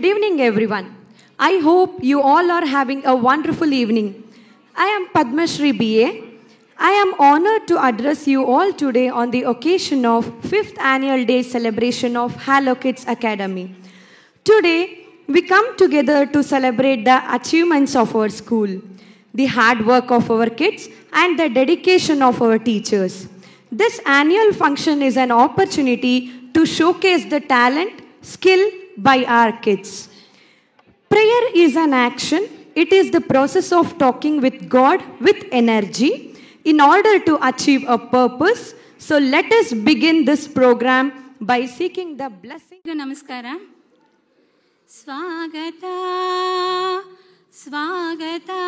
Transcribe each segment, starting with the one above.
Good evening, everyone. I hope you all are having a wonderful evening. I am Padmashri BA. I am honored to address you all today on the occasion of 5th Annual Day celebration of Hello Kids Academy. Today, we come together to celebrate the achievements of our school, the hard work of our kids, and the dedication of our teachers. This annual function is an opportunity to showcase the talent, skill by our kids. Prayer is an action. It is the process of talking with God with energy in order to achieve a purpose. So let us begin this program by seeking the blessing. Namaskara. Swagata, Swagata,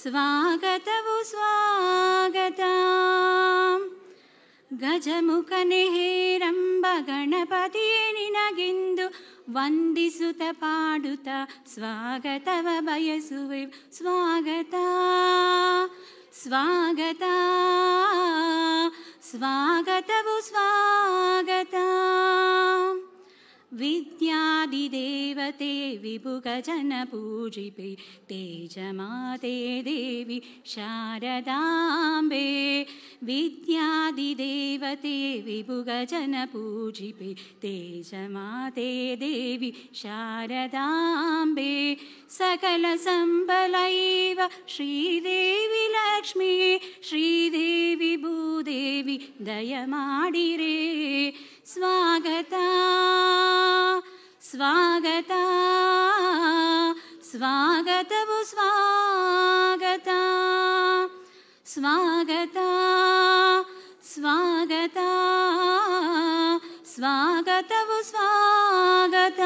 Swagatavu Swagata. Gajamukane heramba ganapatiye ninagindu ವಂದಿಸುತ್ತ ಪಾಡುತ್ತ ಸ್ವಾಗತವ ಬಯಸುವೆ ಸ್ವಾಗತ ಸ್ವಾಗತ ಸ್ವಾಗತವು ಸ್ವಾಗತ ವಿದ್ಯಾದಿದೇವತೆ ವಿಭುಗಜನ ಪೂಜಿಪೆ ತೇಜಮಾತೆ ದೇವಿ ಶಾರದಾಂಬೆ ವಿದ್ಯಾದಿದೇವತೆ ವಿಭುಗಜನ ಪೂಜಿಪೆ ತೇಜಮಾತೆ ದೇವಿ ಶಾರದಾಂಬೆ ಸಕಲ ಸಂಬಲೈವ ಶ್ರೀದೇವಿ ಲಕ್ಷ್ಮೀ ಶ್ರೀದೇವಿ ಭೂದೇವಿ ದಯಮಾಡಿರೇ ಸ್ವಾಗತ ಸ್ವಾಗತ ಸ್ವಾಗತವು ಸ್ವಾಗತ ಸ್ವಾಗತ ಸ್ವಾಗತ ಸ್ವಾಗತವು ಸ್ವಾಗತ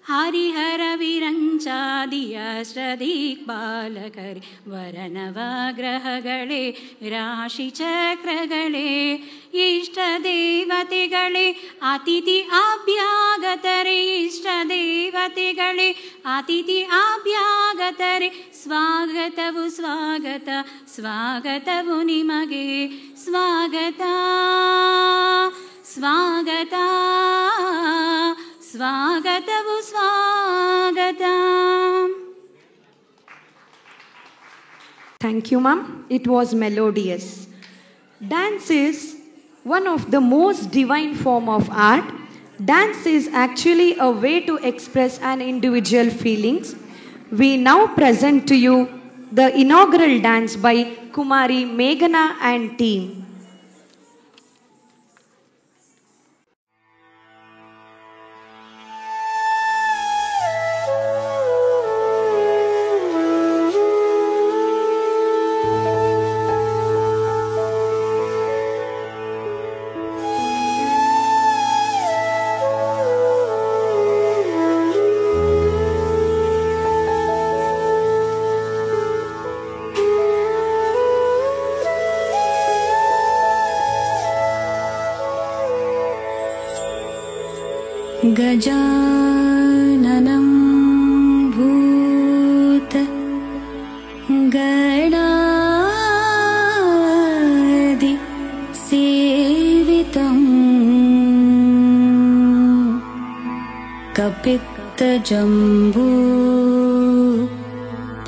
ಹರಿಹರ ವಿರಂಚಾದಿಯಷ್ಟದಿಕ್ಪಾಲಕರೇ ವರನವಗ್ರಹಗಳೇ ರಾಶಿ ಚಕ್ರಗಳೇ ಇಷ್ಟ ದೇವತೆಗಳೇ ಅತಿಥಿ ಅಭ್ಯಾಗತರೇ ಇಷ್ಟ ದೇವತೆಗಳೇ ಅತಿಥಿ ಅಭ್ಯಾಗತರೇ ಸ್ವಾಗತವು ಸ್ವಾಗತ ಸ್ವಾಗತವು ನಿಮಗೆ ಸ್ವಾಗತ ಸ್ವಾಗತ ಸ್ವಾಗತವು ಸ್ವಾಗತ. Thank you, ma'am. It was melodious. Dance is one of the most divine form of art. Dance is actually a way to express an individual feelings. We now present to you the inaugural dance by Kumari Meghana and team. ಗಜಾನನಂ ಭೂತ ಗಣಾದಿ ಸೇವಿತಂ ಕಪಿತ್ತಜಂಬೂ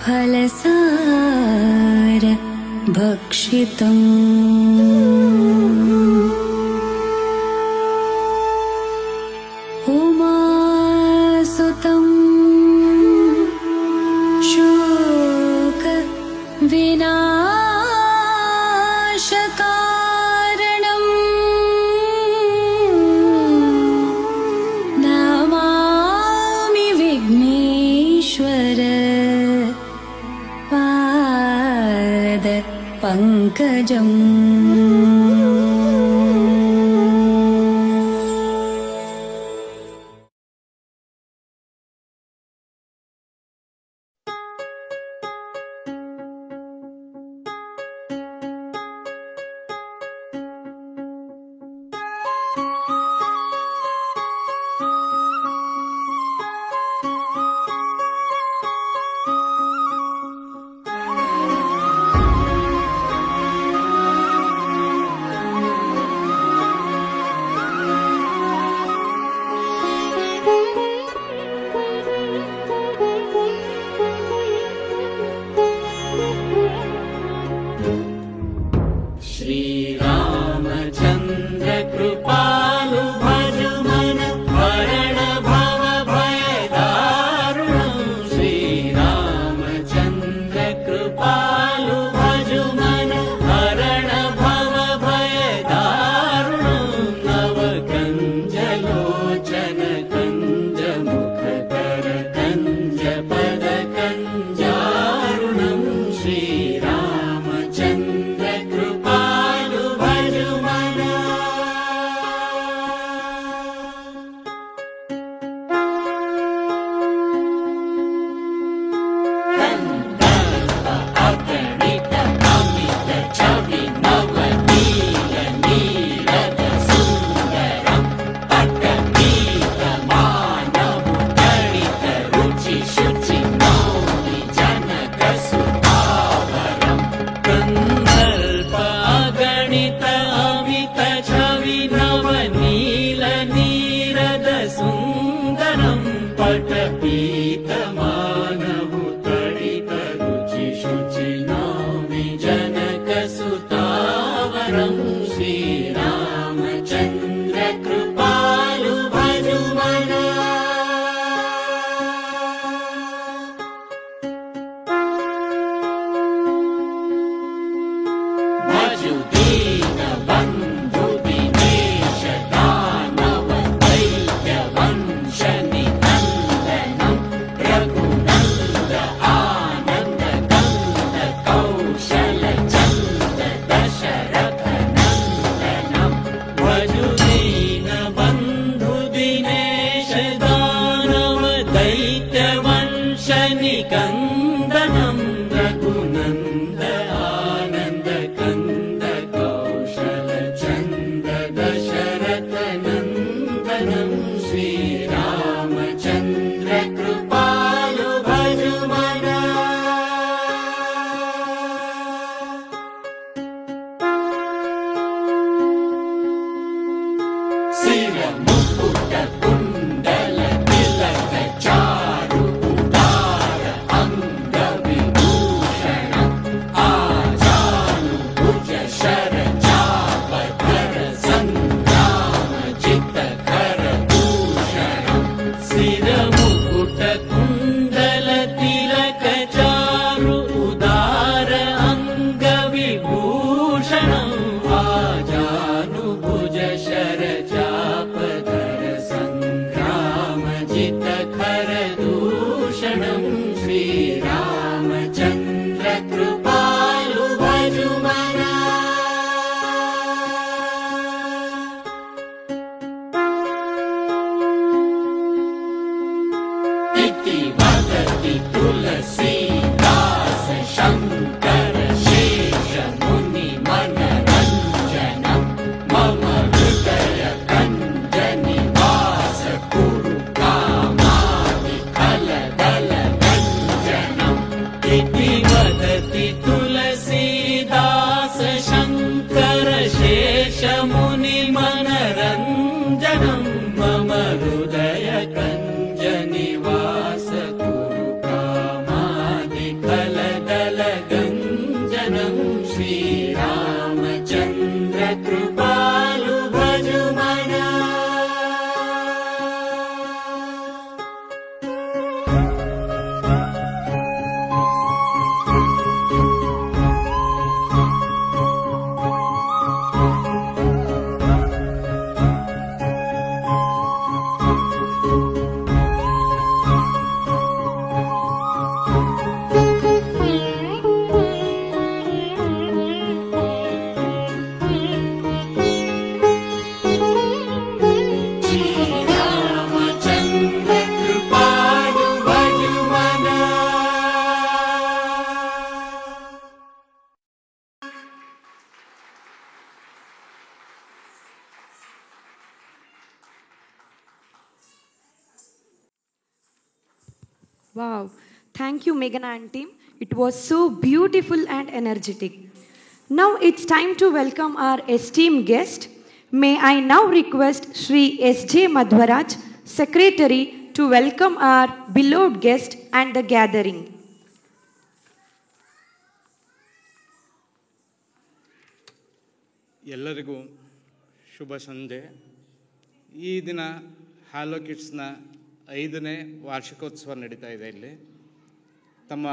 ಫಲಸಾರ ಭಕ್ಷಿತಂ ವಿನಾಶಕಾರಣಂ ನಮಾಮಿ ವಿಘ್ನೇಶ್ವರ ಪಾದ ಪಂಕಜಂ. श्रीरामचन्द्र कृपालु भजु मन हरण भव भय दारुणं श्रीरामचन्द्र कृपालु भजु मन हरण भव भय दारुणं नव कञ्जलोचन कञ्ज मुख कर कञ्ज पद कञ्जारुणं श्रीरामचन्द्र कृपालु भजु मन कन्दर्प अगणित अमित छवि नवनील नीरद सुन्दरं पटनीत मानव तडित रुचि शुचि नौमि जनक सुतावरं कन्दर्प अगणित अमित छवि नवनील नीरद सुन्दरं पटपीत मानव तडित रुचि शुचि नौमि जनक सुतावरं श्रीरामचन्द्र कृपालु भजु मन भजु दीन बन्धु दिनेश दानव दैत्य वंश निकन्दनं रघुनन्द आनन्द कन्द कौशल चन्द दशरथ नन्दनं भजु दीन बन्धु दिनेश दानव दैत्य वंश निकन्दनं रघुनन्द आनन्द कन्द कौशल चन्द दशरथ नन्दनं श्रीरामचन्द्र कृपालु भजु मन सिर मुकुट कुण्डल तिलक चारु उदार अंग विभूषणं आजानुभुज शर चाप धर संग्राम जित कर भूषणं सिर मुकुट कुण्डल तिलक चारु उदार अंग विभूषणं आजानुभुज शर चाप धर संग्राम जित खर दूषणं श्रीरामचन्द्र कृपालु भजु मन इति वदति तुलसीदास शङ्कर शेष मुनि मनरञ्जनं मम हृदय कञ्ज निवास कुरु कामादि खलदल गञ्जनम् इति वदति तुलसीदास शङ्कर शेष मुनि मनरञ्जनं मम हृदय कञ्ज निवास कुरु कामादि खलदल गञ्जनं श्रीरामचन्द्र कृपालु भजु मन श्रीरामचन्द्र कृपालु भजु मन Wow. Thank you, Meghana and team. It was so beautiful and energetic. Now it's time to welcome our esteemed guest. May I now request Shri S.J. Madhwaraj, Secretary, to welcome our beloved guest and the gathering. ಎಲ್ಲರಿಗೂ ಶುಭ ಸಂಜೆ. ಈ ದಿನ hello ಕಿಡ್ಸ್ನ 5ನೇ ವಾರ್ಷಿಕೋತ್ಸವ ನಡೀತಾ ಇದೆ. ಇಲ್ಲಿ ತಮ್ಮ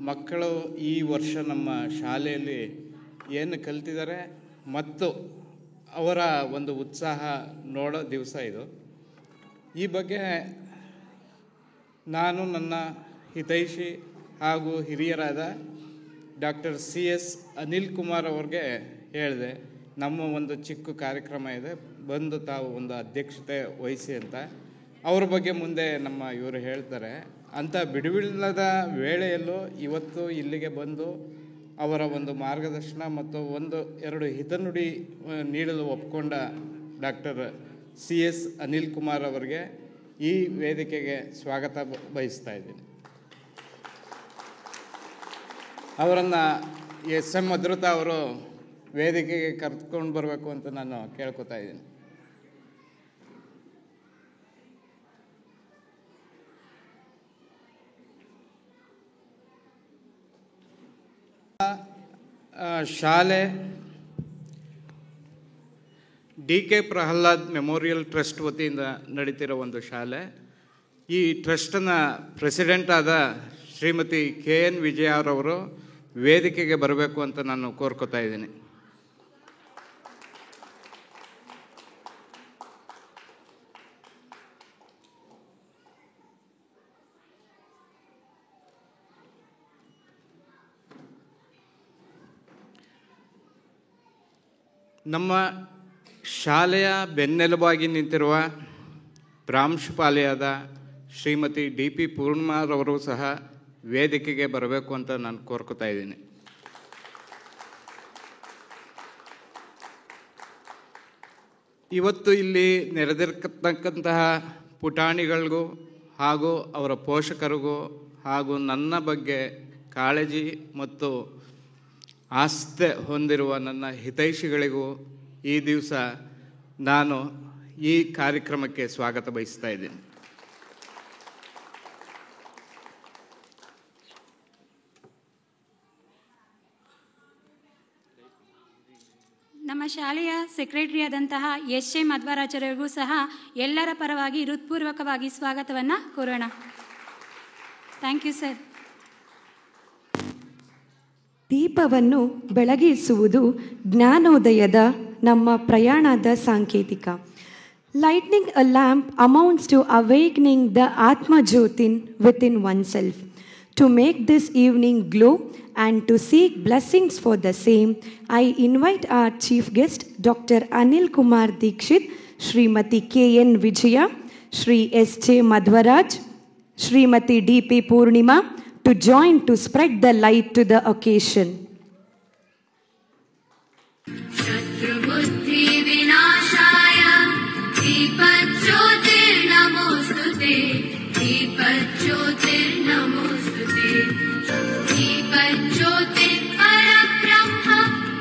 ಮಕ್ಕಳು ಈ ವರ್ಷ ನಮ್ಮ ಶಾಲೆಯಲ್ಲಿ ಏನು ಕಲ್ತಿದ್ದಾರೆ ಮತ್ತು ಅವರ ಒಂದು ಉತ್ಸಾಹ ನೋಡೋ ದಿವಸ ಇದು. ಈ ಬಗ್ಗೆ ನಾನು ನನ್ನ ಹಿತೈಷಿ ಹಾಗೂ ಹಿರಿಯರಾದ ಡಾಕ್ಟರ್ CS ಅನಿಲ್ ಕುಮಾರ್ ಅವ್ರಿಗೆ ಹೇಳಿದೆ, ನಮ್ಮ ಒಂದು ಚಿಕ್ಕ ಕಾರ್ಯಕ್ರಮ ಇದೆ, ಬಂದು ತಾವು ಒಂದು ಅಧ್ಯಕ್ಷತೆ ವಹಿಸಿ ಅಂತ. ಅವ್ರ ಬಗ್ಗೆ ಮುಂದೆ ನಮ್ಮ ಇವರು ಹೇಳ್ತಾರೆ. ಅಂಥ ಬಿಡುವಿಲ್ಲದ ವೇಳೆಯಲ್ಲೂ ಇವತ್ತು ಇಲ್ಲಿಗೆ ಬಂದು ಅವರ ಒಂದು ಮಾರ್ಗದರ್ಶನ ಮತ್ತು 1-2 ಹಿತನುಡಿ ನೀಡಲು ಒಪ್ಪಿಕೊಂಡ ಡಾಕ್ಟರ್ CS ಅನಿಲ್ ಕುಮಾರ್ ಅವರಿಗೆ ಈ ವೇದಿಕೆಗೆ ಸ್ವಾಗತ ಬಯಸ್ತಾ ಇದ್ದೀನಿ. ಅವರನ್ನು SM ಅದ್ರುತಾ ಅವರು ವೇದಿಕೆಗೆ ಕರೆದುಕೊಂಡು ಬರಬೇಕು ಅಂತ ನಾನು ಕೇಳ್ಕೊತಾ ಇದ್ದೀನಿ. ಶಾಲೆ DK ಪ್ರಹ್ಲಾದ್ ಮೆಮೋರಿಯಲ್ ಟ್ರಸ್ಟ್ ವತಿಯಿಂದ ನಡೀತಿರೋ ಒಂದು ಶಾಲೆ. ಈ ಟ್ರಸ್ಟ್ನ ಪ್ರೆಸಿಡೆಂಟ್ ಆದ ಶ್ರೀಮತಿ KN ವಿಜಯರವರು ವೇದಿಕೆಗೆ ಬರಬೇಕು ಅಂತ ನಾನು ಕೋರ್ಕೋತಾ ಇದ್ದೀನಿ. ನಮ್ಮ ಶಾಲೆಯ ಬೆನ್ನೆಲುಬಾಗಿ ನಿಂತಿರುವ ಪ್ರಾಂಶುಪಾಲೆಯಾದ ಶ್ರೀಮತಿ DP ಪೂರ್ಣಿಮಾರವರು ಸಹ ವೇದಿಕೆಗೆ ಬರಬೇಕು ಅಂತ ನಾನು ಕೋರ್ಕೋತಾ ಇದ್ದೀನಿ. ಇವತ್ತು ಇಲ್ಲಿ ನೆರೆದಿರ್ತಕ್ಕಂತಹ ಪುಟಾಣಿಗಳಿಗೂ ಹಾಗೂ ಅವರ ಪೋಷಕರಿಗೂ ಹಾಗೂ ನನ್ನ ಬಗ್ಗೆ ಕಾಳಜಿ ಮತ್ತು ಆಸ್ಥೆ ಹೊಂದಿರುವ ನನ್ನ ಹಿತೈಷಿಗಳಿಗೂ ಈ ದಿವಸ ನಾನು ಈ ಕಾರ್ಯಕ್ರಮಕ್ಕೆ ಸ್ವಾಗತ ಬಯಸ್ತಾ ಇದ್ದೀನಿ. ನಮ್ಮ ಶಾಲೆಯ ಸೆಕ್ರೆಟರಿ ಆದಂತಹ SJ ಮಧ್ವರಾಚಾರ್ಯರಿಗೂ ಸಹ ಎಲ್ಲರ ಪರವಾಗಿ ಹೃತ್ಪೂರ್ವಕವಾಗಿ ಸ್ವಾಗತವನ್ನು ಕೋರೋಣ. Thank you sir. ದೀಪವನ್ನು ಬೆಳಗಿಸುವುದು ಜ್ಞಾನೋದಯದ ನಮ್ಮ ಪ್ರಯಾಣದ ಸಾಂಕೇತಿಕ. Lightning a lamp amounts to awakening the ಆತ್ಮಜ್ಯೋತಿನ್ within oneself. To make this evening glow and to seek blessings for the same, I invite our chief guest, Dr. Anil Kumar Dikshit, Srimati KN Vijaya, Shri SJ Madhvaraj, Srimati DP Purnima, to join to spread the light to the occasion. शत्रुबुद्धि विनाशाय दीपज्योतिर्नमोस्तुते, दीपज्योतिर्नमोस्तुते, दीपज्योतिः परब्रह्म,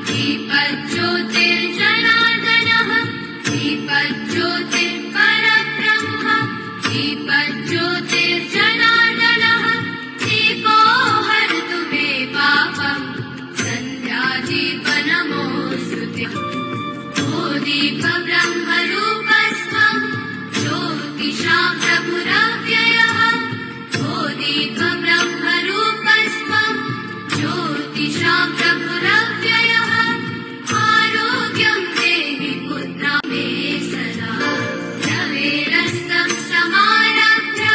दीपज्योतिर्जनार्दनः, दीपज्योतिः परब्रह्म, दीपज्योतिर्जनार्दनः, दीपो हरतु मे पापम्, सन्ध्यादीपनमोस्तुते, ओ दीप ब्रह्मरूपस्त्वं, ज्योतिषां प्रभुरव्ययः, ओ दीप ब्रह्मरूपस्त्वं, ज्योतिषां प्रभुरव्ययः, आरोग्यं देहि पुत्रा मे सदा, रवेरस्तं समारभ्य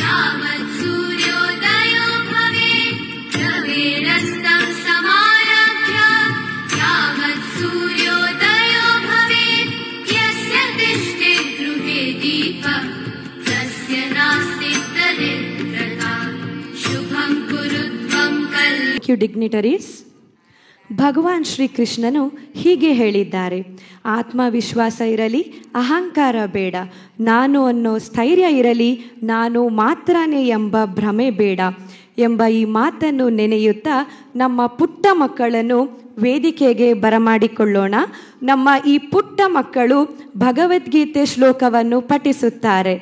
यावत् सूर्योदयो भवेत्, रवेरस्तं समारभ्य यावत् सूर्योदयो भवेत्, यस्य तिष्ठेत् गृहे दीपः तस्य नास्ति दरिद्रता, शुभं कुरु त्वं कल्. Thank you, dignitaries. ಭಗವಾನ್ ಶ್ರೀಕೃಷ್ಣನು ಹೀಗೆ ಹೇಳಿದ್ದಾರೆ, ಆತ್ಮವಿಶ್ವಾಸ ಇರಲಿ, ಅಹಂಕಾರ ಬೇಡ, ನಾನು ಅನ್ನೋ ಸ್ಥೈರ್ಯ ಇರಲಿ, ನಾನು ಮಾತ್ರನೇ ಎಂಬ ಭ್ರಮೆ ಬೇಡ ಎಂಬ ಈ ಮಾತನ್ನು ನೆನೆಯುತ್ತಾ ನಮ್ಮ ಪುಟ್ಟ ಮಕ್ಕಳನ್ನು ವೇದಿಕೆಗೆ ಬರಮಾಡಿಕೊಳ್ಳೋಣ. ನಮ್ಮ ಈ ಪುಟ್ಟ ಮಕ್ಕಳು ಭಗವದ್ಗೀತೆ ಶ್ಲೋಕವನ್ನು ಪಠಿಸುತ್ತಾರೆ.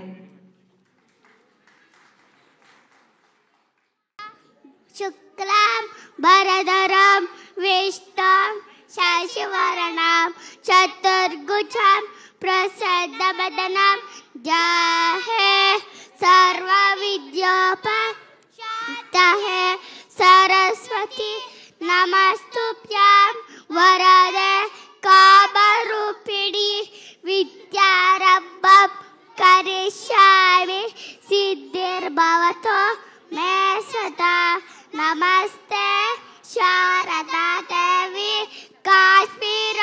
ಶುಕ್ಲಾಂ ಭರಧರಂ ವಿಷ್ಣುಂ शशिवर्णं चतुर्भुजं प्रसन्नवदनं ध्याये सर्वविद्योपशान्तये सरस्वती नमस्तुभ्यं वरदे कामरूपिणी विद्यारम्भं करिष्यामि सिद्धिर्भवतु मे सदा नमस्ते शारदा देवी काश्मीर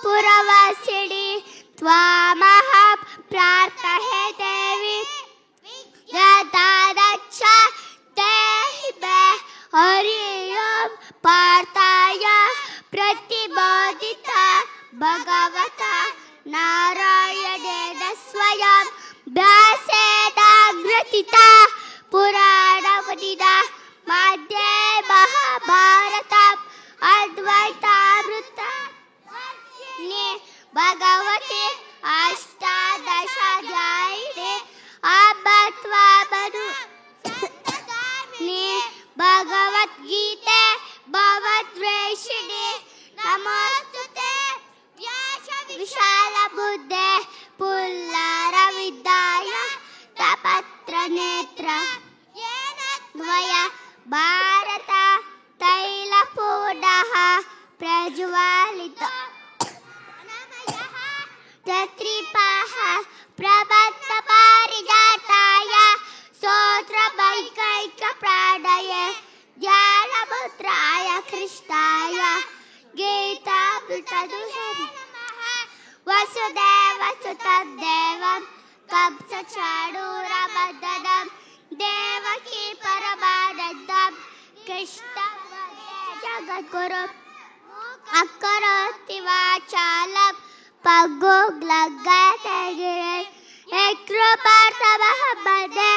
पुरवासिनी त्वामहं प्रार्थये देवी यदादच्छ देहि मे हरिओं पार्थाय प्रतिबोधिता भगवता नारायणेन स्वयं व्यासेनाग्रथिता पुराणमुनिना मध्ये महाभारतम् अद्वैतामृतवर्षिणि भगवते अष्टादशाध्यायिने अमृतत्वमनुगामिनि भगवद्गीते भवद्वेषिणि नमोस्तुते विशालबुद्धे पुल्लारविद्याय तपत्रनेत्र येन द्वया भारत तैलपूर्णः प्रज्वालितो तत्रिपाः प्रबद्धपारिजाताय स्तोत्रमैकैकप्राणये ज्ञानमुद्राय कृष्णाय गीतामृतदुहे वसुदेवसुतं देवं कंसचाणूरमर्दनं देवकी परमानन्दं कृष्णं वन्दे जगद्गुरुं अकरोति वाचालं पङ्गुग्लङ्घयते गिरिं यत्कृपार्थमहं वन्दे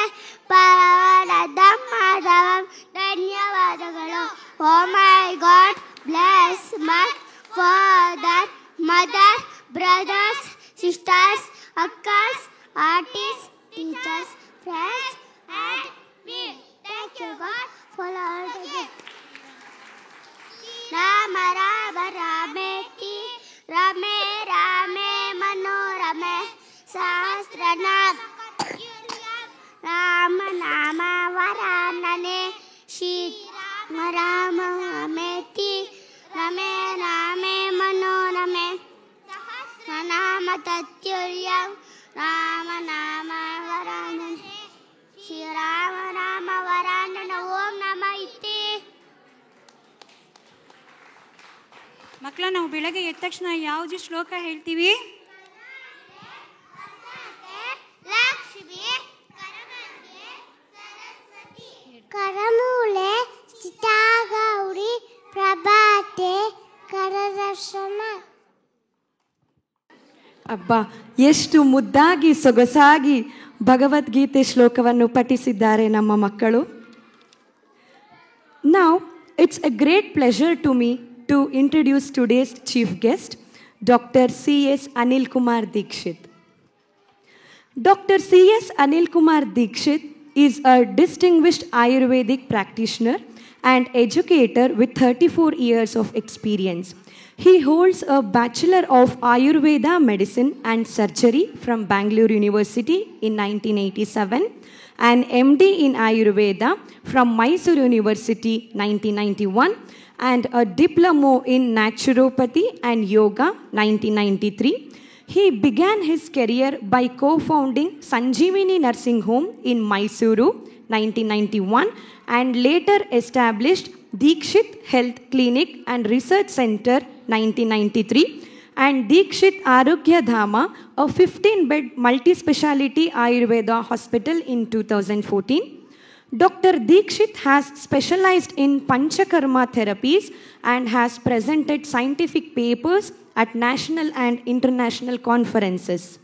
परमानन्दं माधवं ಧನ್ಯವಾದಗಳು. Oh my God, bless my father, mother, brothers, sisters, akkas, artists, teachers, friends, and me. Thank you God for all the gifts. Rama Rama Rameti Rame Rame Manorame Sahasranam Rama Nama Varanane Shri Rama Rameti Rame Rame Manorame Sahasranama Tatyuryam Rama Nama Varanane Shri Rama Rama Varanane Om Nama Iti. ಮಕ್ಕಳ ನಾವು ಬೆಳಗ್ಗೆ ಎದ್ದ ತಕ್ಷಣ ಯಾವುದು ಶ್ಲೋಕ ಹೇಳ್ತೀವಿ? ಲಕ್ಷ್ಮಿ ಕರಮೂಲೆ ಸ್ಥಿತಾಗೌರಿ ಪ್ರಭಾತೆ ಕರದರ್ಶನ. ಅಬ್ಬಾ, ಎಷ್ಟು ಮುದ್ದಾಗಿ ಸೊಗಸಾಗಿ ಭಗವದ್ಗೀತೆ ಶ್ಲೋಕವನ್ನು ಪಠಿಸಿದ್ದಾರೆ ನಮ್ಮ ಮಕ್ಕಳು. Now, it's a great pleasure to me to introduce today's chief guest, Dr. C.S. Anil Kumar Dikshit. Dr. C.S. Anil Kumar Dikshit is a distinguished Ayurvedic practitioner and educator with 34 years of experience. He holds a Bachelor of Ayurveda Medicine and Surgery from Bangalore University in 1987, an MD in Ayurveda from Mysore University 1991, and a Diploma in Naturopathy and Yoga 1993. He began his career by co-founding Sanjeevani Nursing Home in Mysuru 1991 and later established Dikshit Health Clinic and Research Center 1993 and Dikshit Arogya Dhama, a 15-bed multi-speciality Ayurveda hospital in 2014. Dr. Dikshit has specialized in Panchakarma therapies and has presented scientific papers at national and international conferences.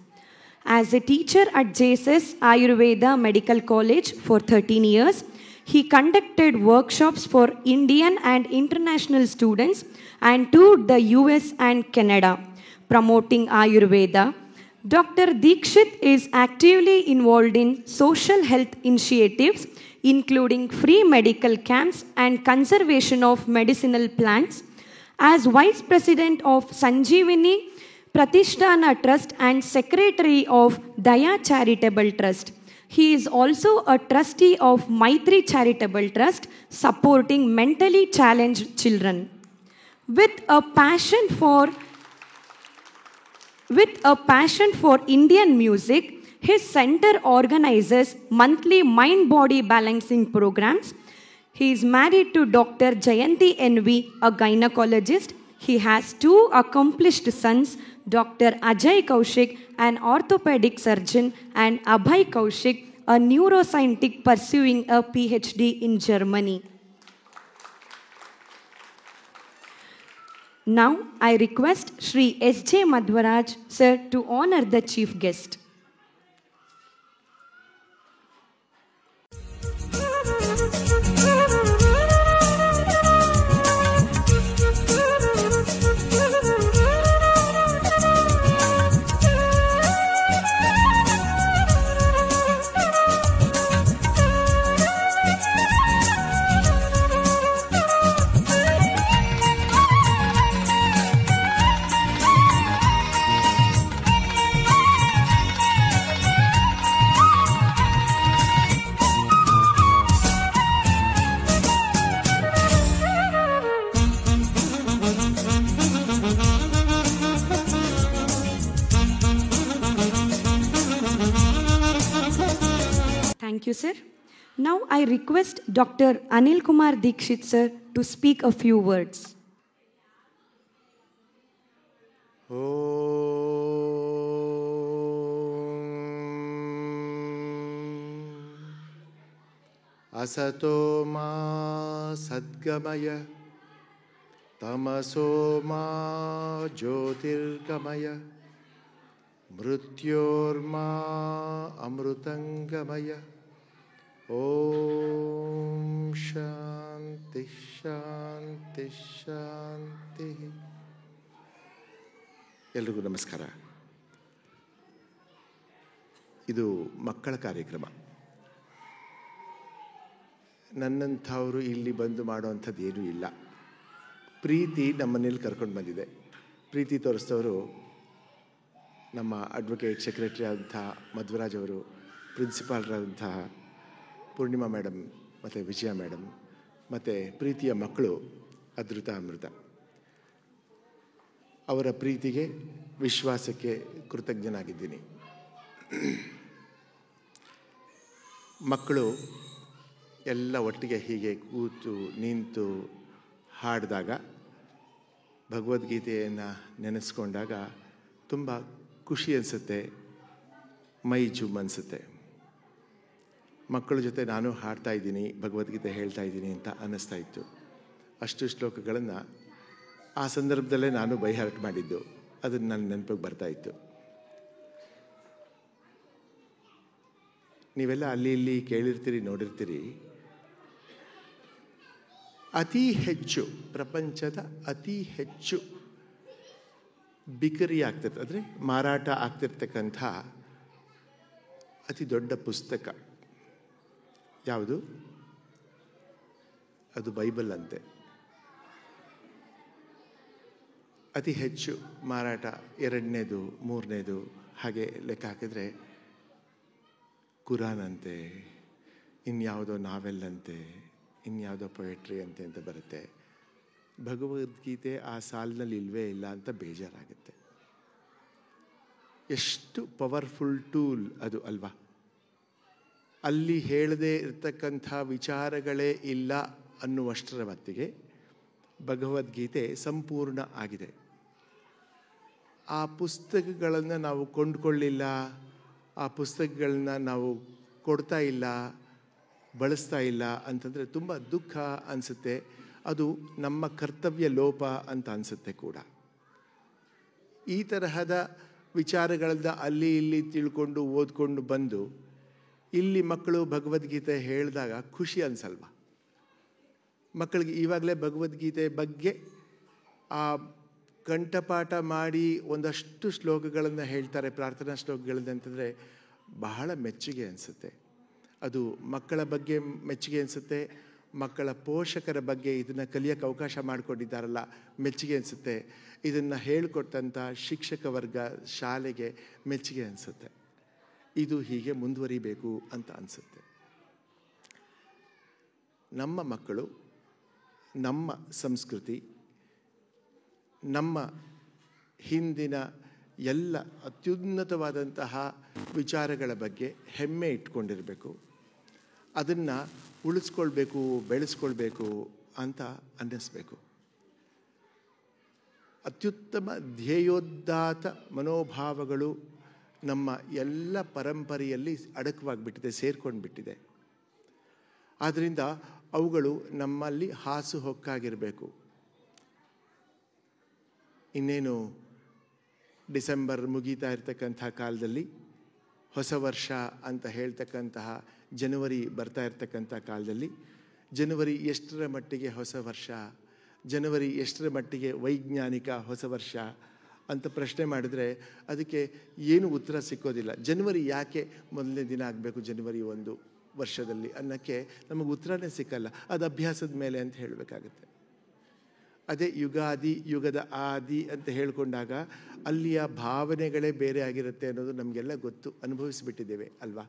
As a teacher at JSS Ayurveda Medical College for 13 years, he conducted workshops for Indian and international students and toured the US and Canada, promoting Ayurveda. Dr. Dikshit is actively involved in social health initiatives, including free medical camps and conservation of medicinal plants. As Vice President of Sanjeevani Pratishtana Trust and Secretary of Daya Charitable Trust. He is also a trustee of Maitri Charitable Trust, supporting mentally challenged children. With a passion for Indian music, his center organizes monthly mind-body balancing programs. He is married to Dr. Jayanti NV, a gynecologist. He has 2 accomplished sons, Dr. Ajay Kaushik, an orthopedic surgeon, and Abhay Kaushik, a neuroscientist pursuing a PhD in Germany. Now, I request Shri S.J. Madhvaraj, sir, to honor the chief guest. Thank you, sir. Now I request Dr. Anil Kumar Dikshit, sir, to speak a few words. Asato ma sadgamaya, tamaso ma jyotirgamaya, mrityorma amrutangamaya. Om Shanti Shanti Shanti. ಎಲ್ರಿಗೂ ನಮಸ್ಕಾರ. ಇದು ಮಕ್ಕಳ ಕಾರ್ಯಕ್ರಮ. ನನ್ನಂಥವರು ಇಲ್ಲಿ ಬಂದು ಮಾಡುವಂಥದ್ದು ಏನೂ ಇಲ್ಲ. ಪ್ರೀತಿ ನಮ್ಮನೇಲಿ ಕರ್ಕೊಂಡು ಬಂದಿದೆ. ಪ್ರೀತಿ ತೋರಿಸಿದವರು ನಮ್ಮ ಅಡ್ವೊಕೇಟ್ ಸೆಕ್ರೆಟರಿ ಆದಂಥ ಮಧ್ವರಾಜ್ ಅವರು, ಪ್ರಿನ್ಸಿಪಾಲ್ರಾದಂತಹ ಪೂರ್ಣಿಮಾ ಮೇಡಮ್ ಮತ್ತು ವಿಜಯ ಮೇಡಮ್, ಮತ್ತು ಪ್ರೀತಿಯ ಮಕ್ಕಳು ಅದೃತ ಅಮೃತ. ಅವರ ಪ್ರೀತಿಗೆ, ವಿಶ್ವಾಸಕ್ಕೆ ಕೃತಜ್ಞನಾಗಿದ್ದೀನಿ. ಮಕ್ಕಳು ಎಲ್ಲ ಒಟ್ಟಿಗೆ ಹೀಗೆ ಕೂತು ನಿಂತು ಹಾಡಿದಾಗ, ಭಗವದ್ಗೀತೆಯನ್ನು ನೆನೆಸ್ಕೊಂಡಾಗ ತುಂಬ ಖುಷಿ ಅನಿಸುತ್ತೆ, ಮೈ ಜುಮ್ ಅನಿಸುತ್ತೆ. ಮಕ್ಕಳ ಜೊತೆ ನಾನು ಹಾಡ್ತಾ ಇದ್ದೀನಿ, ಭಗವದ್ಗೀತೆ ಹೇಳ್ತಾ ಇದ್ದೀನಿ ಅಂತ ಅನ್ನಿಸ್ತಾ ಇತ್ತು. ಅಷ್ಟು ಶ್ಲೋಕಗಳನ್ನು ಆ ಸಂದರ್ಭದಲ್ಲೇ ನಾನು ಬೈಹಾರ್ಟ್ ಮಾಡಿದ್ದು, ಅದನ್ನು ನನ್ನ ನೆನಪಿಗೆ ಬರ್ತಾ ಇತ್ತು. ನೀವೆಲ್ಲ ಅಲ್ಲಿ ಇಲ್ಲಿ ಕೇಳಿರ್ತೀರಿ, ನೋಡಿರ್ತೀರಿ. ಅತಿ ಹೆಚ್ಚು, ಪ್ರಪಂಚದ ಅತಿ ಹೆಚ್ಚು ಬಿಕರಿ ಆಗ್ತದೆ, ಅಂದರೆ ಮಾರಾಟ ಆಗ್ತಿರ್ತಕ್ಕಂಥ ಅತಿ ದೊಡ್ಡ ಪುಸ್ತಕ ಯಾವುದು? ಅದು ಬೈಬಲ್ ಅಂತೆ. ಅತಿ ಹೆಚ್ಚು ಮಾರಾಟ, 2ನೇದು 3ನೇದು ಹಾಗೆ ಲೆಕ್ಕ ಹಾಕಿದರೆ ಕುರಾನ್ ಅಂತೆ, ಇನ್ಯಾವುದೋ ನಾವೆಲ್ ಅಂತೆ, ಇನ್ಯಾವುದೋ ಪೊಯೆಟ್ರಿ ಅಂತೆ ಅಂತ ಬರುತ್ತೆ. ಭಗವದ್ಗೀತೆ ಆ ಸಾಲಿನಲ್ಲಿ ಇಲ್ವೇ ಇಲ್ಲ ಅಂತ ಬೇಜಾರಾಗುತ್ತೆ. ಎಷ್ಟು ಪವರ್ಫುಲ್ ಟೂಲ್ ಅದು ಅಲ್ವಾ? ಅಲ್ಲಿ ಹೇಳದೇ ಇರತಕ್ಕಂಥ ವಿಚಾರಗಳೇ ಇಲ್ಲ ಅನ್ನುವಷ್ಟರ ಮಟ್ಟಿಗೆ ಭಗವದ್ಗೀತೆ ಸಂಪೂರ್ಣ ಆಗಿದೆ. ಆ ಪುಸ್ತಕಗಳನ್ನು ನಾವು ಕೊಂಡುಕೊಳ್ಳಿಲ್ಲ, ಆ ಪುಸ್ತಕಗಳನ್ನ ನಾವು ಕೊಡ್ತಾ ಇಲ್ಲ, ಬಳಸ್ತಾ ಇಲ್ಲ ಅಂತಂದರೆ ತುಂಬ ದುಃಖ ಅನಿಸುತ್ತೆ. ಅದು ನಮ್ಮ ಕರ್ತವ್ಯ ಲೋಪ ಅಂತ ಅನಿಸುತ್ತೆ ಕೂಡ. ಈ ತರಹದ ವಿಚಾರಗಳನ್ನ ಅಲ್ಲಿ ಇಲ್ಲಿ ತಿಳ್ಕೊಂಡು ಓದ್ಕೊಂಡು ಬಂದು ಇಲ್ಲಿ ಮಕ್ಕಳು ಭಗವದ್ಗೀತೆ ಹೇಳಿದಾಗ ಖುಷಿ ಅನಿಸಲ್ವ? ಮಕ್ಕಳಿಗೆ ಇವಾಗಲೇ ಭಗವದ್ಗೀತೆ ಬಗ್ಗೆ ಆ ಕಂಠಪಾಠ ಮಾಡಿ ಒಂದಷ್ಟು ಶ್ಲೋಕಗಳನ್ನು ಹೇಳ್ತಾರೆ, ಪ್ರಾರ್ಥನಾ ಶ್ಲೋಕಗಳನ್ನು ಅಂತಂದರೆ ಬಹಳ ಮೆಚ್ಚುಗೆ ಅನಿಸುತ್ತೆ. ಅದು ಮಕ್ಕಳ ಬಗ್ಗೆ ಮೆಚ್ಚುಗೆ ಅನಿಸುತ್ತೆ, ಮಕ್ಕಳ ಪೋಷಕರ ಬಗ್ಗೆ ಇದನ್ನು ಕಲಿಯೋಕ್ಕೆ ಅವಕಾಶ ಮಾಡಿಕೊಂಡಿದ್ದಾರಲ್ಲ, ಮೆಚ್ಚುಗೆ ಅನಿಸುತ್ತೆ. ಇದನ್ನು ಹೇಳಿಕೊಟ್ಟಂಥ ಶಿಕ್ಷಕ ವರ್ಗ, ಶಾಲೆಗೆ ಮೆಚ್ಚುಗೆ ಅನಿಸುತ್ತೆ. ಇದು ಹೀಗೆ ಮುಂದುವರಿಬೇಕು ಅಂತ ಅನಿಸುತ್ತೆ. ನಮ್ಮ ಮಕ್ಕಳು, ನಮ್ಮ ಸಂಸ್ಕೃತಿ, ನಮ್ಮ ಹಿಂದಿನ ಎಲ್ಲ ಅತ್ಯುನ್ನತವಾದಂತಹ ವಿಚಾರಗಳ ಬಗ್ಗೆ ಹೆಮ್ಮೆ ಇಟ್ಕೊಂಡಿರಬೇಕು. ಅದನ್ನು ಉಳಿಸ್ಕೊಳ್ಬೇಕು, ಬೆಳೆಸ್ಕೊಳ್ಬೇಕು ಅಂತ ಅನ್ನಿಸ್ಬೇಕು. ಅತ್ಯುತ್ತಮ ಧ್ಯೇಯೋದ್ದಾತ ಮನೋಭಾವಗಳು ನಮ್ಮ ಎಲ್ಲ ಪರಂಪರೆಯಲ್ಲಿ ಅಡಕವಾಗಿಬಿಟ್ಟಿದೆ, ಸೇರ್ಕೊಂಡ್ಬಿಟ್ಟಿದೆ. ಆದ್ದರಿಂದ ಅವುಗಳು ನಮ್ಮಲ್ಲಿ ಹಾಸುಹೊಕ್ಕಾಗಿರಬೇಕು. ಇನ್ನೇನು ಡಿಸೆಂಬರ್ ಮುಗೀತಾ ಇರ್ತಕ್ಕಂಥ ಕಾಲದಲ್ಲಿ, ಹೊಸ ವರ್ಷ ಅಂತ ಹೇಳ್ತಕ್ಕಂತಹ ಜನವರಿ ಬರ್ತಾ ಇರ್ತಕ್ಕಂಥ ಕಾಲದಲ್ಲಿ, ಜನವರಿ ಎಷ್ಟರ ಮಟ್ಟಿಗೆ ಹೊಸ ವರ್ಷ, ಜನವರಿ ಎಷ್ಟರ ಮಟ್ಟಿಗೆ ವೈಜ್ಞಾನಿಕ ಹೊಸ ವರ್ಷ ಅಂತ ಪ್ರಶ್ನೆ ಮಾಡಿದರೆ ಅದಕ್ಕೆ ಏನು ಉತ್ತರ ಸಿಕ್ಕೋದಿಲ್ಲ. ಜನವರಿ ಯಾಕೆ ಮೊದಲನೇ ದಿನ ಆಗಬೇಕು ಜನವರಿ 1 ವರ್ಷದಲ್ಲಿ ಅನ್ನೋಕ್ಕೆ ನಮಗೆ ಉತ್ತರನೇ ಸಿಕ್ಕಲ್ಲ. ಅದು ಅಭ್ಯಾಸದ ಮೇಲೆ ಅಂತ ಹೇಳಬೇಕಾಗುತ್ತೆ. ಅದೇ ಯುಗಾದಿ, ಯುಗದ ಆದಿ ಅಂತ ಹೇಳ್ಕೊಂಡಾಗ ಅಲ್ಲಿಯ ಭಾವನೆಗಳೇ ಬೇರೆ ಆಗಿರುತ್ತೆ ಅನ್ನೋದು ನಮಗೆಲ್ಲ ಗೊತ್ತು, ಅನುಭವಿಸಿಬಿಟ್ಟಿದ್ದೇವೆ ಅಲ್ವಾ?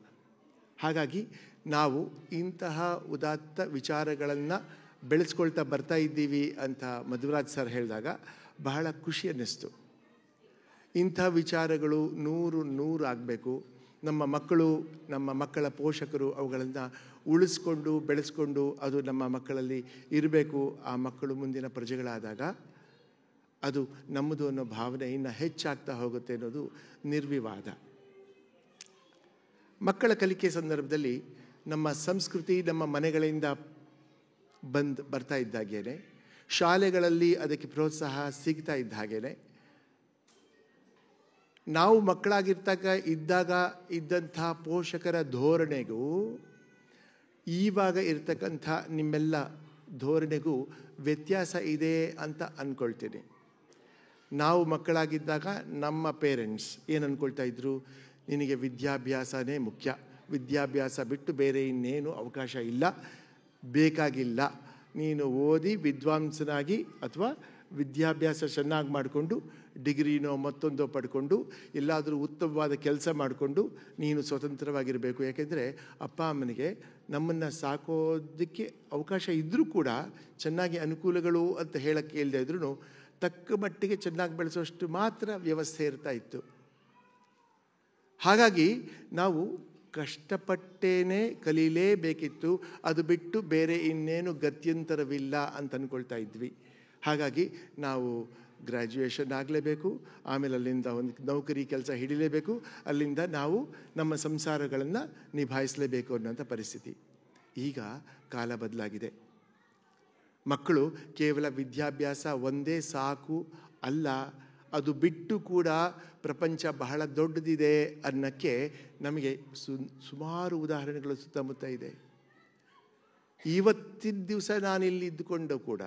ಹಾಗಾಗಿ ನಾವು ಇಂತಹ ಉದಾತ್ತ ವಿಚಾರಗಳನ್ನು ಬೆಳೆಸ್ಕೊಳ್ತಾ ಬರ್ತಾ ಇದ್ದೀವಿ ಅಂತ ಮಧುರಾಜ್ ಸರ್ ಹೇಳಿದಾಗ ಬಹಳ ಖುಷಿ ಅನ್ನಿಸ್ತು. ಇಂಥ ವಿಚಾರಗಳು 100 ಆಗಬೇಕು. ನಮ್ಮ ಮಕ್ಕಳು, ನಮ್ಮ ಮಕ್ಕಳ ಪೋಷಕರು ಅವುಗಳನ್ನು ಉಳಿಸ್ಕೊಂಡು ಬೆಳೆಸ್ಕೊಂಡು ಅದು ನಮ್ಮ ಮಕ್ಕಳಲ್ಲಿ ಇರಬೇಕು. ಆ ಮಕ್ಕಳು ಮುಂದಿನ ಪ್ರಜೆಗಳಾದಾಗ ಅದು ನಮ್ಮದು ಅನ್ನೋ ಭಾವನೆ ಇನ್ನು ಹೆಚ್ಚಾಗ್ತಾ ಹೋಗುತ್ತೆ ಅನ್ನೋದು ನಿರ್ವಿವಾದ. ಮಕ್ಕಳ ಕಲಿಕೆ ಸಂದರ್ಭದಲ್ಲಿ ನಮ್ಮ ಸಂಸ್ಕೃತಿ ನಮ್ಮ ಮನೆಗಳಿಂದ ಬರ್ತಾ ಇದ್ದಾಗೇನೆ, ಶಾಲೆಗಳಲ್ಲಿ ಅದಕ್ಕೆ ಪ್ರೋತ್ಸಾಹ ಸಿಗ್ತಾ ಇದ್ದ ಹಾಗೇನೆ, ನಾವು ಇದ್ದಾಗ ಇದ್ದಂಥ ಪೋಷಕರ ಧೋರಣೆಗೂ ಈವಾಗ ಇರ್ತಕ್ಕಂಥ ನಿಮ್ಮೆಲ್ಲ ಧೋರಣೆಗೂ ವ್ಯತ್ಯಾಸ ಇದೆ ಅಂತ ಅಂದ್ಕೊಳ್ತೀನಿ. ನಾವು ಮಕ್ಕಳಾಗಿದ್ದಾಗ ನಮ್ಮ ಪೇರೆಂಟ್ಸ್ ಏನು ಅಂದ್ಕೊಳ್ತಾ ಇದ್ರು? ನಿನಗೆ ವಿದ್ಯಾಭ್ಯಾಸನೇ ಮುಖ್ಯ, ವಿದ್ಯಾಭ್ಯಾಸ ಬಿಟ್ಟು ಬೇರೆ ಇನ್ನೇನು ಅವಕಾಶ ಇಲ್ಲ, ಬೇಕಾಗಿಲ್ಲ. ನೀನು ಓದಿ ವಿದ್ವಾಂಸನಾಗಿ ಅಥವಾ ವಿದ್ಯಾಭ್ಯಾಸ ಚೆನ್ನಾಗಿ ಮಾಡಿಕೊಂಡು ಡಿಗ್ರಿನೋ ಮತ್ತೊಂದೋ ಪಡ್ಕೊಂಡು ಎಲ್ಲಾದರೂ ಉತ್ತಮವಾದ ಕೆಲಸ ಮಾಡಿಕೊಂಡು ನೀನು ಸ್ವತಂತ್ರವಾಗಿರಬೇಕು. ಯಾಕೆಂದರೆ ಅಪ್ಪ ಅಮ್ಮನಿಗೆ ನಮ್ಮನ್ನು ಸಾಕೋದಕ್ಕೆ ಅವಕಾಶ ಇದ್ದರೂ ಕೂಡ ಚೆನ್ನಾಗಿ ಅನುಕೂಲಗಳು ಅಂತ ಹೇಳೋಕ್ಕೆ ಇಲ್ಲದೆ ಇದ್ರೂ ತಕ್ಕ ಮಟ್ಟಿಗೆ ಚೆನ್ನಾಗಿ ಬೆಳೆಸೋಷ್ಟು ಮಾತ್ರ ವ್ಯವಸ್ಥೆ ಇರ್ತಾ ಇತ್ತು. ಹಾಗಾಗಿ ನಾವು ಕಷ್ಟಪಟ್ಟೇನೆ ಕಲೀಲೇಬೇಕಿತ್ತು, ಅದು ಬಿಟ್ಟು ಬೇರೆ ಇನ್ನೇನು ಗತ್ಯಂತರವಿಲ್ಲ ಅಂತ ಅಂದ್ಕೊಳ್ತಾ ಇದ್ವಿ. ಹಾಗಾಗಿ ನಾವು ಗ್ರ್ಯಾಜುಯೇಷನ್ ಆಗಲೇಬೇಕು, ಆಮೇಲೆ ಅಲ್ಲಿಂದ ಒಂದು ನೌಕರಿ ಕೆಲಸ ಹಿಡಿಲೇಬೇಕು, ಅಲ್ಲಿಂದ ನಾವು ನಮ್ಮ ಸಂಸಾರಗಳನ್ನು ನಿಭಾಯಿಸಲೇಬೇಕು ಅನ್ನೋಂಥ ಪರಿಸ್ಥಿತಿ. ಈಗ ಕಾಲ ಬದಲಾಗಿದೆ. ಮಕ್ಕಳು ಕೇವಲ ವಿದ್ಯಾಭ್ಯಾಸ ಒಂದೇ ಸಾಕು ಅಲ್ಲ, ಅದು ಬಿಟ್ಟು ಕೂಡ ಪ್ರಪಂಚ ಬಹಳ ದೊಡ್ಡದಿದೆ ಅನ್ನೋಕ್ಕೆ ನಮಗೆ ಸುಮಾರು ಉದಾಹರಣೆಗಳು ಸುತ್ತಮುತ್ತ ಇದೆ. ಇವತ್ತಿನ ದಿವಸ ನಾನಿಲ್ಲಿ ಇದ್ದುಕೊಂಡು ಕೂಡ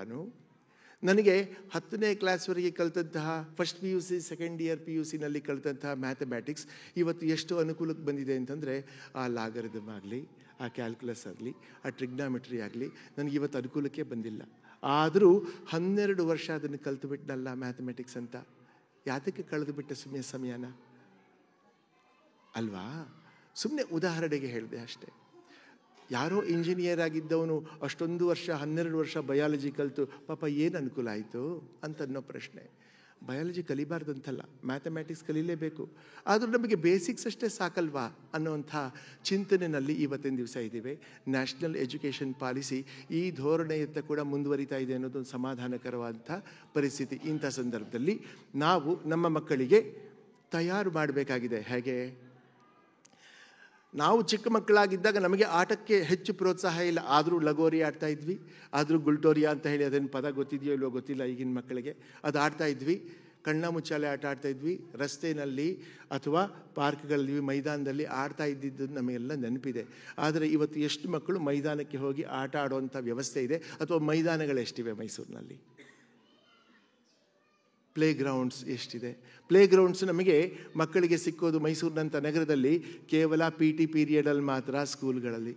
ನನಗೆ 10ನೇ ಕ್ಲಾಸ್ವರೆಗೆ ಕಲಿತಂತಹ ಫಸ್ಟ್ PUC, ಸೆಕೆಂಡ್ ಇಯರ್ PUCನಲ್ಲಿ ಕಲಿತಂತಹ ಮ್ಯಾಥಮೆಟಿಕ್ಸ್ ಇವತ್ತು ಎಷ್ಟು ಅನುಕೂಲಕ್ಕೆ ಬಂದಿದೆ ಅಂತಂದರೆ, ಆ ಲಾಗರಿದಮ್ ಆಗಲಿ, ಆ ಕ್ಯಾಲ್ಕುಲಸ್ ಆಗಲಿ, ಆ ಟ್ರಿಗ್ನಾಮೆಟ್ರಿ ಆಗಲಿ ನನಗೆ ಇವತ್ತು ಅನುಕೂಲಕ್ಕೆ ಬಂದಿಲ್ಲ. ಆದರೂ 12 ವರ್ಷ ಅದನ್ನು ಕಲಿತು ಬಿಟ್ಟನಲ್ಲ ಮ್ಯಾಥಮೆಟಿಕ್ಸ್ ಅಂತ. ಯಾತಕ್ಕೆ ಕಳೆದು ಬಿಟ್ಟ ಸಮಯನ ಅಲ್ವಾ? ಸುಮ್ಮನೆ ಉದಾಹರಣೆಗೆ ಹೇಳಿದೆ ಅಷ್ಟೇ. ಯಾರೋ ಇಂಜಿನಿಯರ್ ಆಗಿದ್ದವನು ಅಷ್ಟೊಂದು ವರ್ಷ 12 ವರ್ಷ ಬಯಾಲಜಿ ಕಲಿತು ಪಾಪ ಏನು ಅನುಕೂಲ ಆಯಿತು ಅಂತ ಅನ್ನೋ ಪ್ರಶ್ನೆ. ಬಯಾಲಜಿ ಕಲಿಬಾರ್ದಂತಲ್ಲ, ಮ್ಯಾಥಮೆಟಿಕ್ಸ್ ಕಲೀಲೇಬೇಕು. ಆದರೂ ನಮಗೆ ಬೇಸಿಕ್ಸ್ ಅಷ್ಟೇ ಸಾಕಲ್ವಾ ಅನ್ನೋವಂಥ ಚಿಂತನೆಯಲ್ಲಿ ಇವತ್ತಿನ ದಿವಸ ಇದ್ದೀವಿ. ನ್ಯಾಷನಲ್ ಎಜುಕೇಷನ್ ಪಾಲಿಸಿ ಈ ಧೋರಣೆಯತ್ತ ಕೂಡ ಮುಂದುವರಿತಾ ಇದೆ ಅನ್ನೋದೊಂದು ಸಮಾಧಾನಕರವಾದಂಥ ಪರಿಸ್ಥಿತಿ. ಇಂಥ ಸಂದರ್ಭದಲ್ಲಿ ನಾವು ನಮ್ಮ ಮಕ್ಕಳಿಗೆ ತಯಾರು ಮಾಡಬೇಕಾಗಿದೆ. ಹೇಗೆ? ನಾವು ಚಿಕ್ಕ ಮಕ್ಕಳಾಗಿದ್ದಾಗ ನಮಗೆ ಆಟಕ್ಕೆ ಹೆಚ್ಚು ಪ್ರೋತ್ಸಾಹ ಇಲ್ಲ, ಆದರೂ ಲಗೋರಿ ಆಡ್ತಾ ಇದ್ವಿ, ಆದರೂ ಗುಲ್ಟೋರಿಯಾ ಅಂತ ಹೇಳಿ ಅದೇನು ಪದ ಗೊತ್ತಿದೆಯೋ ಇಲ್ವೋ ಗೊತ್ತಿಲ್ಲ ಈಗಿನ ಮಕ್ಕಳಿಗೆ, ಅದು ಆಡ್ತಾ ಇದ್ವಿ. ಕಣ್ಣ ಮುಚ್ಚಾಲೆ ಆಟ ಆಡ್ತಾ ಇದ್ವಿ, ರಸ್ತೆಯಲ್ಲಿ ಅಥವಾ ಪಾರ್ಕ್ಗಳಲ್ಲಿ ಮೈದಾನದಲ್ಲಿ ಆಡ್ತಾ ಇದ್ದಿದ್ದು ನಮಗೆಲ್ಲ ನೆನಪಿದೆ. ಆದರೆ ಇವತ್ತು ಎಷ್ಟು ಮಕ್ಕಳು ಮೈದಾನಕ್ಕೆ ಹೋಗಿ ಆಟ ಆಡುವಂಥ ವ್ಯವಸ್ಥೆ ಇದೆ ಅಥವಾ ಮೈದಾನಗಳೆಷ್ಟಿವೆ ಮೈಸೂರಿನಲ್ಲಿ? ಪ್ಲೇ ಗ್ರೌಂಡ್ಸ್ ಎಷ್ಟಿದೆ? ಪ್ಲೇ ಗ್ರೌಂಡ್ಸ್ ನಮಗೆ ಮಕ್ಕಳಿಗೆ ಸಿಕ್ಕೋದು ಮೈಸೂರಿನಂಥ ನಗರದಲ್ಲಿ ಕೇವಲ PT ಪೀರಿಯಡಲ್ಲಿ ಮಾತ್ರ, ಸ್ಕೂಲ್ಗಳಲ್ಲಿ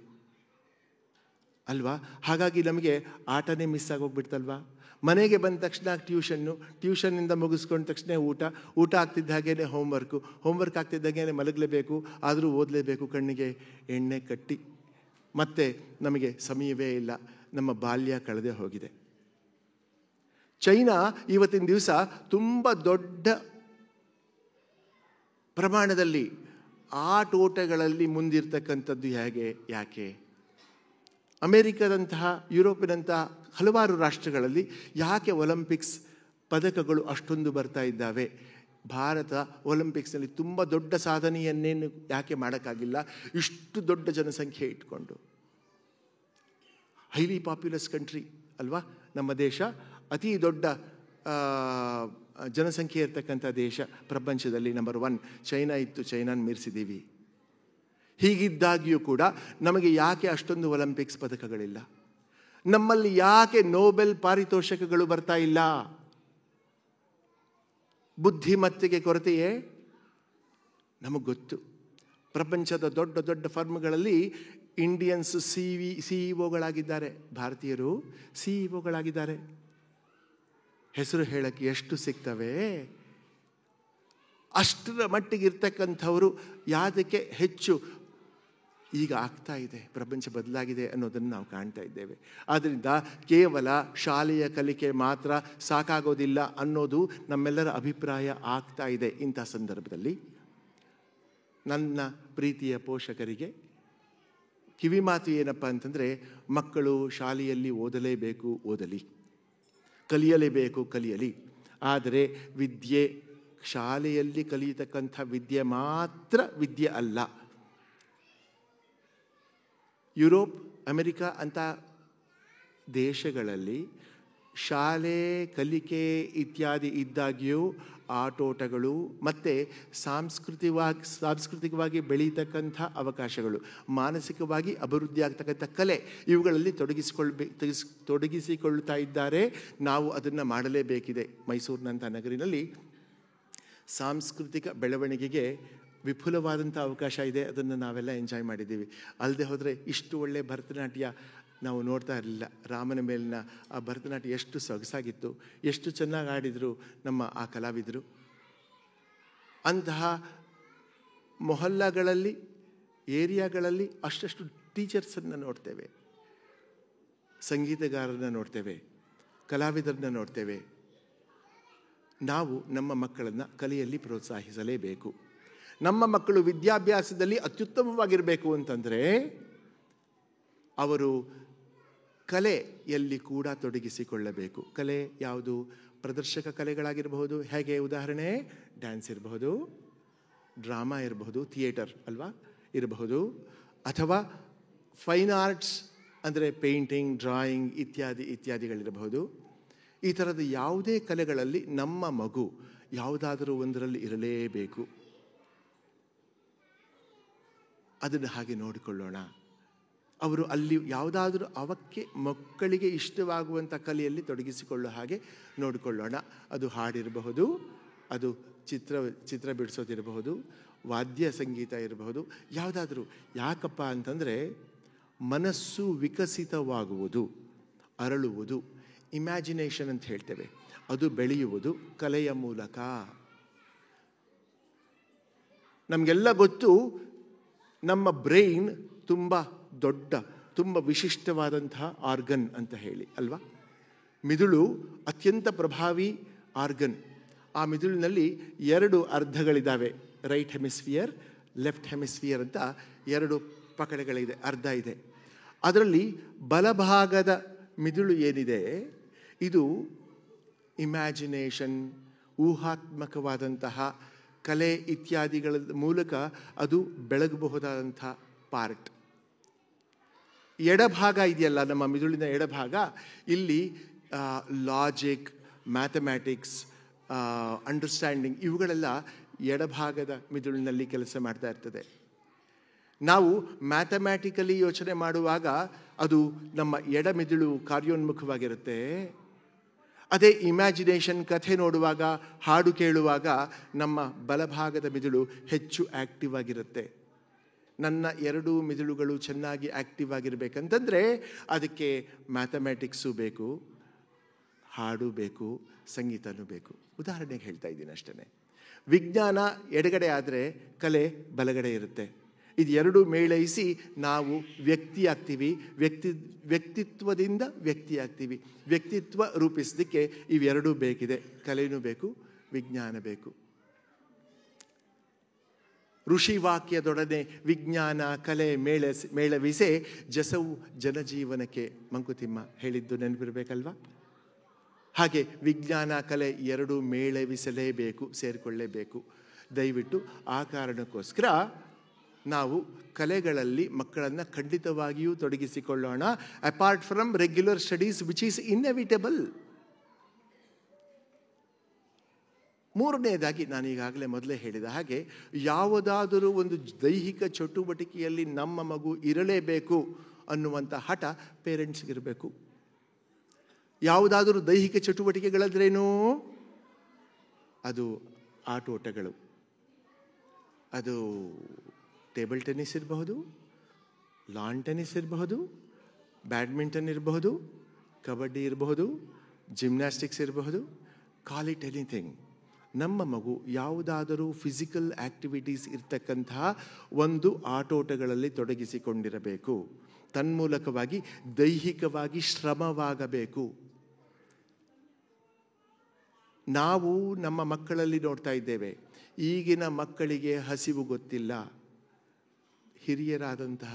ಅಲ್ವಾ? ಹಾಗಾಗಿ ನಮಗೆ ಆಟನೇ ಮಿಸ್ ಆಗೋಗ್ಬಿಡ್ತಲ್ವಾ? ಮನೆಗೆ ಬಂದ ತಕ್ಷಣ ಟ್ಯೂಷನ್ನಿಂದ ಮುಗಿಸ್ಕೊಂಡ ತಕ್ಷಣ ಊಟ ಆಗ್ತಿದ್ದ ಹಾಗೇ ಹೋಮ್ವರ್ಕ್ ಆಗ್ತಿದ್ದ ಹಾಗೇ ಮಲಗಲೇಬೇಕು, ಆದರೂ ಓದಲೇಬೇಕು, ಕಣ್ಣಿಗೆ ಎಣ್ಣೆ ಕಟ್ಟಿ. ಮತ್ತೆ ನಮಗೆ ಸಮಯವೇ ಇಲ್ಲ, ನಮ್ಮ ಬಾಲ್ಯ ಕಳೆದೇ ಹೋಗಿದೆ. ಚೈನಾ ಇವತ್ತಿನ ದಿವಸ ತುಂಬ ದೊಡ್ಡ ಪ್ರಮಾಣದಲ್ಲಿ ಆಟೋಟಗಳಲ್ಲಿ ಮುಂದಿರ್ತಕ್ಕಂಥದ್ದು ಯಾಕೆ? ಅಮೇರಿಕಾದಂತಹ, ಯುರೋಪಿನಂತಹ ಹಲವಾರು ರಾಷ್ಟ್ರಗಳಲ್ಲಿ ಯಾಕೆ ಒಲಿಂಪಿಕ್ಸ್ ಪದಕಗಳು ಅಷ್ಟೊಂದು ಬರ್ತಾ ಇದ್ದಾವೆ? ಭಾರತ ಒಲಿಂಪಿಕ್ಸ್ನಲ್ಲಿ ತುಂಬ ದೊಡ್ಡ ಸಾಧನೆಯನ್ನೇನು ಯಾಕೆ ಮಾಡೋಕ್ಕಾಗಿಲ್ಲ? ಇಷ್ಟು ದೊಡ್ಡ ಜನಸಂಖ್ಯೆ ಇಟ್ಕೊಂಡು. ಹೈಲಿ ಪಾಪ್ಯುಲಸ್ ಕಂಟ್ರಿ ಅಲ್ವಾ ನಮ್ಮ ದೇಶ? ಅತಿ ದೊಡ್ಡ ಜನಸಂಖ್ಯೆ ಇರ್ತಕ್ಕಂಥ ದೇಶ ಪ್ರಪಂಚದಲ್ಲಿ ನಂಬರ್ 1 ಚೈನಾ ಇತ್ತು. ಚೈನಾನ ಮೀರಿಸಿದ್ದೀವಿ. ಹೀಗಿದ್ದಾಗಿಯೂ ಕೂಡ ನಮಗೆ ಯಾಕೆ ಅಷ್ಟೊಂದು ಒಲಿಂಪಿಕ್ಸ್ ಪದಕಗಳಿಲ್ಲ? ನಮ್ಮಲ್ಲಿ ಯಾಕೆ ನೋಬೆಲ್ ಪಾರಿತೋಷಕಗಳು ಬರ್ತಾ ಇಲ್ಲ? ಬುದ್ಧಿಮತ್ತೆಗೆ ಕೊರತೆಯೇ? ನಮಗೆ ಗೊತ್ತು. ಪ್ರಪಂಚದ ದೊಡ್ಡ ದೊಡ್ಡ ಫರ್ಮ್ಗಳಲ್ಲಿ ಇಂಡಿಯನ್ಸ್ ಸಿಇಒಗಳಾಗಿದ್ದಾರೆ, ಭಾರತೀಯರು ಸಿಇಒಗಳಾಗಿದ್ದಾರೆ. ಹೆಸರು ಹೇಳಕ್ಕೆ ಎಷ್ಟು ಸಿಗ್ತವೆ? ಅಷ್ಟರ ಮಟ್ಟಿಗೆ ಇರ್ತಕ್ಕಂಥವರು ಯಾದಕ್ಕೆ ಹೆಚ್ಚು ಈಗ ಆಗ್ತಾ ಇದೆ, ಪ್ರಪಂಚ ಬದಲಾಗಿದೆ ಅನ್ನೋದನ್ನು ನಾವು ಕಾಣ್ತಾ ಇದ್ದೇವೆ. ಆದ್ದರಿಂದ ಕೇವಲ ಶಾಲೆಯ ಕಲಿಕೆ ಮಾತ್ರ ಸಾಕಾಗೋದಿಲ್ಲ ಅನ್ನೋದು ನಮ್ಮೆಲ್ಲರ ಅಭಿಪ್ರಾಯ ಆಗ್ತಾ ಇದೆ. ಇಂಥ ಸಂದರ್ಭದಲ್ಲಿ ನನ್ನ ಪ್ರೀತಿಯ ಪೋಷಕರಿಗೆ ಕಿವಿಮಾತು ಏನಪ್ಪ ಅಂತಂದರೆ, ಮಕ್ಕಳು ಶಾಲೆಯಲ್ಲಿ ಓದಲಿ, ಕಲಿಯಲಿ. ಆದರೆ ವಿದ್ಯೆ, ಶಾಲೆಯಲ್ಲಿ ಕಲಿಯತಕ್ಕಂಥ ವಿದ್ಯೆ ಮಾತ್ರ ವಿದ್ಯೆ ಅಲ್ಲ. ಯುರೋಪ್, ಅಮೆರಿಕ ಅಂತ ದೇಶಗಳಲ್ಲಿ ಶಾಲೆ ಕಲಿಕೆ ಇತ್ಯಾದಿ ಇದ್ದಾಗಿಯೂ ಆಟೋಟಗಳು ಮತ್ತು ಸಾಂಸ್ಕೃತಿಕವಾಗಿ ಬೆಳೀತಕ್ಕಂಥ ಅವಕಾಶಗಳು, ಮಾನಸಿಕವಾಗಿ ಅಭಿವೃದ್ಧಿ ಆಗ್ತಕ್ಕಂಥ ಕಲೆ, ಇವುಗಳಲ್ಲಿ ತೊಡಗಿಸಿಕೊಳ್ತಾ ಇದ್ದಾರೆ. ನಾವು ಅದನ್ನು ಮಾಡಲೇಬೇಕಿದೆ. ಮೈಸೂರಿನಂಥ ನಗರಿನಲ್ಲಿ ಸಾಂಸ್ಕೃತಿಕ ಬೆಳವಣಿಗೆಗೆ ವಿಪುಲವಾದಂಥ ಅವಕಾಶ ಇದೆ. ಅದನ್ನು ನಾವೆಲ್ಲ ಎಂಜಾಯ್ ಮಾಡಿದ್ದೀವಿ. ಅಲ್ಲದೆ ಹೋದರೆ ಇಷ್ಟು ಒಳ್ಳೆಯ ಭರತನಾಟ್ಯ ನಾವು ನೋಡ್ತಾ ಇರಲಿಲ್ಲ. ರಾಮನ ಮೇಲಿನ ಆ ಭರತನಾಟ್ಯ ಎಷ್ಟು ಸೊಗಸಾಗಿತ್ತು, ಎಷ್ಟು ಚೆನ್ನಾಗಿ ಆಡಿದರು ನಮ್ಮ ಆ ಕಲಾವಿದರು. ಅಂತಹ ಮೊಹಲ್ಲಾಗಳಲ್ಲಿ, ಏರಿಯಾಗಳಲ್ಲಿ ಅಷ್ಟಷ್ಟು ಟೀಚರ್ಸನ್ನು ನೋಡ್ತೇವೆ, ಸಂಗೀತಗಾರರನ್ನ ನೋಡ್ತೇವೆ, ಕಲಾವಿದರನ್ನ ನೋಡ್ತೇವೆ. ನಾವು ನಮ್ಮ ಮಕ್ಕಳನ್ನು ಕಲೆಯಲ್ಲಿ ಪ್ರೋತ್ಸಾಹಿಸಲೇಬೇಕು. ನಮ್ಮ ಮಕ್ಕಳು ವಿದ್ಯಾಭ್ಯಾಸದಲ್ಲಿ ಅತ್ಯುತ್ತಮವಾಗಿರಬೇಕು ಅಂತಂದರೆ ಅವರು ಕಲೆಯಲ್ಲಿ ಕೂಡ ತೊಡಗಿಸಿಕೊಳ್ಳಬೇಕು. ಕಲೆ ಯಾವುದು? ಪ್ರದರ್ಶಕ ಕಲೆಗಳಾಗಿರಬಹುದು. ಹೇಗೆ? ಉದಾಹರಣೆ, ಡ್ಯಾನ್ಸ್ ಇರಬಹುದು, ಡ್ರಾಮಾ ಇರಬಹುದು, ಥಿಯೇಟರ್ ಅಲ್ವಾ ಇರಬಹುದು, ಅಥವಾ ಫೈನ್ ಆರ್ಟ್ಸ್ ಅಂದರೆ ಪೇಂಟಿಂಗ್, ಡ್ರಾಯಿಂಗ್ ಇತ್ಯಾದಿಗಳಿರಬಹುದು. ಈ ಥರದ ಯಾವುದೇ ಕಲೆಗಳಲ್ಲಿ ನಮ್ಮ ಮಗು ಯಾವುದಾದರೂ ಒಂದರಲ್ಲಿ ಇರಲೇಬೇಕು. ಅದನ್ನು ಹಾಗೆ ನೋಡಿಕೊಳ್ಳೋಣ. ಅವರು ಅಲ್ಲಿ ಯಾವುದಾದ್ರೂ ಮಕ್ಕಳಿಗೆ ಇಷ್ಟವಾಗುವಂಥ ಕಲೆಯಲ್ಲಿ ತೊಡಗಿಸಿಕೊಳ್ಳೋ ಹಾಗೆ ನೋಡಿಕೊಳ್ಳೋಣ. ಅದು ಹಾಡಿರಬಹುದು, ಅದು ಚಿತ್ರ ಬಿಡಿಸೋದಿರಬಹುದು, ವಾದ್ಯ ಸಂಗೀತ ಇರಬಹುದು, ಯಾವುದಾದ್ರೂ. ಯಾಕಪ್ಪ ಅಂತಂದರೆ ಮನಸ್ಸು ವಿಕಸಿತವಾಗುವುದು, ಅರಳುವುದು, ಇಮ್ಯಾಜಿನೇಷನ್ ಅಂತ ಹೇಳ್ತೇವೆ, ಅದು ಬೆಳೆಯುವುದು ಕಲೆಯ ಮೂಲಕ. ನಮಗೆಲ್ಲ ಗೊತ್ತು, ನಮ್ಮ ಬ್ರೈನ್ ತುಂಬ ದೊಡ್ಡ, ತುಂಬ ವಿಶಿಷ್ಟವಾದಂತಹ ಆರ್ಗನ್ ಅಂತ ಹೇಳಿ ಅಲ್ವಾ. ಮಿದುಳು ಅತ್ಯಂತ ಪ್ರಭಾವಿ ಆರ್ಗನ್. ಆ ಮಿದುಳಿನಲ್ಲಿ 2 ಅರ್ಧಗಳಿದ್ದಾವೆ, ರೈಟ್ ಹೆಮಿಸ್ಫಿಯರ್, ಲೆಫ್ಟ್ ಹೆಮಿಸ್ಫಿಯರ್ ಅಂತ 2 ಪಕಡೆಗಳಿದೆ, ಅರ್ಧ ಇದೆ. ಅದರಲ್ಲಿ ಬಲಭಾಗದ ಮಿದುಳು ಏನಿದೆ, ಇದು ಇಮ್ಯಾಜಿನೇಷನ್, ಊಹಾತ್ಮಕವಾದಂತಹ ಕಲೆ ಇತ್ಯಾದಿಗಳ ಮೂಲಕ ಅದು ಬೆಳಗಬಹುದಾದಂಥ ಪಾರ್ಟ್. ಎಡಭಾಗ ಇದೆಯಲ್ಲ, ನಮ್ಮ ಮಿದುಳಿನ ಎಡಭಾಗ, ಇಲ್ಲಿ ಲಾಜಿಕ್, ಮ್ಯಾಥಮ್ಯಾಟಿಕ್ಸ್, ಅಂಡರ್ಸ್ಟ್ಯಾಂಡಿಂಗ್ ಇವುಗಳೆಲ್ಲ ಎಡಭಾಗದ ಮಿದುಳಿನಲ್ಲಿ ಕೆಲಸ ಮಾಡ್ತಾ ಇರ್ತದೆ. ನಾವು ಮ್ಯಾಥಮ್ಯಾಟಿಕಲಿ ಯೋಚನೆ ಮಾಡುವಾಗ ಅದು ನಮ್ಮ ಎಡ ಮಿದುಳು ಕಾರ್ಯೋನ್ಮುಖವಾಗಿರುತ್ತೆ. ಅದೇ ಇಮ್ಯಾಜಿನೇಷನ್, ಕಥೆ ನೋಡುವಾಗ, ಹಾಡು ಕೇಳುವಾಗ ನಮ್ಮ ಬಲಭಾಗದ ಮಿದುಳು ಹೆಚ್ಚು ಆ್ಯಕ್ಟಿವ್ ಆಗಿರುತ್ತೆ. ನನ್ನ 2 ಮಿದುಳುಗಳು ಚೆನ್ನಾಗಿ ಆ್ಯಕ್ಟಿವ್ ಆಗಿರಬೇಕಂತಂದರೆ ಅದಕ್ಕೆ ಮ್ಯಾಥಮೆಟಿಕ್ಸು ಬೇಕು, ಹಾಡು ಬೇಕು, ಸಂಗೀತನೂ ಬೇಕು. ಉದಾಹರಣೆಗೆ ಹೇಳ್ತಾ ಇದ್ದೀನಿ ಅಷ್ಟೇ. ವಿಜ್ಞಾನ ಎಡಗಡೆ ಆದರೆ ಕಲೆ ಬಲಗಡೆ ಇರುತ್ತೆ. ಇದು 2 ಮೇಳೈಸಿ ನಾವು ವ್ಯಕ್ತಿ ಆಗ್ತೀವಿ. ವ್ಯಕ್ತಿತ್ವದಿಂದ ವ್ಯಕ್ತಿ ಆಗ್ತೀವಿ. ವ್ಯಕ್ತಿತ್ವ ರೂಪಿಸಲಿಕ್ಕೆ ಇವೆರಡೂ ಬೇಕಿದೆ. ಕಲೆನೂ ಬೇಕು, ವಿಜ್ಞಾನ ಬೇಕು. ಋಷಿವಾಕ್ಯದೊಡನೆ ವಿಜ್ಞಾನ ಕಲೆ ಮೇಳವಿಸೆ ಜಸವು ಜನಜೀವನಕ್ಕೆ ಮಂಕುತಿಮ್ಮ ಹೇಳಿದ್ದು ನೆನಪಿರಬೇಕಲ್ವಾ? ಹಾಗೆ ವಿಜ್ಞಾನ ಕಲೆ 2 ಮೇಳವಿಸಲೇಬೇಕು, ಸೇರಿಕೊಳ್ಳೇಬೇಕು. ದಯವಿಟ್ಟು ಆ ಕಾರಣಕ್ಕೋಸ್ಕರ ನಾವು ಕಲೆಗಳಲ್ಲಿ ಮಕ್ಕಳನ್ನು ಖಂಡಿತವಾಗಿಯೂ ತೊಡಗಿಸಿಕೊಳ್ಳೋಣ. Apart from regular studies which is inevitable. ಮೂರನೇದಾಗಿ, ನಾನು ಈಗಾಗಲೇ ಮೊದಲೇ ಹೇಳಿದ ಹಾಗೆ, ಯಾವುದಾದರೂ ಒಂದು ದೈಹಿಕ ಚಟುವಟಿಕೆಯಲ್ಲಿ ನಮ್ಮ ಮಗು ಇರಲೇಬೇಕು ಅನ್ನುವಂಥ ಹಠ ಪೇರೆಂಟ್ಸ್ಗಿರಬೇಕು. ಯಾವುದಾದರೂ ದೈಹಿಕ ಚಟುವಟಿಕೆಗಳಂದ್ರೇನು? ಅದು ಆಟೋಟಗಳು. ಅದು ಟೇಬಲ್ ಟೆನ್ನಿಸ್ ಇರಬಹುದು, ಲಾನ್ ಟೆನ್ನಿಸ್ ಇರಬಹುದು, ಬ್ಯಾಡ್ಮಿಂಟನ್ ಇರಬಹುದು, ಕಬಡ್ಡಿ ಇರಬಹುದು, ಜಿಮ್ನಾಸ್ಟಿಕ್ಸ್ ಇರಬಹುದು. Call it anything. ನಮ್ಮ ಮಗು ಯಾವುದಾದರೂ ಫಿಸಿಕಲ್ ಆ್ಯಕ್ಟಿವಿಟೀಸ್ ಇರ್ತಕ್ಕಂತಹ ಒಂದು ಆಟೋಟಗಳಲ್ಲಿ ತೊಡಗಿಸಿಕೊಂಡಿರಬೇಕು. ತನ್ಮೂಲಕವಾಗಿ ದೈಹಿಕವಾಗಿ ಶ್ರಮವಾಗಬೇಕು. ನಾವು ನಮ್ಮ ಮಕ್ಕಳಲ್ಲಿ ನೋಡ್ತಾ ಇದ್ದೇವೆ, ಈಗಿನ ಮಕ್ಕಳಿಗೆ ಹಸಿವು ಗೊತ್ತಿಲ್ಲ. ಹಿರಿಯರಾದಂತಹ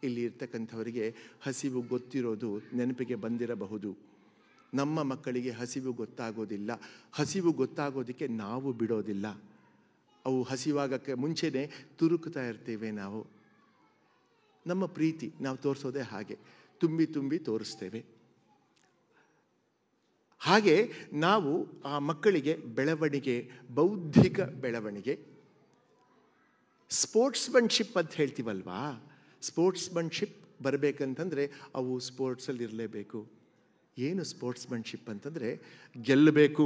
ಇಲ್ಲಿ ಇರ್ತಕ್ಕಂಥವರಿಗೆ ಹಸಿವು ಗೊತ್ತಿರೋದು ನೆನಪಿಗೆ ಬಂದಿರಬಹುದು. ನಮ್ಮ ಮಕ್ಕಳಿಗೆ ಹಸಿವು ಗೊತ್ತಾಗೋದಿಲ್ಲ. ಹಸಿವು ಗೊತ್ತಾಗೋದಕ್ಕೆ ನಾವು ಬಿಡೋದಿಲ್ಲ. ಅವು ಹಸಿವಾಗಕ್ಕೆ ಮುಂಚೆನೇ ತುರುಕ್ತಾ ಇರ್ತೇವೆ ನಾವು. ನಮ್ಮ ಪ್ರೀತಿ ನಾವು ತೋರಿಸೋದೇ ಹಾಗೆ, ತುಂಬಿ ತುಂಬಿ ತೋರಿಸ್ತೇವೆ. ಹಾಗೆ ನಾವು ಆ ಮಕ್ಕಳಿಗೆ ಬೆಳವಣಿಗೆ, ಬೌದ್ಧಿಕ ಬೆಳವಣಿಗೆ, ಸ್ಪೋರ್ಟ್ಸ್ಮನ್ಶಿಪ್ ಅಂತ ಹೇಳ್ತೀವಲ್ವಾ, ಸ್ಪೋರ್ಟ್ಸ್ಮನ್ಶಿಪ್ ಬರಬೇಕಂತಂದರೆ ಅವು ಸ್ಪೋರ್ಟ್ಸಲ್ಲಿ ಇರಲೇಬೇಕು. ಏನು ಸ್ಪೋರ್ಟ್ಸ್ಮನ್ಶಿಪ್ ಅಂತಂದರೆ ಗೆಲ್ಲಬೇಕು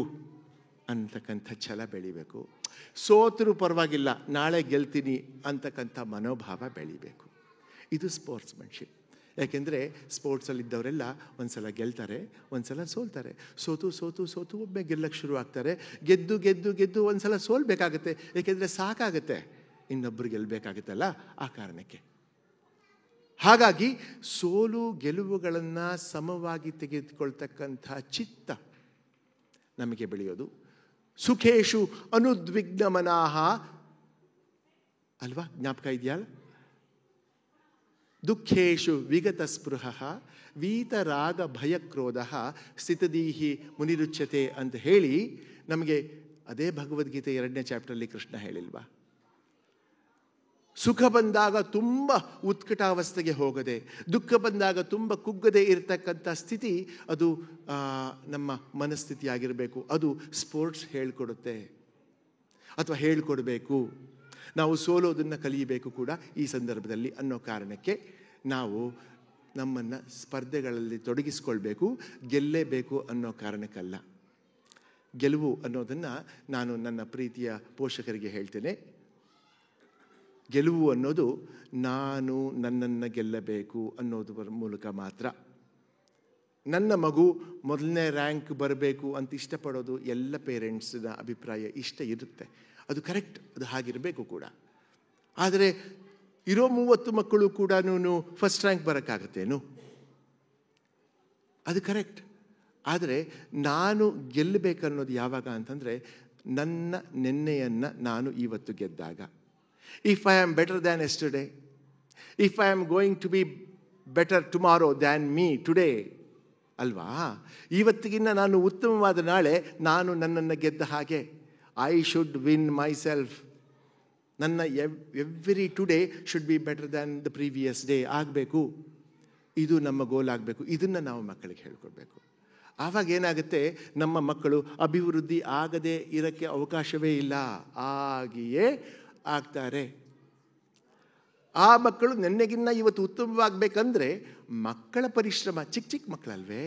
ಅಂತಕ್ಕಂಥ ಛಲ ಬೆಳಿಬೇಕು. ಸೋತರೂ ಪರವಾಗಿಲ್ಲ, ನಾಳೆ ಗೆಲ್ತೀನಿ ಅಂತಕ್ಕಂಥ ಮನೋಭಾವ ಬೆಳಿಬೇಕು. ಇದು ಸ್ಪೋರ್ಟ್ಸ್ಮನ್ಶಿಪ್. ಯಾಕೆಂದರೆ ಸ್ಪೋರ್ಟ್ಸಲ್ಲಿದ್ದವರೆಲ್ಲ ಒಂದು ಸಲ ಗೆಲ್ತಾರೆ, ಒಂದು ಸಲ ಸೋಲ್ತಾರೆ. ಸೋತು ಸೋತು ಸೋತು ಒಮ್ಮೆ ಗೆಲ್ಲಕ್ಕೆ ಶುರು ಆಗ್ತಾರೆ. ಗೆದ್ದು ಗೆದ್ದು ಗೆದ್ದು ಒಂದು ಸಲ ಸೋಲ್ಬೇಕಾಗತ್ತೆ. ಏಕೆಂದರೆ ಸಾಕಾಗುತ್ತೆ, ಇನ್ನೊಬ್ಬರು ಗೆಲ್ಲಬೇಕಾಗುತ್ತಲ್ಲ, ಆ ಕಾರಣಕ್ಕೆ. ಹಾಗಾಗಿ ಸೋಲು ಗೆಲುವುಗಳನ್ನು ಸಮವಾಗಿ ತೆಗೆದುಕೊಳ್ತಕ್ಕಂಥ ಚಿತ್ತ ನಮಗೆ ಬೆಳೆಯೋದು. ಸುಖೇಶು ಅನುದ್ವಿಗ್ನಮನಾಹ ಅಲ್ವಾ, ಜ್ಞಾಪಕ ಇದೆಯಾ? ದುಃಖೇಶು ವಿಗತ ಸ್ಪೃಹ ವೀತರಾಗ ಭಯಕ್ರೋಧ ಸ್ಥಿತದೀಹಿ ಮುನಿರುಚ್ಯತೆ ಅಂತ ಹೇಳಿ ನಮಗೆ ಅದೇ ಭಗವದ್ಗೀತೆ 2ನೇ ಚಾಪ್ಟರಲ್ಲಿ ಕೃಷ್ಣ ಹೇಳಿಲ್ವಾ? ಸುಖ ಬಂದಾಗ ತುಂಬ ಉತ್ಕಟಾವಸ್ಥೆಗೆ ಹೋಗದೆ, ದುಃಖ ಬಂದಾಗ ತುಂಬ ಕುಗ್ಗದೆ ಇರತಕ್ಕಂಥ ಸ್ಥಿತಿ ಅದು ನಮ್ಮ ಮನಸ್ಥಿತಿ ಆಗಿರಬೇಕು. ಅದು ಸ್ಪೋರ್ಟ್ಸ್ ಹೇಳ್ಕೊಡುತ್ತೆ ಅಥವಾ ಹೇಳ್ಕೊಡ್ಬೇಕು. ನಾವು ಸೋಲೋದನ್ನು ಕಲಿಯಬೇಕು ಕೂಡ ಈ ಸಂದರ್ಭದಲ್ಲಿ ಅನ್ನೋ ಕಾರಣಕ್ಕೆ ನಾವು ನಮ್ಮನ್ನು ಸ್ಪರ್ಧೆಗಳಲ್ಲಿ ತೊಡಗಿಸ್ಕೊಳ್ಬೇಕು. ಗೆಲ್ಲೇಬೇಕು ಅನ್ನೋ ಕಾರಣಕ್ಕಲ್ಲ. ಗೆಲುವು ಅನ್ನೋದನ್ನು ನಾನು ನನ್ನ ಪ್ರೀತಿಯ ಪೋಷಕರಿಗೆ ಹೇಳ್ತೇನೆ. ಗೆಲುವು ಅನ್ನೋದು ನಾನು ನನ್ನನ್ನು ಗೆಲ್ಲಬೇಕು ಅನ್ನೋದ್ರ ಮೂಲಕ ಮಾತ್ರ. ನನ್ನ ಮಗು ಮೊದಲನೇ ರ್ಯಾಂಕ್ ಬರಬೇಕು ಅಂತ ಇಷ್ಟಪಡೋದು ಎಲ್ಲ ಪೇರೆಂಟ್ಸ್ನ ಅಭಿಪ್ರಾಯ, ಇಷ್ಟ ಇರುತ್ತೆ. ಅದು ಕರೆಕ್ಟ್, ಅದು ಹಾಗಿರಬೇಕು ಕೂಡ. ಆದರೆ ಇರೋ 30 ಮಕ್ಕಳು ಕೂಡ ಫಸ್ಟ್ ರ್ಯಾಂಕ್ ಬರೋಕ್ಕಾಗತ್ತೇನು? ಅದು ಕರೆಕ್ಟ್. ಆದರೆ ನಾನು ಗೆಲ್ಲಬೇಕನ್ನೋದು ಯಾವಾಗ ಅಂತಂದರೆ ನನ್ನ ನೆನ್ನೆಯನ್ನು ನಾನು ಇವತ್ತು ಗೆದ್ದಾಗ. If I am better than yesterday, if I am going to be better tomorrow than me today, ಅಲ್ವಾ? ಇವತ್ತಿಗಿನ್ನ ನಾನು ಉತ್ತಮವಾದ ನಾಳೆ ನಾನು ನನ್ನನ್ನು ಗೆದ್ದ ಹಾಗೆ. I should win myself. ನನ್ನ every today should be better than the previous day ಆಗಬೇಕು. ಇದು ನಮ್ಮ ಗೋಲ್ ಆಗಬೇಕು. ಇದನ್ನು ನಾವು ಮಕ್ಕಳಿಗೆ ಹೇಳ್ಕೊಡ್ಬೇಕು. ಆವಾಗ ಏನಾಗುತ್ತೆ, ನಮ್ಮ ಮಕ್ಕಳು ಅಭಿವೃದ್ಧಿ ಆಗದೆ ಇರೋಕ್ಕೆ ಅವಕಾಶವೇ ಇಲ್ಲ, ಆಗಿಯೇ ಆಗ್ತಾರೆ. ಆ ಮಕ್ಕಳು ನೆನ್ನೆಗಿನ್ನ ಇವತ್ತು ಉತ್ತಮವಾಗಬೇಕಂದ್ರೆ ಮಕ್ಕಳ ಪರಿಶ್ರಮ, ಚಿಕ್ಕ ಚಿಕ್ಕ ಮಕ್ಕಳಲ್ವೇ,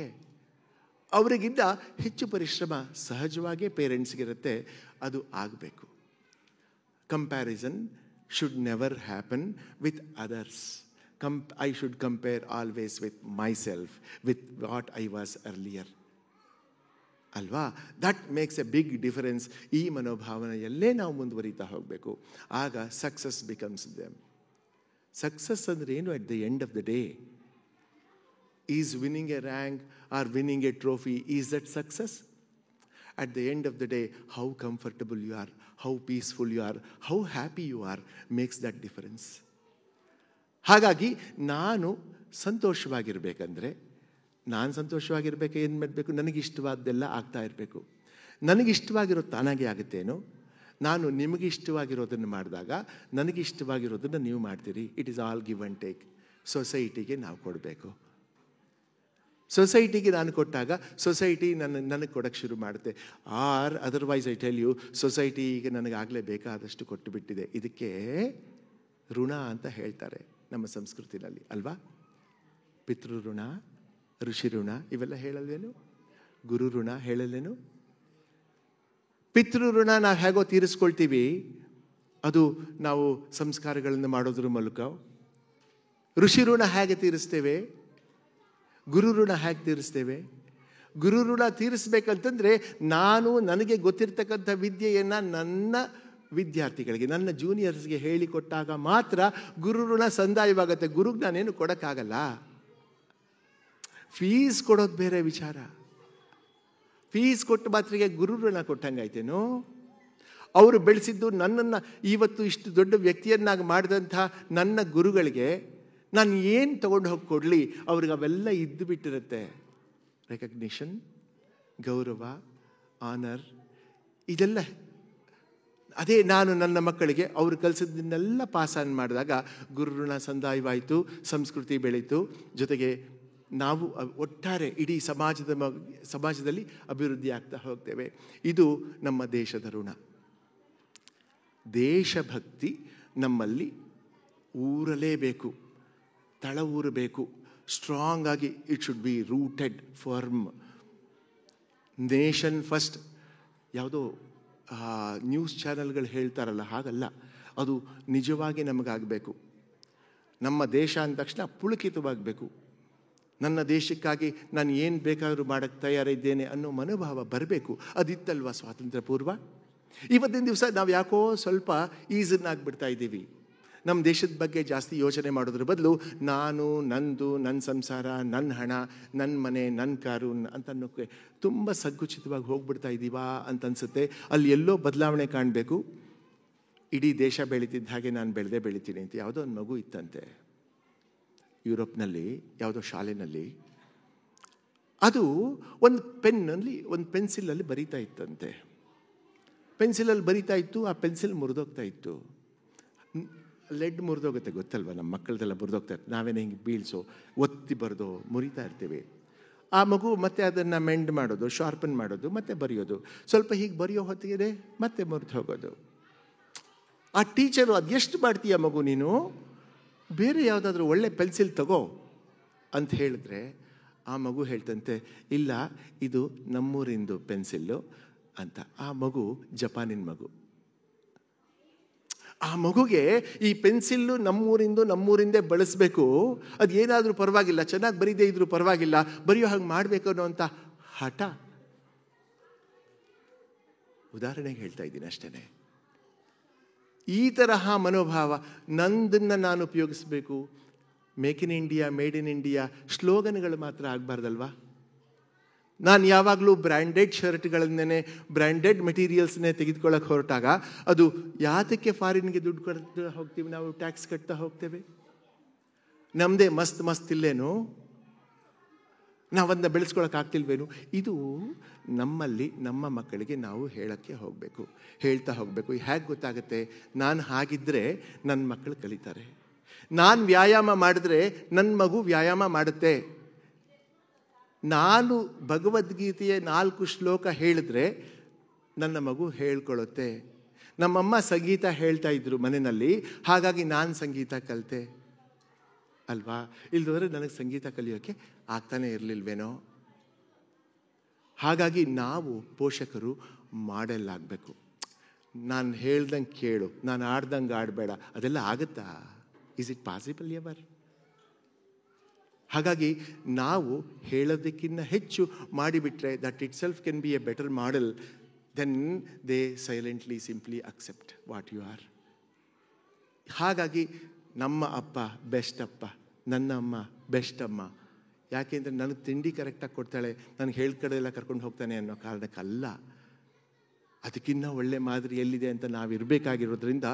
ಅವರಿಗಿಂತ ಹೆಚ್ಚು ಪರಿಶ್ರಮ ಸಹಜವಾಗೇ ಪೇರೆಂಟ್ಸ್ಗಿರುತ್ತೆ. ಅದು ಆಗಬೇಕು. Comparison should never happen with others. I should compare always with myself, with what I was earlier. ಅಲ್ವಾ? That makes a big difference. ಈ ಮನೋಭಾವನೆಯಲ್ಲೇ ನಾವು ಮುಂದುವರಿತಾ ಹೋಗಬೇಕು. ಆಗ ಸಕ್ಸಸ್ ಬಿಕಮ್ಸ್ ದೆಮ್. ಸಕ್ಸಸ್ ಅಂದ್ರೆ ಏನು? At the end of the day, is winning a rank or winning a trophy, is that success? At the end of the day, how comfortable you are, how peaceful you are, how happy you are makes that difference. ಹಾಗಾಗಿ ನಾನು ಸಂತೋಷವಾಗಿರಬೇಕಂದ್ರೆ, ನಾನು ಸಂತೋಷವಾಗಿರ್ಬೇಕು, ಏನು ಮಾಡಬೇಕು? ನನಗಿಷ್ಟವಾದ್ದೆಲ್ಲ ಆಗ್ತಾ ಇರಬೇಕು. ನನಗಿಷ್ಟವಾಗಿರೋ ತಾನಾಗೆ ಆಗುತ್ತೇನೋ? ನಾನು ನಿಮಗಿಷ್ಟವಾಗಿರೋದನ್ನು ಮಾಡಿದಾಗ ನನಗಿಷ್ಟವಾಗಿರೋದನ್ನು ನೀವು ಮಾಡ್ತೀರಿ. It is all give and take. ಸೊಸೈಟಿಗೆ ನಾವು ಕೊಡಬೇಕು. ಸೊಸೈಟಿಗೆ ನಾನು ಕೊಟ್ಟಾಗ ಸೊಸೈಟಿ ನನಗೆ ಕೊಡೋಕ್ಕೆ ಶುರು ಮಾಡುತ್ತೆ. Or otherwise I tell you, society ಈಗ ನನಗಾಗಲೇ ಬೇಕಾದಷ್ಟು ಕೊಟ್ಟು ಬಿಟ್ಟಿದೆ. ಇದಕ್ಕೆ ಋಣ ಅಂತ ಹೇಳ್ತಾರೆ ನಮ್ಮ ಸಂಸ್ಕೃತಿನಲ್ಲಿ, ಅಲ್ವಾ? ಪಿತೃ ಋಣ, ಋಷಿ ಋಣ ಇವೆಲ್ಲ ಹೇಳಲ್ವೇನು? ಗುರು ಋಣ ಹೇಳಲ್ವೇನು? ಪಿತೃ ಋಣ ನಾವು ಹೇಗೋ ತೀರಿಸ್ಕೊಳ್ತೀವಿ, ಅದು ನಾವು ಸಂಸ್ಕಾರಗಳನ್ನು ಮಾಡೋದ್ರ ಮೂಲಕ. ಋಷಿ ಋಣ ಹೇಗೆ ತೀರಿಸ್ತೇವೆ? ಗುರು ಋಣ ಹೇಗೆ ತೀರಿಸ್ತೇವೆ? ಗುರು ಋಣ ತೀರಿಸ್ಬೇಕಂತಂದರೆ ನನಗೆ ಗೊತ್ತಿರ್ತಕ್ಕಂಥ ವಿದ್ಯೆಯನ್ನು ನನ್ನ ವಿದ್ಯಾರ್ಥಿಗಳಿಗೆ, ನನ್ನ ಜೂನಿಯರ್ಸ್ಗೆ ಹೇಳಿಕೊಟ್ಟಾಗ ಮಾತ್ರ ಗುರು ಋಣ ಸಂದಾಯವಾಗುತ್ತೆ. ಗುರುಗೆ ನಾನೇನು ಕೊಡೋಕ್ಕಾಗಲ್ಲ. ಫೀಸ್ ಕೊಡೋದು ಬೇರೆ ವಿಚಾರ. ಫೀಸ್ ಕೊಟ್ಟು ಮಾತ್ರಿಗೆ ಗುರು ಋಣ ಕೊಟ್ಟಂಗಾಯ್ತೇನೋ? ಅವರು ಬೆಳೆಸಿದ್ದು ನನ್ನನ್ನು ಇವತ್ತು ಇಷ್ಟು ದೊಡ್ಡ ವ್ಯಕ್ತಿಯನ್ನಾಗಿ ಮಾಡಿದಂಥ ನನ್ನ ಗುರುಗಳಿಗೆ ನಾನು ಏನು ತೊಗೊಂಡು ಹೋಗಿ ಕೊಡಲಿ? ಅವ್ರಿಗೆ ಅವೆಲ್ಲ ಇದ್ದು ಬಿಟ್ಟಿರುತ್ತೆ. ರೆಕಗ್ನಿಷನ್, ಗೌರವ, ಆನರ್, ಇದೆಲ್ಲ. ಅದೇ ನಾನು ನನ್ನ ಮಕ್ಕಳಿಗೆ ಅವರು ಕಲಿಸಿದ್ದನ್ನೆಲ್ಲ ಪಾಸಾನ್ ಮಾಡಿದಾಗ ಗುರು ಋಣ ಸಂದಾಯವಾಯಿತು, ಸಂಸ್ಕೃತಿ ಬೆಳೀತು, ಜೊತೆಗೆ ನಾವು ಒಟ್ಟಾರೆ ಇಡೀ ಸಮಾಜದಲ್ಲಿ ಅಭಿವೃದ್ಧಿ ಆಗ್ತಾ ಹೋಗ್ತೇವೆ. ಇದು ನಮ್ಮ ದೇಶದ ಋಣ. ದೇಶಭಕ್ತಿ ನಮ್ಮಲ್ಲಿ ಊರಲೇಬೇಕು, ತಳ ಊರಬೇಕು, ಸ್ಟ್ರಾಂಗ್ ಆಗಿ. It should be rooted, firm. Nation first ಯಾವುದೋ ನ್ಯೂಸ್ ಚಾನೆಲ್ಗಳು ಹೇಳ್ತಾರಲ್ಲ, ಹಾಗಲ್ಲ. ಅದು ನಿಜವಾಗಿ ನಮಗಾಗಬೇಕು. ನಮ್ಮ ದೇಶ ಅಂದ ತಕ್ಷಣ ಪುಳಕಿತವಾಗಬೇಕು. ನನ್ನ ದೇಶಕ್ಕಾಗಿ ನಾನು ಏನು ಬೇಕಾದರೂ ಮಾಡೋಕ್ಕೆ ತಯಾರಿದ್ದೇನೆ ಅನ್ನೋ ಮನೋಭಾವ ಬರಬೇಕು. ಅದಿತ್ತಲ್ವ ಸ್ವಾತಂತ್ರ್ಯ ಪೂರ್ವ? ಇವತ್ತಿನ ದಿವಸ ನಾವು ಯಾಕೋ ಸ್ವಲ್ಪ ಈಸನ್ನಾಗ್ಬಿಡ್ತಾ ಇದ್ದೀವಿ. ನಮ್ಮ ದೇಶದ ಬಗ್ಗೆ ಜಾಸ್ತಿ ಯೋಚನೆ ಮಾಡೋದ್ರ ಬದಲು ನಾನು, ನಂದು, ನನ್ನ ಸಂಸಾರ, ನನ್ನ ಹಣ, ನನ್ನ ಮನೆ, ನನ್ನ ಕಾರು ಅಂತ ಅನ್ನೋಕ್ಕೆ ತುಂಬ ಸಂಕುಚಿತವಾಗಿ ಹೋಗ್ಬಿಡ್ತಾ ಇದ್ದೀವಾ ಅಂತ ಅನಿಸುತ್ತೆ. ಅಲ್ಲಿ ಎಲ್ಲೋ ಬದಲಾವಣೆ ಕಾಣಬೇಕು. ಇಡೀ ದೇಶ ಬೆಳೀತಿದ್ದ ಹಾಗೆ ನಾನು ಬೆಳಿತೀನಿ ಅಂತ ಯಾವುದೋ ಒಂದು ಮಗು ಇತ್ತಂತೆ ಯುರೋಪ್ನಲ್ಲಿ, ಯಾವುದೋ ಶಾಲೆಯಲ್ಲಿ. ಅದು ಒಂದು ಪೆನ್ಸಿಲಲ್ಲಿ ಬರೀತಾ ಇತ್ತಂತೆ. ಪೆನ್ಸಿಲಲ್ಲಿ ಬರೀತಾ ಇತ್ತು, ಆ ಪೆನ್ಸಿಲ್ ಮುರಿದೋಗ್ತಾ ಇತ್ತು. ಲೆಡ್ ಮುರಿದೋಗುತ್ತೆ, ಗೊತ್ತಲ್ವ? ನಮ್ಮ ಮಕ್ಕಳದೆಲ್ಲ ಮುರಿದೋಗ್ತಾ ಇತ್ತು. ನಾವೇನು ಹಿಂಗೆ ಬೀಳ್ಸೋ, ಒತ್ತಿ ಬರೆದೋ ಮುರಿತಾ ಇರ್ತೀವಿ. ಆ ಮಗು ಮತ್ತೆ ಅದನ್ನು ಮೆಂಡ್ ಮಾಡೋದು, ಶಾರ್ಪನ್ ಮಾಡೋದು, ಮತ್ತೆ ಬರೆಯೋದು. ಸ್ವಲ್ಪ ಹೀಗೆ ಬರೆಯೋ ಹೊತ್ತಿಗೆ ಮತ್ತೆ ಮುರಿದು ಹೋಗೋದು. ಆ ಟೀಚರು, ಅದೆಷ್ಟು ಮಾಡ್ತೀಯ ಮಗು ನೀನು, ಬೇರೆ ಯಾವುದಾದ್ರೂ ಒಳ್ಳೆ ಪೆನ್ಸಿಲ್ ತಗೋ ಅಂತ ಹೇಳಿದ್ರೆ ಆ ಮಗು ಹೇಳ್ತಂತೆ, ಇಲ್ಲ ಇದು ನಮ್ಮೂರಿಂದು ಪೆನ್ಸಿಲ್ಲು ಅಂತ. ಆ ಮಗು ಜಪಾನಿನ ಮಗು. ಆ ಮಗುಗೆ ಈ ಪೆನ್ಸಿಲ್ಲು ನಮ್ಮೂರಿಂದೇ ಬಳಸಬೇಕು, ಅದು ಏನಾದರೂ ಪರವಾಗಿಲ್ಲ, ಚೆನ್ನಾಗಿ ಬರೀದೇ ಇದ್ರೂ ಪರವಾಗಿಲ್ಲ, ಬರೆಯೋ ಹಾಗೆ ಮಾಡಬೇಕು ಅನ್ನೋಂಥ ಹಠ. ಉದಾಹರಣೆಗೆ ಹೇಳ್ತಾ ಇದ್ದೀನಿ ಅಷ್ಟೇ. ಈ ತರಹ ಮನೋಭಾವ, ನಂದನ್ನು ನಾನು ಉಪಯೋಗಿಸ್ಬೇಕು. Make in India, made in India ಸ್ಲೋಗನ್ಗಳು ಮಾತ್ರ ಆಗಬಾರ್ದಲ್ವಾ? ನಾನು ಯಾವಾಗಲೂ ಬ್ರ್ಯಾಂಡೆಡ್ ಶರ್ಟ್ಗಳನ್ನೇ, ಬ್ರ್ಯಾಂಡೆಡ್ ಮೆಟೀರಿಯಲ್ಸ್ನೇ ತೆಗೆದುಕೊಳ್ಳೋಕೆ ಹೊರಟಾಗ ಅದು ಯಾತಕ್ಕೆ ಫಾರಿನ್ಗೆ ದುಡ್ಡು ಕೊಡ್ತಾ ಹೋಗ್ತೀವಿ ನಾವು, ಟ್ಯಾಕ್ಸ್ ಕಟ್ತಾ ಹೋಗ್ತೇವೆ? ನಮ್ಮದೇ ಮಸ್ತ್ ಇಲ್ಲೇನು, ನಾವನ್ನ ಬೆಳೆಸ್ಕೊಳಕ್ಕಾಗ್ತಿಲ್ವೇನು? ಇದು ನಮ್ಮಲ್ಲಿ ನಮ್ಮ ಮಕ್ಕಳಿಗೆ ನಾವು ಹೇಳ್ತಾ ಹೋಗಬೇಕು. ಹೇಗೆ ಗೊತ್ತಾಗುತ್ತೆ? ನಾನು ಹಾಗಿದ್ದರೆ ನನ್ನ ಮಕ್ಕಳು ಕಲಿತಾರೆ. ನಾನು ವ್ಯಾಯಾಮ ಮಾಡಿದ್ರೆ ನನ್ನ ಮಗು ವ್ಯಾಯಾಮ ಮಾಡುತ್ತೆ. ನಾನು ಭಗವದ್ಗೀತೆಯ 4 ಶ್ಲೋಕ ಹೇಳಿದ್ರೆ ನನ್ನ ಮಗು ಹೇಳ್ಕೊಳ್ಳುತ್ತೆ. ನಮ್ಮಮ್ಮ ಸಂಗೀತ ಹೇಳ್ತಾ ಇದ್ರು ಮನೆಯಲ್ಲಿ, ಹಾಗಾಗಿ ನಾನು ಸಂಗೀತ ಕಲಿತೆ ಅಲ್ವಾ? ಇಲ್ದೋದ್ರೆ ನನಗೆ ಸಂಗೀತ ಕಲಿಯೋಕ್ಕೆ ಆಗ್ತಾನೆ ಇರಲಿಲ್ವೇನೋ? ಹಾಗಾಗಿ ನಾವು ಪೋಷಕರು ಮಾಡೆಲ್ ಆಗಬೇಕು. ನಾನು ಹೇಳ್ದಂಗೆ ಕೇಳು, ನಾನು ಆಡ್ದಂಗೆ ಆಡಬೇಡ, ಅದೆಲ್ಲ ಆಗುತ್ತಾ? Is it possible ever? ಹಾಗಾಗಿ ನಾವು ಹೇಳೋದಕ್ಕಿಂತ ಹೆಚ್ಚು ಮಾಡಿಬಿಟ್ರೆ that itself can be a better model. Then they silently simply accept what you are. ಹಾಗಾಗಿ ನಮ್ಮ ಅಪ್ಪ ಬೆಸ್ಟ್ ಅಪ್ಪ, ನನ್ನ ಅಮ್ಮ ಬೆಸ್ಟ್ ಅಮ್ಮ. ಯಾಕೆಂದರೆ ನನಗೆ ತಿಂಡಿ ಕರೆಕ್ಟಾಗಿ ಕೊಡ್ತಾಳೆ, ನನಗೆ ಹೇಳ್ಕಡೆ ಎಲ್ಲ ಕರ್ಕೊಂಡು ಹೋಗ್ತಾನೆ ಅನ್ನೋ ಕಾರಣಕ್ಕಲ್ಲ. ಅದಕ್ಕಿಂತ ಒಳ್ಳೆ ಮಾದರಿ ಎಲ್ಲಿದೆ ಅಂತ ನಾವಿರಬೇಕಾಗಿರೋದ್ರಿಂದ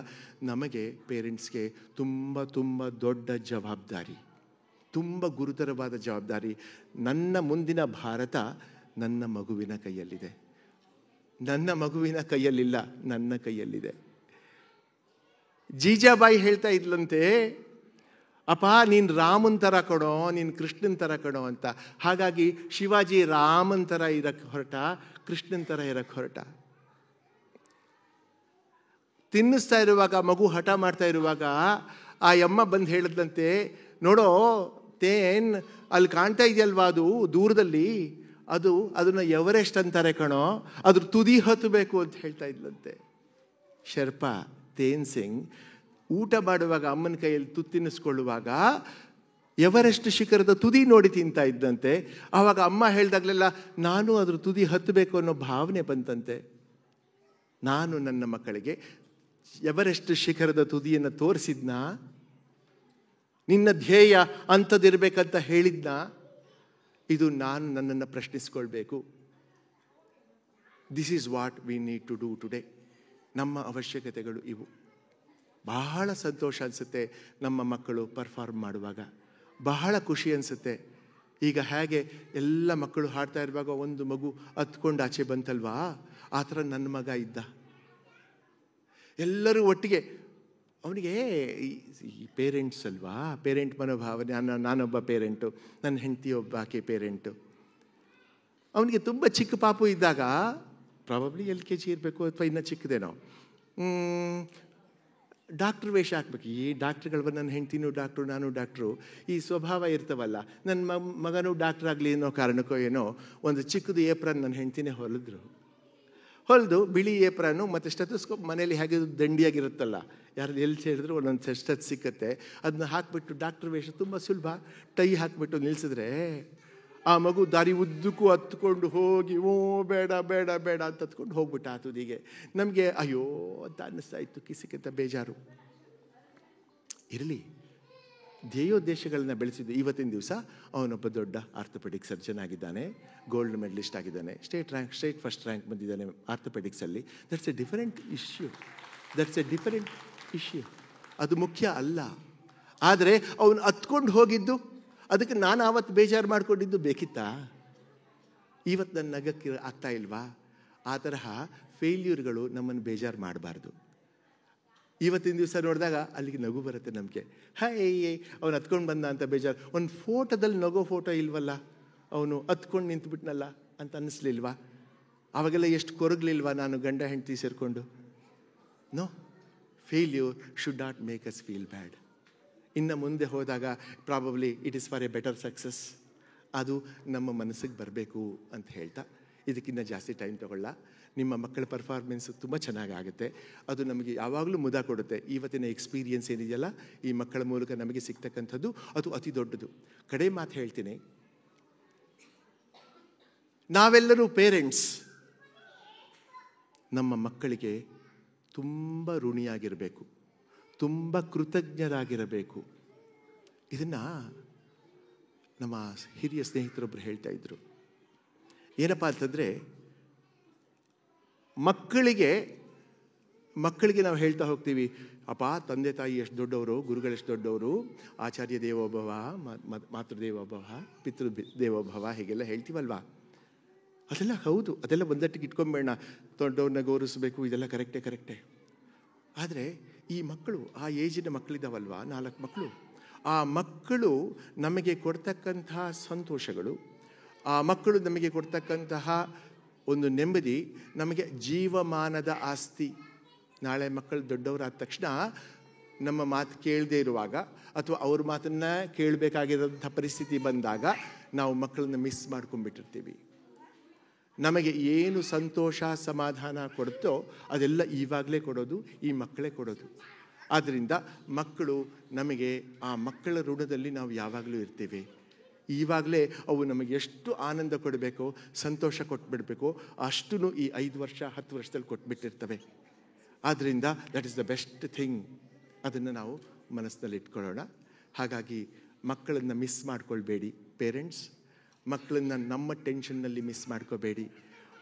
ನಮಗೆ ಪೇರೆಂಟ್ಸ್ಗೆ ತುಂಬ ತುಂಬ ದೊಡ್ಡ ಜವಾಬ್ದಾರಿ, ತುಂಬ ಗುರುತರವಾದ ಜವಾಬ್ದಾರಿ. ನನ್ನ ಮುಂದಿನ ಭಾರತ ನನ್ನ ಮಗುವಿನ ಕೈಯಲ್ಲಿದೆ. ನನ್ನ ಮಗುವಿನ ಕೈಯಲ್ಲಿಲ್ಲ, ನನ್ನ ಕೈಯಲ್ಲಿದೆ. ಜೀಜಾಬಾಯಿ ಹೇಳ್ತಾ ಇದ್ಲಂತೆ, ಅಪ್ಪ ನೀನು ರಾಮನ್ ಥರ ಕೊಡೋ, ನೀನು ಕೃಷ್ಣನ್ ಥರ ಕೊಡೋ ಅಂತ. ಹಾಗಾಗಿ ಶಿವಾಜಿ ರಾಮನ್ ಥರ ಇರಕ್ಕೆ ಹೊರಟ, ಕೃಷ್ಣನ್ ಥರ ಇರಕ್ಕೆ ಹೊರಟ. ತಿನ್ನಿಸ್ತಾ ಇರುವಾಗ ಮಗು ಹಠ ಮಾಡ್ತಾ ಇರುವಾಗ ಆ ಅಮ್ಮ ಬಂದು ಹೇಳಿದ್ಲಂತೆ, ನೋಡೋ ತೇನ್ ಅಲ್ಲಿ ಕಾಣ್ತಾ ಇದೆಯಲ್ವಾ ಅದು ದೂರದಲ್ಲಿ, ಅದನ್ನು ಎವರೆಸ್ಟ್ ಅಂತಾರೆ ಕಣೋ, ಅದ್ರ ತುದಿ ಹತ್ತಬೇಕು ಅಂತ ಹೇಳ್ತಾ ಇದ್ಲಂತೆ. ಶರ್ಪಾ ತೇನ್ ಸಿಂಗ್ ಊಟ ಮಾಡುವಾಗ ಅಮ್ಮನ ಕೈಯಲ್ಲಿ ತುತ್ತಿನಿಸ್ಕೊಳ್ಳುವಾಗ ಎವರೆಸ್ಟ್ ಶಿಖರದ ತುದಿ ನೋಡಿ ತಿಂತಾ ಇದ್ದಂತೆ. ಆವಾಗ ಅಮ್ಮ ಹೇಳ್ದಾಗಲೆಲ್ಲ ನಾನು ಅದ್ರ ತುದಿ ಹತ್ತಬೇಕು ಅನ್ನೋ ಭಾವನೆ ಬಂತಂತೆ. ನಾನು ನನ್ನ ಮಕ್ಕಳಿಗೆ ಎವರೆಸ್ಟ್ ಶಿಖರದ ತುದಿಯನ್ನು ತೋರಿಸಿದ್ನ, ನಿನ್ನ ಧ್ಯೇಯ ಅಂಥದ್ದಿರಬೇಕಂತ ಹೇಳಿದ್ನ? ಇದು ನಾನು ನನ್ನನ್ನು ಪ್ರಶ್ನಿಸ್ಕೊಳ್ಬೇಕು. This is what we need to do today. ನಮ್ಮ ಅವಶ್ಯಕತೆಗಳು ಇವು. ಬಹಳ ಸಂತೋಷ ಅನಿಸುತ್ತೆ ನಮ್ಮ ಮಕ್ಕಳು ಪರ್ಫಾರ್ಮ್ ಮಾಡುವಾಗ, ಬಹಳ ಖುಷಿ ಅನಿಸುತ್ತೆ. ಈಗ ಹೇಗೆ ಎಲ್ಲ ಮಕ್ಕಳು ಹಾಡ್ತಾ ಇರುವಾಗ ಒಂದು ಮಗು ಹತ್ಕೊಂಡು ಆಚೆ ಬಂತಲ್ವಾ, ಆ ಥರ ನನ್ನ ಮಗ ಇದ್ದ. ಎಲ್ಲರೂ ಒಟ್ಟಿಗೆ, ಅವನಿಗೆ ಈ ಪೇರೆಂಟ್ಸ್ ಅಲ್ವಾ, ಪೇರೆಂಟ್ ಮನೋಭಾವನೆ. ನಾನೊಬ್ಬ ಪೇರೆಂಟು, ನನ್ನ ಹೆಂಡತಿ ಒಬ್ಬ ಆಕೆ ಪೇರೆಂಟು. ಅವನಿಗೆ ತುಂಬ ಚಿಕ್ಕ ಪಾಪು ಇದ್ದಾಗ, ಪ್ರಾಬಬ್ಲಿ LKG ಇರಬೇಕು ಅಥವಾ ಇನ್ನೂ ಚಿಕ್ಕದೇನೋ, ಡಾಕ್ಟ್ರ್ ವೇಷ ಹಾಕ್ಬೇಕು. ಈ ಡಾಕ್ಟ್ರುಗಳು, ನನ್ನ ಹೆಂಡ್ತಿನೂ ಡಾಕ್ಟ್ರು, ನಾನು ಡಾಕ್ಟ್ರು, ಈ ಸ್ವಭಾವ ಇರ್ತವಲ್ಲ. ನನ್ನ ಮಗನೂ ಡಾಕ್ಟ್ರ್ ಆಗಲಿ ಅನ್ನೋ ಕಾರಣಕ್ಕೋ ಏನೋ ಒಂದು ಚಿಕ್ಕದು ಏಪ್ರನ್ ನನ್ನ ಹೆಂಡ್ತಿನೇ ಹೊಲಿದು ಬಿಳಿ ಏಪ್ರನ್ನು ಮತ್ತು ಸ್ಟೆಥೋಸ್ಕೋಪ್ ಮನೇಲಿ ಹೇಗೆ ದಂಡಿಯಾಗಿರುತ್ತಲ್ಲ, ಯಾರು ಎಲ್ಲಿ ಸೇರಿದ್ರು ಒಂದೊಂದು ಸ್ಟೆತ್ ಸಿಕ್ಕತ್ತೆ, ಅದನ್ನ ಹಾಕಿಬಿಟ್ಟು ಡಾಕ್ಟ್ರ್ ವೇಷ ತುಂಬ ಸುಲಭ, ಟೈ ಹಾಕಿಬಿಟ್ಟು ನಿಲ್ಲಿಸಿದ್ರೆ ಆ ಮಗು ದಾರಿ ಉದ್ದಕ್ಕೂ ಹತ್ಕೊಂಡು ಹೋಗಿ ಓ ಬೇಡ ಬೇಡ ಬೇಡ ಅಂತ ಹತ್ಕೊಂಡು ಹೋಗ್ಬಿಟ್ಟ ಆ ತುದಿಗೆ. ನಮಗೆ ಅಯ್ಯೋ ಅಂತ ಅನ್ನಿಸ್ತಾ ಇತ್ತು, ಕಿಸಿಕಂತ ಬೇಜಾರು. ಇರಲಿ, ಧ್ಯೇಯೋದ್ದೇಶಗಳನ್ನ ಬೆಳೆಸಿದ್ದು. ಇವತ್ತಿನ ದಿವಸ ಅವನೊಬ್ಬ ದೊಡ್ಡ ಆರ್ಥೋಪೆಡಿಕ್ ಸರ್ಜನ್ ಆಗಿದ್ದಾನೆ, ಗೋಲ್ಡ್ ಮೆಡಲಿಸ್ಟ್ ಆಗಿದ್ದಾನೆ, ಸ್ಟೇಟ್ ಫಸ್ಟ್ ರ್ಯಾಂಕ್ ಬಂದಿದ್ದಾನೆ ಆರ್ಥೋಪೆಡಿಕ್ಸಲ್ಲಿ. That's a different issue. ಅದು ಮುಖ್ಯ ಅಲ್ಲ. ಆದರೆ ಅವನು ಹತ್ಕೊಂಡು ಹೋಗಿದ್ದು, ಅದಕ್ಕೆ ನಾನು ಆವತ್ತು ಬೇಜಾರು ಮಾಡಿಕೊಂಡಿದ್ದು ಬೇಕಿತ್ತಾ? ಇವತ್ತು ನನ್ನ ನಗಕ್ಕೆ ಆಗ್ತಾ ಇಲ್ವಾ? ಆ ತರಹ ಫೇಲ್ಯೂರ್ಗಳು ನಮ್ಮನ್ನು ಬೇಜಾರು ಮಾಡಬಾರ್ದು. ಇವತ್ತಿನ ದಿವಸ ನೋಡಿದಾಗ ಅಲ್ಲಿಗೆ ನಗು ಬರುತ್ತೆ ನಮಗೆ. ಅವನು ಹತ್ಕೊಂಡು ಬಂದ ಅಂತ ಬೇಜಾರು. ಒಂದು ಫೋಟೋದಲ್ಲಿ ನಗೋ ಫೋಟೋ ಇಲ್ವಲ್ಲ, ಅವನು ಹತ್ಕೊಂಡು ನಿಂತುಬಿಟ್ನಲ್ಲ ಅಂತ ಅನ್ನಿಸ್ಲಿಲ್ವಾ? ಆವಾಗೆಲ್ಲ ಎಷ್ಟು ಕೊರಗಲಿಲ್ವಾ ನಾನು ಗಂಡ ಹೆಂಡತಿ ಸೇರಿಕೊಂಡು? No, failure should not make us feel bad. ಇನ್ನು ಮುಂದೆ ಹೋದಾಗ probably it is for a better success. ಅದು ನಮ್ಮ ಮನಸ್ಸಿಗೆ ಬರಬೇಕು ಅಂತ ಹೇಳ್ತಾ, ಇದಕ್ಕಿಂತ ಜಾಸ್ತಿ ಟೈಮ್ ತಗೊಳ್ಳ. ನಿಮ್ಮ ಮಕ್ಕಳ ಪರ್ಫಾರ್ಮೆನ್ಸ್ ತುಂಬ ಚೆನ್ನಾಗಾಗುತ್ತೆ. ಅದು ನಮಗೆ ಯಾವಾಗಲೂ ಮುದ ಕೊಡುತ್ತೆ. ಇವತ್ತಿನ ಎಕ್ಸ್ಪೀರಿಯನ್ಸ್ ಏನಿದೆಯಲ್ಲ, ಈ ಮಕ್ಕಳ ಮೂಲಕ ನಮಗೆ ಸಿಗ್ತಕ್ಕಂಥದ್ದು ಅದು ಅತಿ ದೊಡ್ಡದು. ಕಡೆ ಮಾತು ಹೇಳ್ತೀನಿ, ನಾವೆಲ್ಲರೂ ಪೇರೆಂಟ್ಸ್ ನಮ್ಮ ಮಕ್ಕಳಿಗೆ ತುಂಬ ಋಣಿಯಾಗಿರಬೇಕು, ತುಂಬ ಕೃತಜ್ಞರಾಗಿರಬೇಕು. ಇದನ್ನು ನಮ್ಮ ಹಿರಿಯ ಸ್ನೇಹಿತರೊಬ್ಬರು ಹೇಳ್ತಾ ಇದ್ರು. ಏನಪ್ಪ ಅಂತಂದರೆ, ಮಕ್ಕಳಿಗೆ ನಾವು ಹೇಳ್ತಾ ಹೋಗ್ತೀವಿ, ಅಪ್ಪ ತಂದೆ ತಾಯಿ ಎಷ್ಟು ದೊಡ್ಡವರು, ಗುರುಗಳೆಷ್ಟು ದೊಡ್ಡವರು, ಆಚಾರ್ಯ ದೇವೋಭವ, ಮಾತೃದೇವೋಭವ, ಪಿತೃ ದೇವೋಭವ, ಹೀಗೆಲ್ಲ ಹೇಳ್ತೀವಲ್ವಾ. ಅದೆಲ್ಲ ಹೌದು, ಅದೆಲ್ಲ ಒಂದಟ್ಟಿಗೆ ಇಟ್ಕೊಂಬೇಡ. ದೊಡ್ಡವ್ರನ್ನ ಗೌರವಿಸಬೇಕು, ಇದೆಲ್ಲ ಕರೆಕ್ಟೇ. ಆದರೆ ಈ ಮಕ್ಕಳು, ಆ ಏಜಿನ ಮಕ್ಕಳಿದ್ದಾವಲ್ವಾ, 4 ಮಕ್ಕಳು, ಆ ಮಕ್ಕಳು ನಮಗೆ ಕೊಡ್ತಕ್ಕಂತಹ ಸಂತೋಷಗಳು, ಆ ಮಕ್ಕಳು ನಮಗೆ ಕೊಡ್ತಕ್ಕಂತಹ ಒಂದು ನೆಮ್ಮದಿ ನಮಗೆ ಜೀವಮಾನದ ಆಸ್ತಿ. ನಾಳೆ ಮಕ್ಕಳು ದೊಡ್ಡವರಾದ ತಕ್ಷಣ ನಮ್ಮ ಮಾತು ಕೇಳದೇ ಇರುವಾಗ ಅಥವಾ ಅವ್ರ ಮಾತನ್ನು ಕೇಳಬೇಕಾಗಿರೋಂಥ ಪರಿಸ್ಥಿತಿ ಬಂದಾಗ ನಾವು ಮಕ್ಕಳನ್ನ ಮಿಸ್ ಮಾಡ್ಕೊಂಡ್ಬಿಟ್ಟಿರ್ತೀವಿ. ನಮಗೆ ಏನು ಸಂತೋಷ ಸಮಾಧಾನ ಕೊಡುತ್ತೋ ಅದೆಲ್ಲ ಇವಾಗಲೇ ಕೊಡೋದು ಈ ಮಕ್ಕಳೇ ಕೊಡೋದು. ಆದ್ದರಿಂದ ಮಕ್ಕಳು ನಮಗೆ, ಆ ಮಕ್ಕಳ ಋಣದಲ್ಲಿ ನಾವು ಯಾವಾಗಲೂ ಇರ್ತೇವೆ. ಈವಾಗಲೇ ಅವು ನಮಗೆ ಎಷ್ಟು ಆನಂದ ಕೊಡಬೇಕೋ, ಸಂತೋಷ ಕೊಟ್ಬಿಡಬೇಕೋ ಅಷ್ಟೂ ಈ 5 ವರ್ಷ 10 ವರ್ಷದಲ್ಲಿ ಕೊಟ್ಬಿಟ್ಟಿರ್ತವೆ. ಆದ್ದರಿಂದ that is the best thing. ಅದನ್ನು ನಾವು ಮನಸ್ಸಿನಲ್ಲಿ ಇಟ್ಕೊಳ್ಳೋಣ. ಹಾಗಾಗಿ ಮಕ್ಕಳನ್ನು ಮಿಸ್ ಮಾಡ್ಕೊಳ್ಬೇಡಿ ಪೇರೆಂಟ್ಸ್. ಮಕ್ಕಳನ್ನು ನಮ್ಮ ಟೆನ್ಷನ್ನಲ್ಲಿ ಮಿಸ್ ಮಾಡ್ಕೋಬೇಡಿ.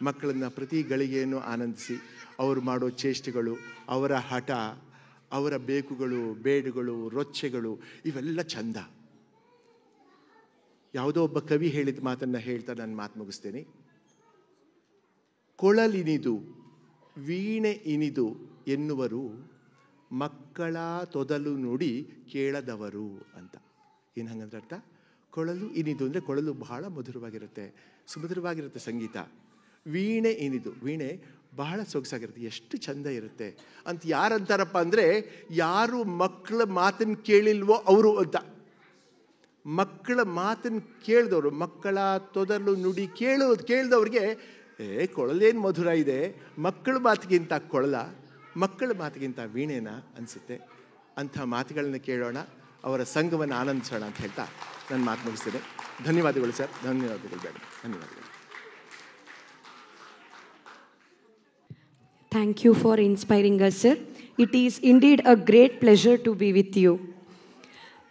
ಮಕ್ಕಳನ್ನು ಪ್ರತಿ ಗಳಿಗೆಯನ್ನು ಆನಂದಿಸಿ. ಅವರು ಮಾಡೋ ಚೇಷ್ಟೆಗಳು, ಅವರ ಹಠ, ಅವರ ಬೇಕುಗಳು, ಬೇಡುಗಳು, ರೊಚ್ಚೆಗಳು ಇವೆಲ್ಲ ಚಂದ. ಯಾವುದೋ ಒಬ್ಬ ಕವಿ ಹೇಳಿದ ಮಾತನ್ನು ಹೇಳ್ತಾ ನಾನು ಮಾತು ಮುಗಿಸ್ತೇನೆ. ಕೊಳಲಿನಿದು ವೀಣೆ ಇನಿದು ಎನ್ನುವರು, ಮಕ್ಕಳ ತೊದಲು ನುಡಿ ಕೇಳದವರು ಅಂತ. ಏನು ಹಂಗಂದ್ರೆ ಅರ್ಥ? ಕೊಳಲು ಇನಿದು ಅಂದರೆ ಕೊಳಲು ಬಹಳ ಮಧುರವಾಗಿರುತ್ತೆ, ಸುಮಧುರವಾಗಿರುತ್ತೆ ಸಂಗೀತ. ವೀಣೆ ಇನಿದು, ವೀಣೆ ಬಹಳ ಸೊಗಸಾಗಿರುತ್ತೆ, ಎಷ್ಟು ಚಂದ ಇರುತ್ತೆ ಅಂತ ಯಾರಂತಾರಪ್ಪ ಅಂದರೆ, ಯಾರು ಮಕ್ಕಳ ಮಾತನ್ನು ಕೇಳಿಲ್ವೋ ಅವರು ಅಂತ. ಮಕ್ಕಳ ಮಾತನ್ನು ಕೇಳಿದವರು, ಮಕ್ಕಳ ತೊದಲು ನುಡಿ ಕೇಳಿದವ್ರಿಗೆ ಕೊಳಲೇನು ಮಧುರ ಇದೆ, ಮಕ್ಕಳ ಮಾತಿಗಿಂತ ಕೊಳಲ, ಮಕ್ಕಳ ಮಾತಿಗಿಂತ ವೀಣೆನ ಅನಿಸುತ್ತೆ. ಅಂಥ ಮಾತುಗಳನ್ನ ಕೇಳೋಣ, ಅವರ ಸಂಘವನ್ನು ಆನಂದಿಸೋಣ ಅಂತ ಹೇಳ್ತಾ ನಾನು ಮಾತು ಮುಗಿಸ್ತೇನೆ. ಧನ್ಯವಾದಗಳು ಸರ್. ಧನ್ಯವಾದಗಳು ಮೇಡಮ್. ಧನ್ಯವಾದಗಳು. Thank you for inspiring us, sir. It is indeed a great pleasure to be with you.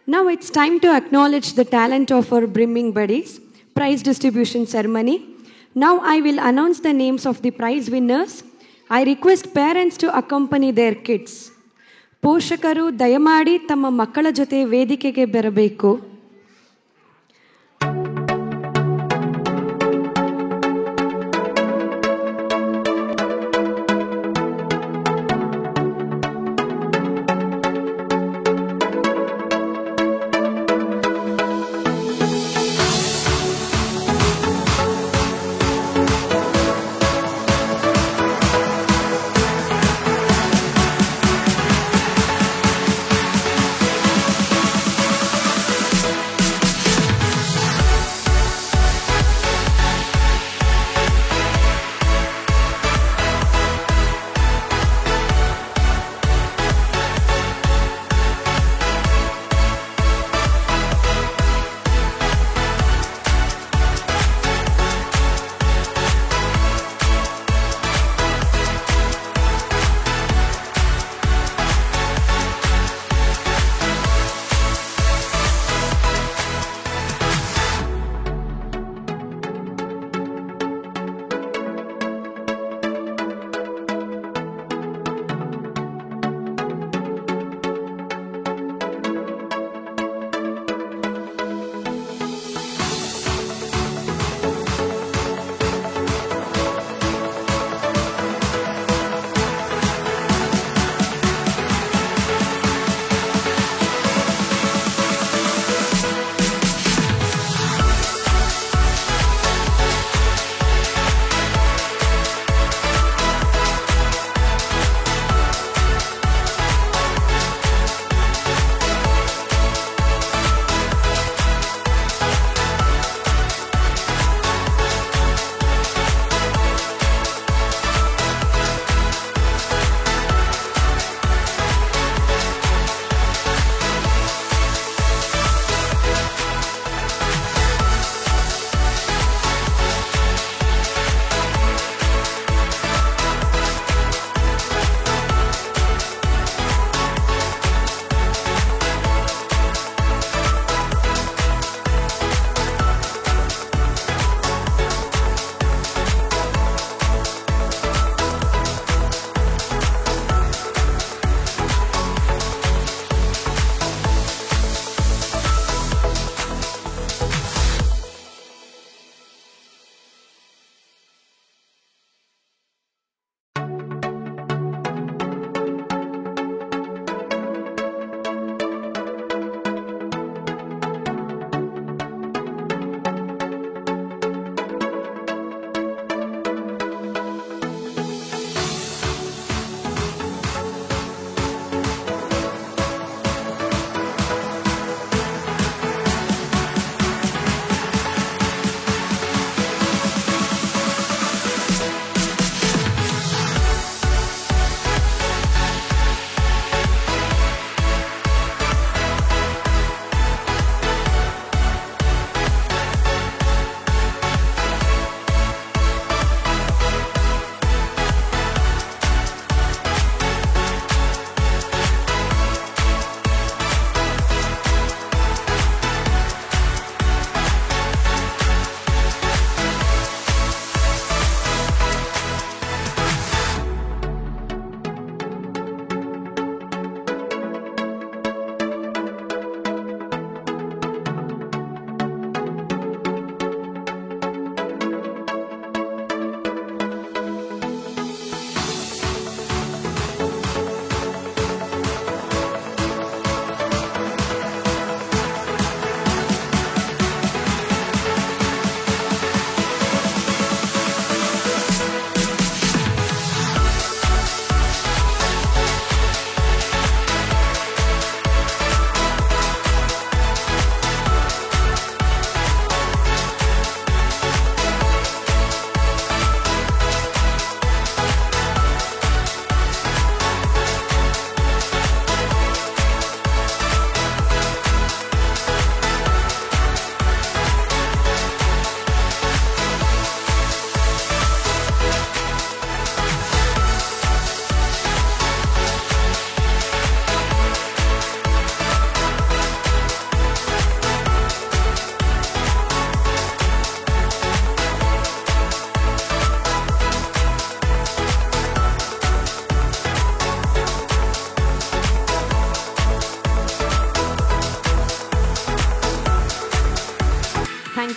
Now it's time to acknowledge the talent of our brimming buddies. Prize distribution ceremony. Now I will announce the names of the prize winners. I request parents to accompany their kids. ಪೋಷಕರು ದಯಮಾಡಿ ತಮ್ಮ ಮಕ್ಕಳ ಜೊತೆ ವೇದಿಕೆಗೆ ಬರಬೇಕು.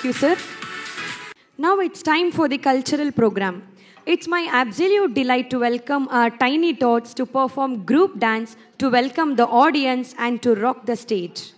you, sir. Now it's time for the cultural program. It's my absolute delight to welcome our tiny tots to perform group dance, to welcome the audience and to rock the stage.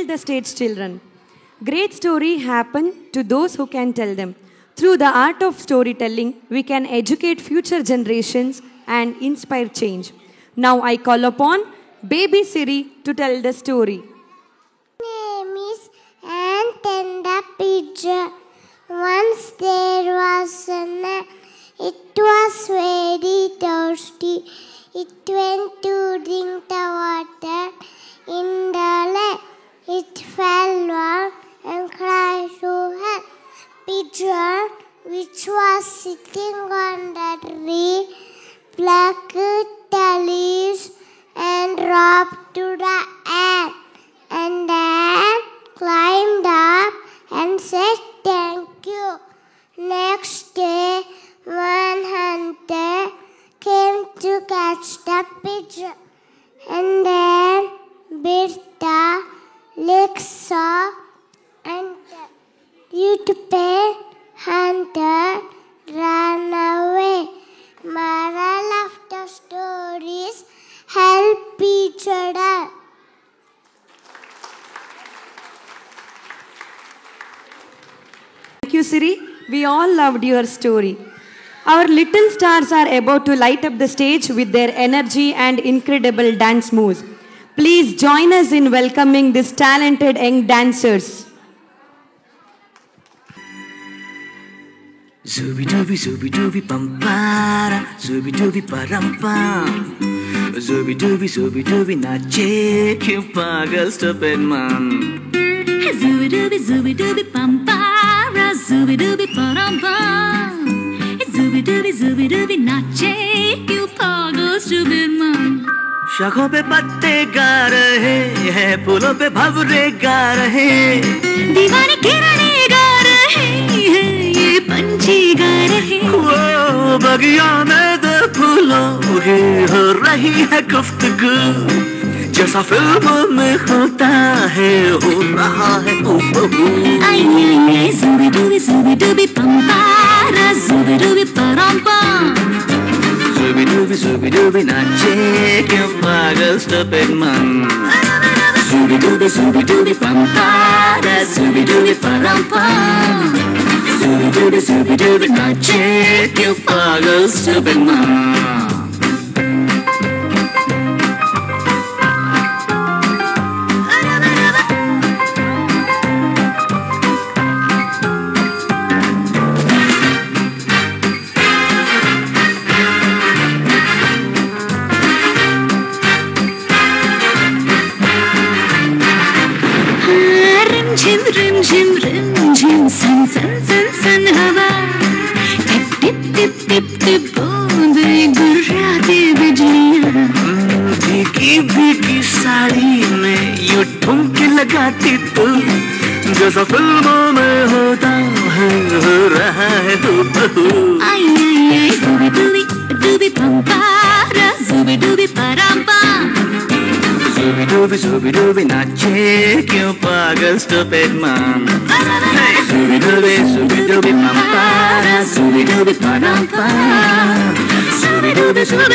the stage, children. Great story happen to those who can tell them. Through the art of storytelling, we can educate future generations and inspire change. Now I call upon Baby Siri to tell the story. Name is Ant and the Pigeon. Once there was an ant. It was very thirsty. It went to drink the water in the lake. It fell down and cried to help. Pigeon, which was sitting on the tree, plucked the leaves and dropped to the ant. And the ant climbed up and said thank you. Next day, one hunter came to catch the pigeon and then bit the legs off, and the beautiful hunter ran away. Moral of the stories: help each other. Thank you, Siri. We all loved your story. Our little stars are about to light up the stage with their energy and incredible dance moves. Please join us in welcoming these talented young dancers. Zooby dooby pampara, zooby dooby parampam. Zooby dooby nache, क्यों पागल stupid man. Zooby dooby pampara, zooby dooby parampam. Zooby dooby nache, क्यों पागल stupid man. शाखों पे पत्ते गा रहे हैं, फूलों पे भंवरे गा रहे, दीवाने किरणें गा रहे हैं, ये पंछी गा रहे। वो बगिया में दो फूलों की हो रही है गुफ्तगू, जैसा फिल्मों में होता है हो रहा है आई आई zooby dooby pampara, zooby dooby parampam. Zooby dooby nache, क्यों पागल stupid man. Zooby dooby pampara, zooby dooby parampam. Zooby dooby nache, क्यों पागल stupid man. Rim झिम सन सन हवा, टिप टिप बूंदे गुर्राती बिजलियाँ। भीगी साड़ी में यूं ठुमके लगाती तू, जैसा फिल्मों में होता है हो रहा है हूबहू। आई zooby dooby pampara, zooby dooby parampam. Zooby dooby nache, क्यों पागल stupid man. Zooby dooby pampara, zooby dooby parampam. Zooby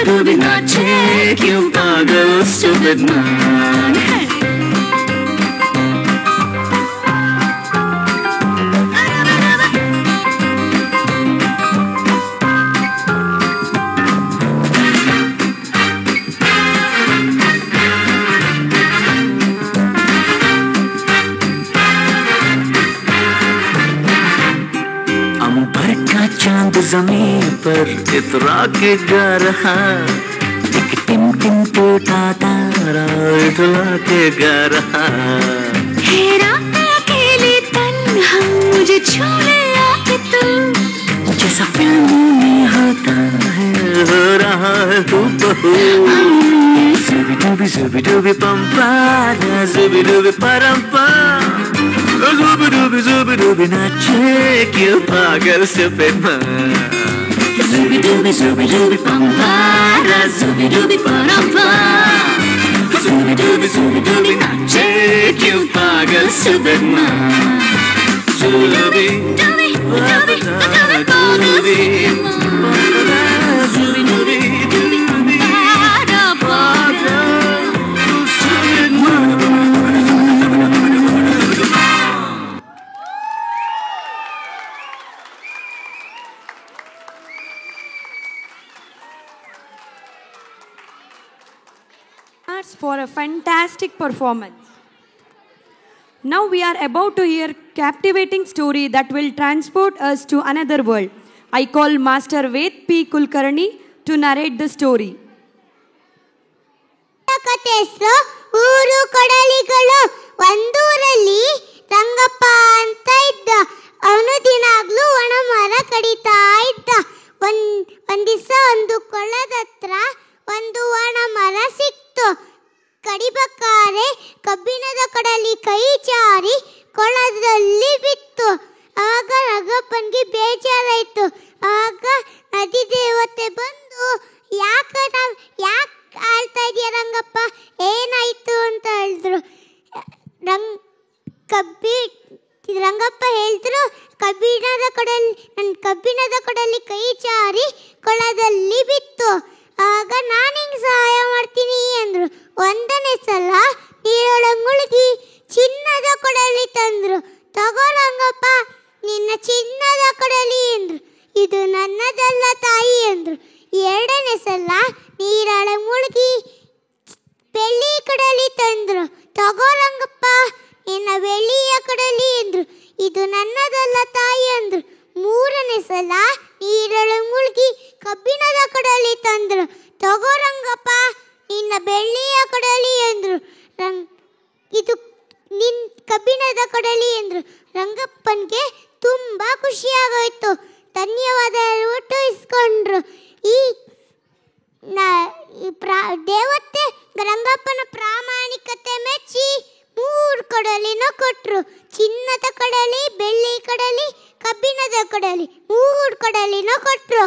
dooby nache, क्यों पागल stupid man. चांद जमीन पर इतरा के गा रहा, एक टिम टूटा तारा इतरा के गा रहा। हेरा अकेले तन्हा मुझे छोड़े आके तू, जैसा फिल्म में होता है हो रहा है हूबहू। Zooby dooby pampara, zooby dooby parampam. Zooby dooby nache, क्यों पागल stupid man. Zooby dooby pampara, zooby dooby parampam. Zooby dooby nache, क्यों पागल stupid man. Zooby dooby for a fantastic performance. Now we are about to hear captivating story that will transport us to another world. I call Master Ved P. Kulkarni to narrate the story. ಕಥೆ ಹೆಸರು ಊರು ಕೊಡಲಿಗಳು. ಒಂದೂರಲ್ಲಿ ರಂಗಪ್ಪ ಅಂತ ಇದ್ದ. ಅವನು ದಿನಾಗ್ಲೂ ಒಣ ಮರ ಕಡಿತಾ ಇದ್ದ. ಒಂದ್ ದಿವಸ ಒಂದು ಕೊಳ್ಳದ ಹತ್ರ ಒಂದು ಒಣ ಮರ ಸಿಕ್ತು. ಕಡಿಬೇಕಾದ್ರೆ ಕಬ್ಬಿಣದ ಕಡಲಿ ಕೈ ಜಾರಿ ಕೊಳದಲ್ಲಿ ಬಿತ್ತು. ಆಗ ರಂಗಪ್ಪನಿಗೆ ಬೇಜಾರಾಯ್ತು. ಆಗ ನದಿ ದೇವತೆ ಬಂದು ಯಾಕೆ ಆಳ್ತಾ ಇದೆಯಾ ರಂಗಪ್ಪ, ಏನಾಯ್ತು ಅಂತ ಹೇಳಿದ್ರು. ರಂಗಪ್ಪ ಹೇಳಿದ್ರು, ಕಬ್ಬಿಣದ ಕಡಲಿ ಕೈ ಜಾರಿ ಕೊಳದಲ್ಲಿ ಬಿತ್ತು. ಆಗ ನಾನು ಹಿಂಗೆ ಸಹಾಯ ಮಾಡ್ತೀನಿ ಅಂದ್ರು. ಒಂದನೇ ಸಲ ನೀರೊಳಗೆ ಮುಳುಗಿ ಚಿನ್ನದ ಕೊಡಲಿ ತಂದ್ರು. ತಗೋ ರಂಗಪ್ಪ ನಿನ್ನ ಚಿನ್ನದ ಕೊಡಲಿ ಅಂದ್ರು. ಇದು ನನ್ನದಲ್ಲ ತಾಯಿ ಅಂದ್ರು. ಎರಡನೇ ಸಲ ನೀರೊಳಗೆ ಮುಳುಗಿ ಬೆಳ್ಳಿ ಕಡಲಿ ತಂದ್ರು. ತಗೋ ರಂಗಪ್ಪ ನಿನ್ನ ಬೆಳ್ಳಿಯ ಕಡಲಿ ಅಂದ್ರು. ಇದು ನನ್ನದಲ್ಲ ತಾಯಿ ಅಂದ್ರು. ಮೂರನೇ ಸಲ ನೀರೊಳಗೆ ಮುಳುಗಿ ಕಬ್ಬಿಣದ ಕಡಲಿ ತಂದ್ರು. ತಗೋ ರಂಗಪ್ಪ ನಿನ್ನ ಬೆಳ್ಳಿಯ ಕಡಲಿ ಅಂದ್ರು. ಇದು ಕಬ್ಬಿಣದ ಕಡಲಿ ಅಂದ್ರು. ರಂಗಪ್ಪನಿಗೆ ತುಂಬಾ ಖುಷಿಯಾಗೋಯ್ತು. ಧನ್ಯವಾದ ಹೇಳ್ಬಿಟ್ಟು ಇಸ್ಕೊಂಡ್ರು. ಈ ದೇವತೆ ರಂಗಪ್ಪನ ಪ್ರಾಮಾಣಿಕತೆ ಮೆಚ್ಚಿ 3 ಕಡಲಿನ ಕೊಟ್ರು. ಚಿನ್ನದ ಕಡಲಿ, ಬೆಳ್ಳಿ ಕಡಲಿ, ಕಬ್ಬಿಣದ ಕಡಲಿ, 3 ಕಡಲಿನ ಕೊಟ್ರು.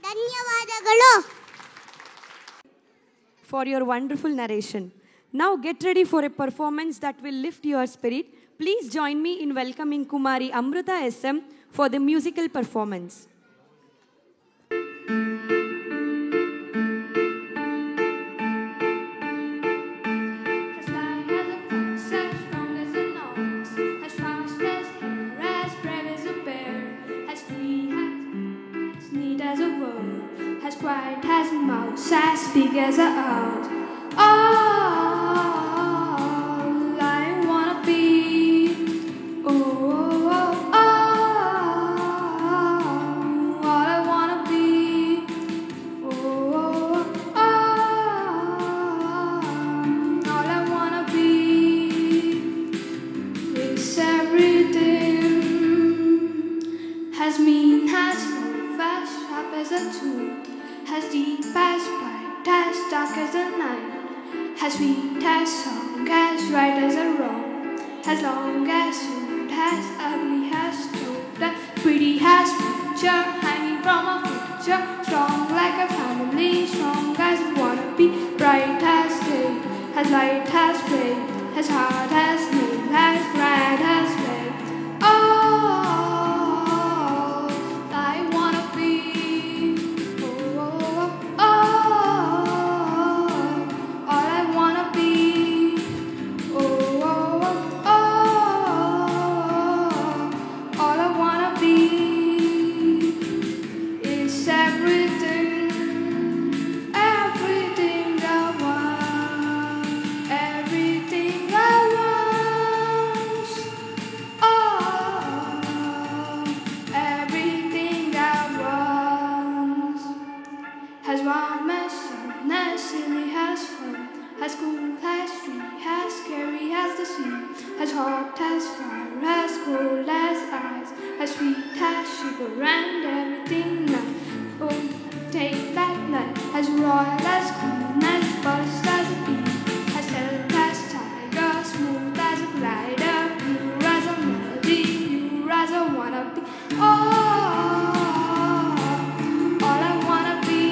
ಧನ್ಯವಾದಗಳು. For your wonderful narration. Now get ready for a performance that will lift your spirit. Please join me in welcoming Kumari Amruta SM for the musical performance. Quiet as a mouse, as big as a house. All I wanna be. Oh, oh, oh, all I wanna be. Oh, oh, all I wanna be is everything. Has mean, has full, fast, sharp as a tool. Has deep as bright, as dark as the night. Has sweet as song, as right as a wrong. As long as rude, as ugly as told. Pretty as picture, hanging from a picture. Strong like a family, strong as you wanna be. Bright as day, as light as play. As hard as nail, as bright as red. Oh, I wanna be. As cool as free, as scary as the sea. As hot as fire, as cold as ice. As sweet as sugar and everything nice. Oh, take that night. As royal as queen, as buzzed as a bee. As silk as tiger, smooth as a glider. Pure as a melody, pure as I wanna be. All I wanna be.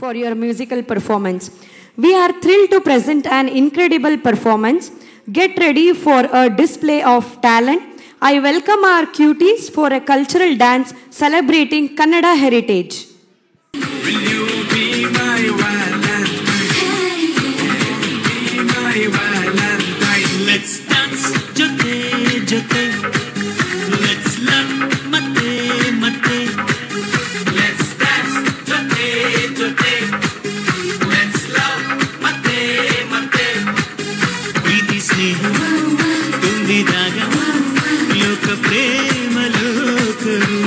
For your musical performance. We are thrilled to present an incredible performance. Get ready for a display of talent. I welcome our cuties for a cultural dance celebrating Kannada heritage. Will you be my Valentine? Be my Valentine. Let's dance, jote, jote. Let's love, mate, mate. Let's dance, jote, jote. Let's love, mate, mate. ಪ್ರೀತಿ ಸ್ನೇಹ ತುಂಬಿದಾಗ ಲೋಕ ಪ್ರೇಮ ಲೋಕರು.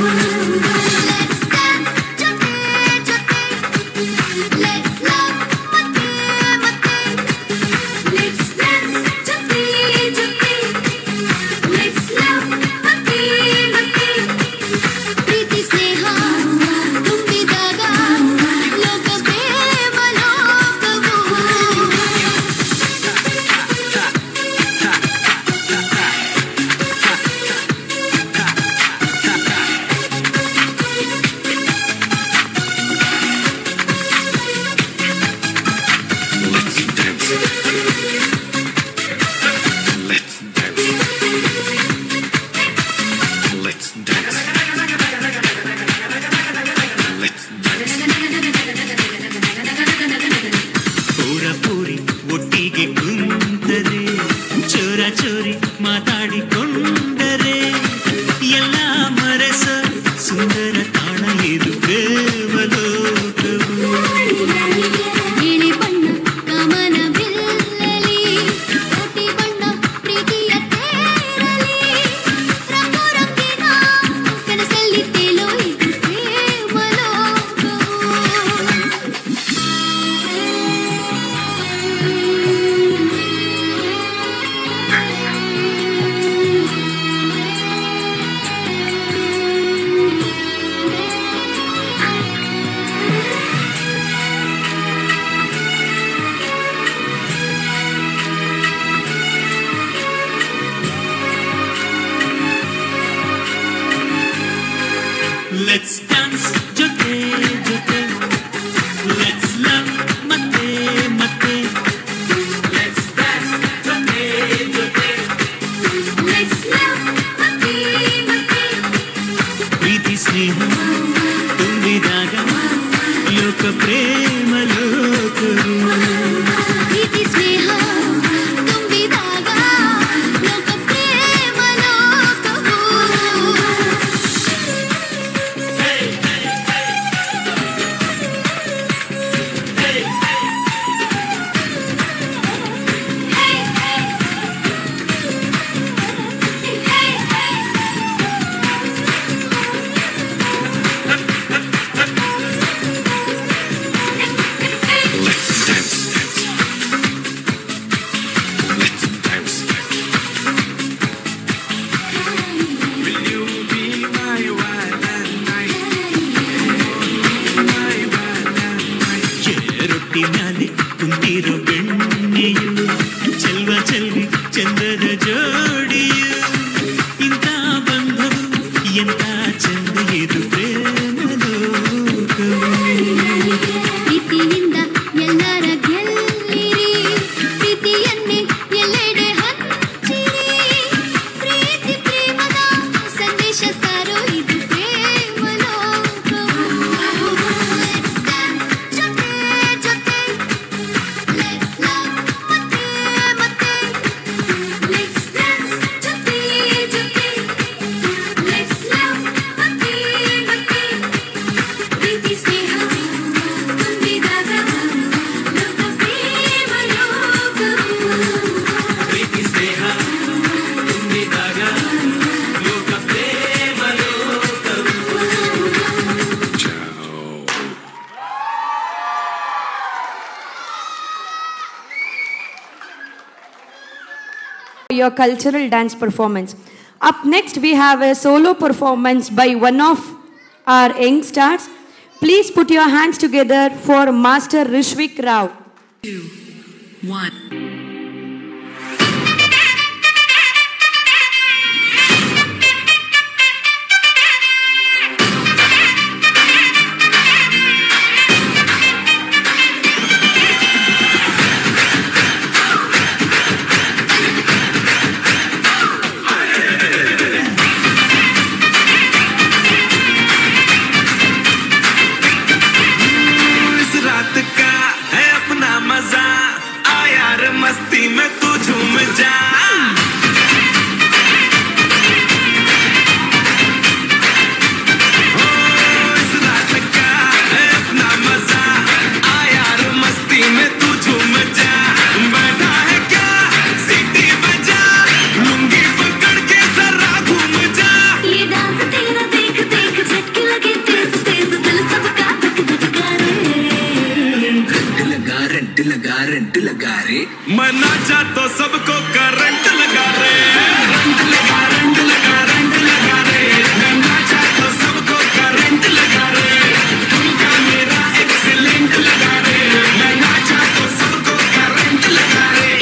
Let's dance, jote, jote. Let's love, mate, mate. Let's dance, jote, jote. Let's love, mate, mate. ಪ್ರೀತಿ ಸ್ನೇಹ ತುಂಬಿದಾಗ ಲೋಕ ಪ್ರೇಮ ಲೋಕರು. ಪ್ರೀತಿ ಸ್ನೇಹ ತುಂಬಿದಾಗ ಲೋಕ ಪ್ರೇಮ ಲೋಕವು. ಮ್ಯಾಲೆ ಕುಂತಿರೋ ಬೆಣ್ಣೆಯು ಚೆಲ್ವ ಚೆಲ್ವಿ ಚಂದದ ಜೋಡಿಯು. ಇಂಥ ಬಂಧವು ಎಂಥ ಚಂದ ಇದು ಪ್ರೇಮ ಲೋಕವು. ಪ್ರೀತಿಯಿಂದ ಎಲ್ಲರ ಗೆಲ್ಲಿರಿ, ಪ್ರೀತಿಯನ್ನೇ ಎಲ್ಲೆಡೆ ಹಂಚಿರಿ. ಪ್ರೀತಿ ಪ್ರೇಮದ ಸಂದೇಶ ಸಾರೋ ಇದು ಪ್ರೇಮ ಲೋಕವು. Your cultural dance performance. Up next, we have a solo performance by one of our young stars. Please put your hands together for Master Rishvik Rao. 2, 1. गारंट लगा रे, मना जा तो सबको करंट लगा रे, रंट लगा रंट लगा रंट लगा रे, मना जा तो सबको करंट लगा रे, तुमका मेरा एक्सीलेंट लगा रे, मना जा तो सबको करंट लगा रे।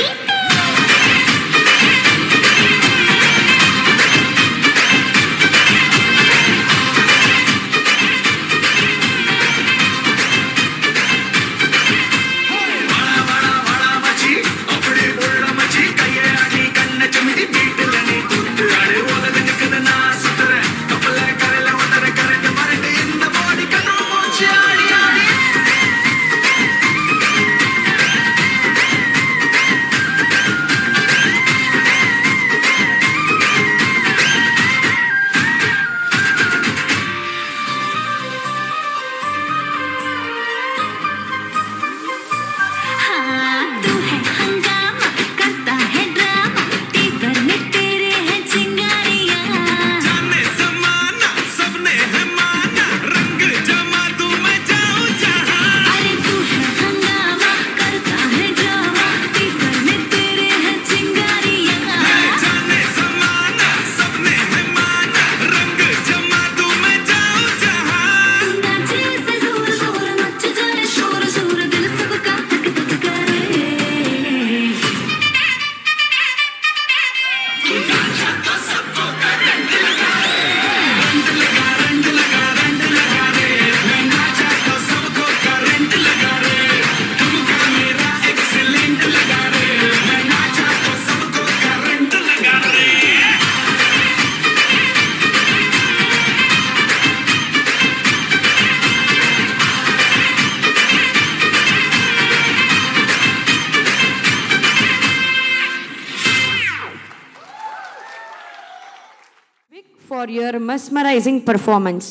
For your mesmerizing performance.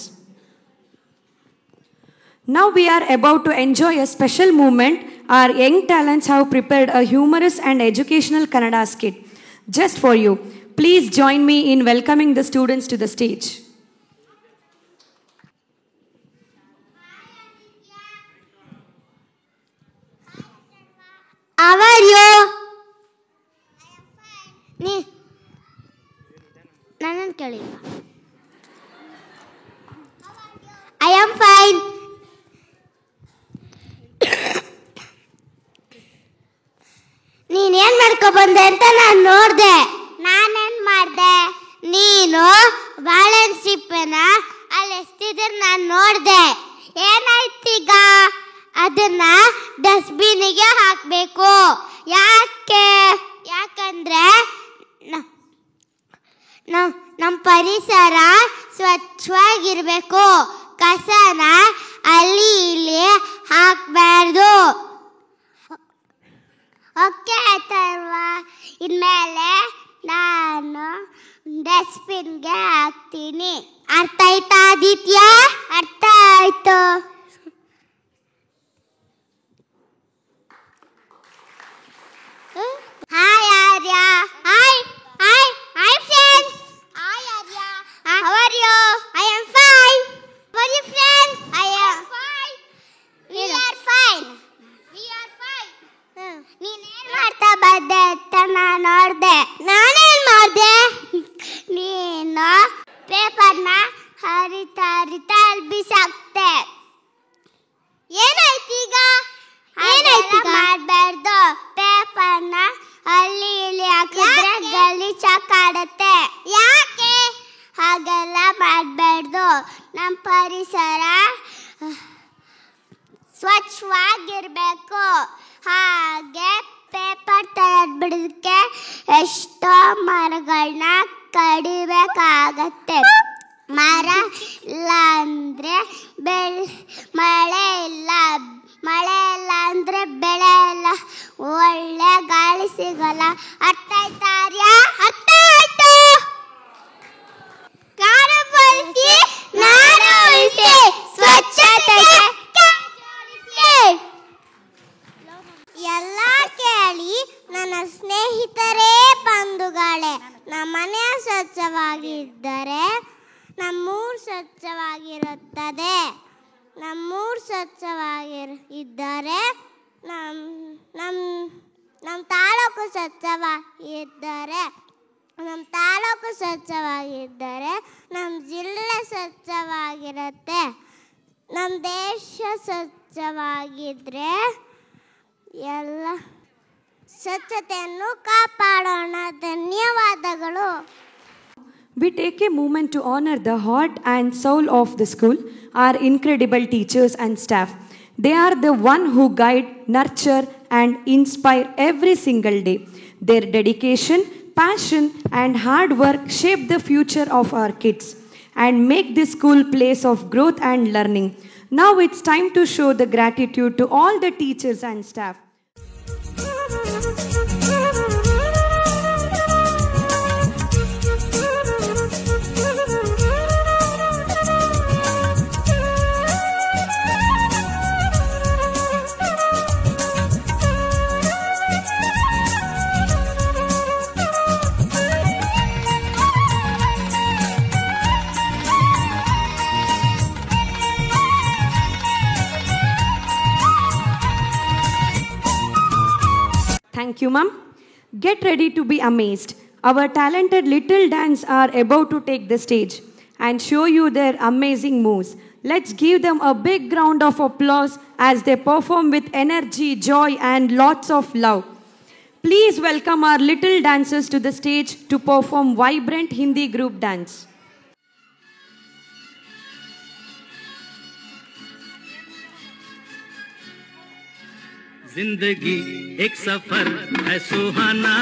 Now we are about to enjoy a special moment. Our young talents have prepared a humorous and educational Kannada skit just for you. Please join me in welcoming the students to the stage. How are you? ನನ್ನನ್ನು ಕೇಳಿಲ್ಲ. I am fine. ನೀನೇನ್ ಮಾಡ್ಕೊ ಬಂದೆ ಅಂತ ನಾನು ನೋಡ್ದೆ. ನಾನೇನ್ ಮಾಡ್ದೆ? ನೀನು ಬಾಳೆಹಣ್ಣು ಸಿಪ್ಪೆನ ಅಲ್ಲಿ ಎಸ್ತಿದ್ರೆ ನಾನು ನೋಡ್ದೆ. ಏನಾಯ್ತೀಗ? ಅದನ್ನ ಡಸ್ಟ್ಬಿನ್ನಿಗೆ ಹಾಕಬೇಕು. ಯಾಕೆ? ಯಾಕಂದ್ರೆ ನಮ್ಮ ಪರಿಸರ ಸ್ವಚ್ಛವಾಗಿರ್ಬೇಕು. ಕಸನ ಅಲ್ಲಿ ಇಲ್ಲಿ ಹಾಕಬಾರ್ದು. ಓಕೆ ಆಯ್ತಲ್ವಾ? ಇನ್ಮೇಲೆ ನಾನು ಡಸ್ಟ್ಬಿನ್ಗೆ ಹಾಕ್ತೀನಿ. ಅರ್ಥ ಆಯ್ತಾ ಆದಿತ್ಯ? ಅರ್ಥ ಆಯ್ತು. Hi Arya. Hi hi hi friends. Hi Arya. How are you? I am fine. How are you friends? I am fine. We are fine. We are fine. ನೀನೇನ್ ಮಾಡ್ತಾ ಬಂದೆ ಅಂತ ನಾನು ನೋಡ್ದೆ. ನಾನೇನ್ ಮಾಡ್ದೆ? ನೀನು ಪೇಪರ್ನ ಹರಿತಾ ಹರಿತಾ ಅಲ್ಲಿ ಬಿಸಾಕ್ತೆ. ಏನಾಯ್ತೀಗ? ಏನಾಯ್ತೀಗ? ಮಾಡಬಾರ್ದು. ಪೇಪರ್ನ ಅಲ್ಲಿ ಇಲ್ಲಿ ಹಾಕಿದ್ರೆ ಗಲೀಜು ಕಾಡುತ್ತೆ. ಯಾಕೆ? ಹಾಗೆಲ್ಲ ಮಾಡಬಾರ್ದು. ನಮ್ಮ ಪರಿಸರ ಸ್ವಚ್ಛವಾಗಿರ್ಬೇಕು. ಹಾಗೆ ಪೇಪರ್ ತೆಗೆದ್ಬಿಡೋದಕ್ಕೆ ಎಷ್ಟೋ ಮರಗಳನ್ನ ಕಡಿಬೇಕಾಗತ್ತೆ. ಮರ ಇಲ್ಲ ಅಂದರೆ ಮಳೆ ಇಲ್ಲ, ಮಳೆ ಇಲ್ಲ ಅಂದರೆ ಬೆಳೆ ಇಲ್ಲ, ಒಳ್ಳೆ ಗಾಳಿ ಸಿಗಲ್ಲ. ಅರ್ಥ ಆಯ್ತಾ ಆರ್ಯ? ಅರ್ಥ ಆಯ್ತು. ಕಾಡು ಬಳಸಿ ನಾಡು ಉಳಿಸಿ, ಸ್ವಚ್ಛತೆಗೆ ಎಲ್ಲ ಕೇಳಿ ನನ್ನ ಸ್ನೇಹಿತರೇ ಬಂಧುಗಳೇ. ನಮ್ಮನೆ ಸ್ವಚ್ಛವಾಗಿದ್ದರೆ ನಮ್ಮೂರು ಸ್ವಚ್ಛವಾಗಿರುತ್ತದೆ. ಸ್ವಚ್ಛವಾಗಿದ್ದರೆ ನಮ್ಮ ಜಿಲ್ಲೆ ಸ್ವಚ್ಛವಾಗಿರುತ್ತೆ. ನಮ್ಮ ದೇಶ ಸ್ವಚ್ಛವಾಗಿದ್ದರೆ ಎಲ್ಲ ಸ್ವಚ್ಛತೆಯನ್ನು ಕಾಪಾಡೋಣ. ಧನ್ಯವಾದಗಳು. We take a moment to honor the heart and soul of the school, our incredible teachers and staff. They are the one who guide, nurture and inspire every single day. Their dedication, passion and hard work shape the future of our kids and make this school place of growth and learning. Now it's time to show the gratitude to all the teachers and staff. Thank you, Ma'am. Get ready to be amazed. Our talented little dance are about to take the stage and show you their amazing moves. Let's give them a big round of applause as they perform with energy, joy, and lots of love. Please welcome our little dancers to the stage to perform vibrant Hindi group dance. जिंदगी एक सफर है सुहाना,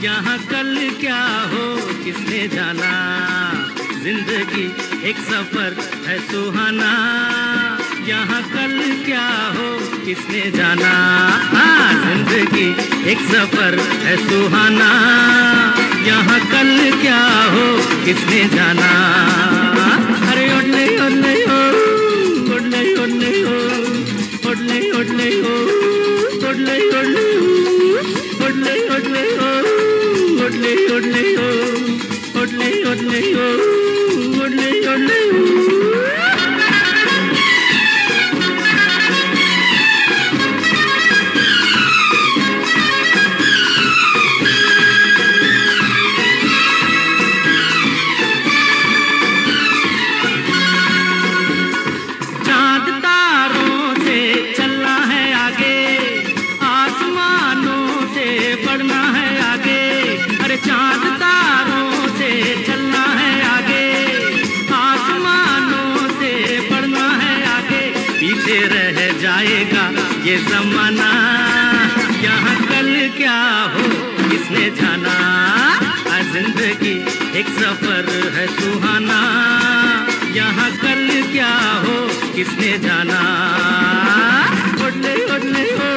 यहाँ कल क्या हो किसने जाना। जिंदगी एक सफर है सुहाना, यहाँ कल क्या हो किसने जाना। जिंदगी एक सफर है सुहाना, यहाँ कल क्या हो किसने जाना। अरे ओडले ओडले ओ, ओडले ओडले ओ, ओडले ओडले ओ, ओडले ओडले ओ, ओडले ओडले ओ, ओडले ओडले ओ, ओडले ओडले ओ, ओडले ओडले ओ। ये ज़माना यहाँ कल क्या हो किसने जाना। जिंदगी एक सफर है सुहाना, यहाँ कल क्या हो किसने जाना। ओडले ओडले ओ,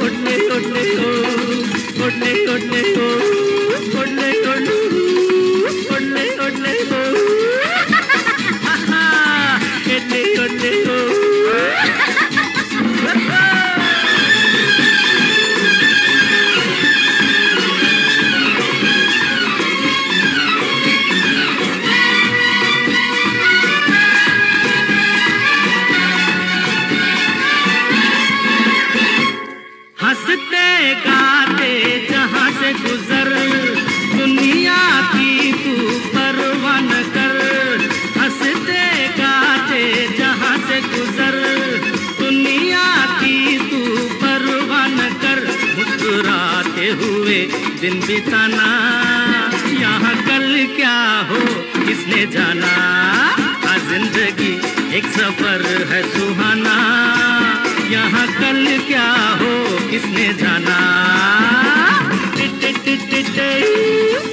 ओडले ओडले ओ, ओडले ओडले ओ, ओडले ओडले ओ, ओडले ओडले ओ, ओडले ओडले ओ। हंसते गाते जहाँ से गुजर, दुनिया की तू परवाह न कर। हंसते गाते जहाँ से गुजर, दुनिया की तू परवाह न कर। मुस्कुराते हुए दिन बिताना, यहाँ कल क्या हो किसने जाना। जिंदगी एक सफर है सुहाना, यहाँ कल क्या हो किसने जाना।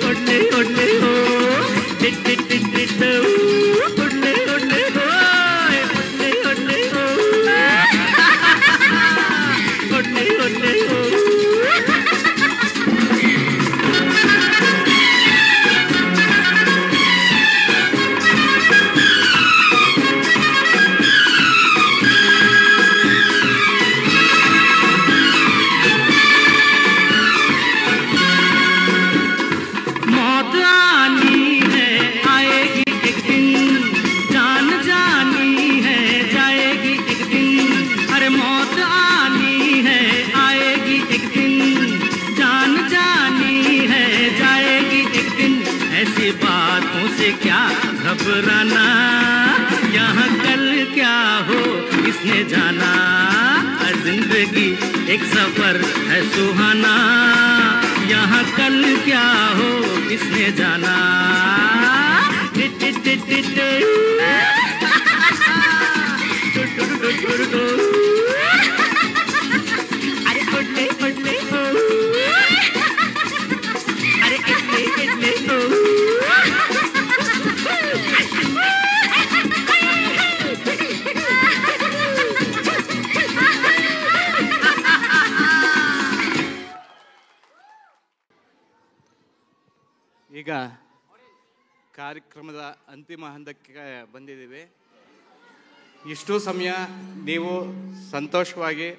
ओडले ओडले हो, ओडले ओडले हो, ओडले ओडले हो, ओडले ओडले हो। से क्या घबराना, यहाँ कल क्या हो किसने जाना। जिंदगी एक सफर है सुहाना, यहाँ कल क्या हो किसने जाना। अरे उठले उठले हो, अरे इटले इटले हो। ಈಗ ಕಾರ್ಯಕ್ರಮದ ಅಂತಿಮ ಹಂತಕ್ಕೆ ಬಂದಿದ್ದೀವಿ. ಇಷ್ಟು ಸಮಯ ನೀವು ಸಂತೋಷವಾಗಿ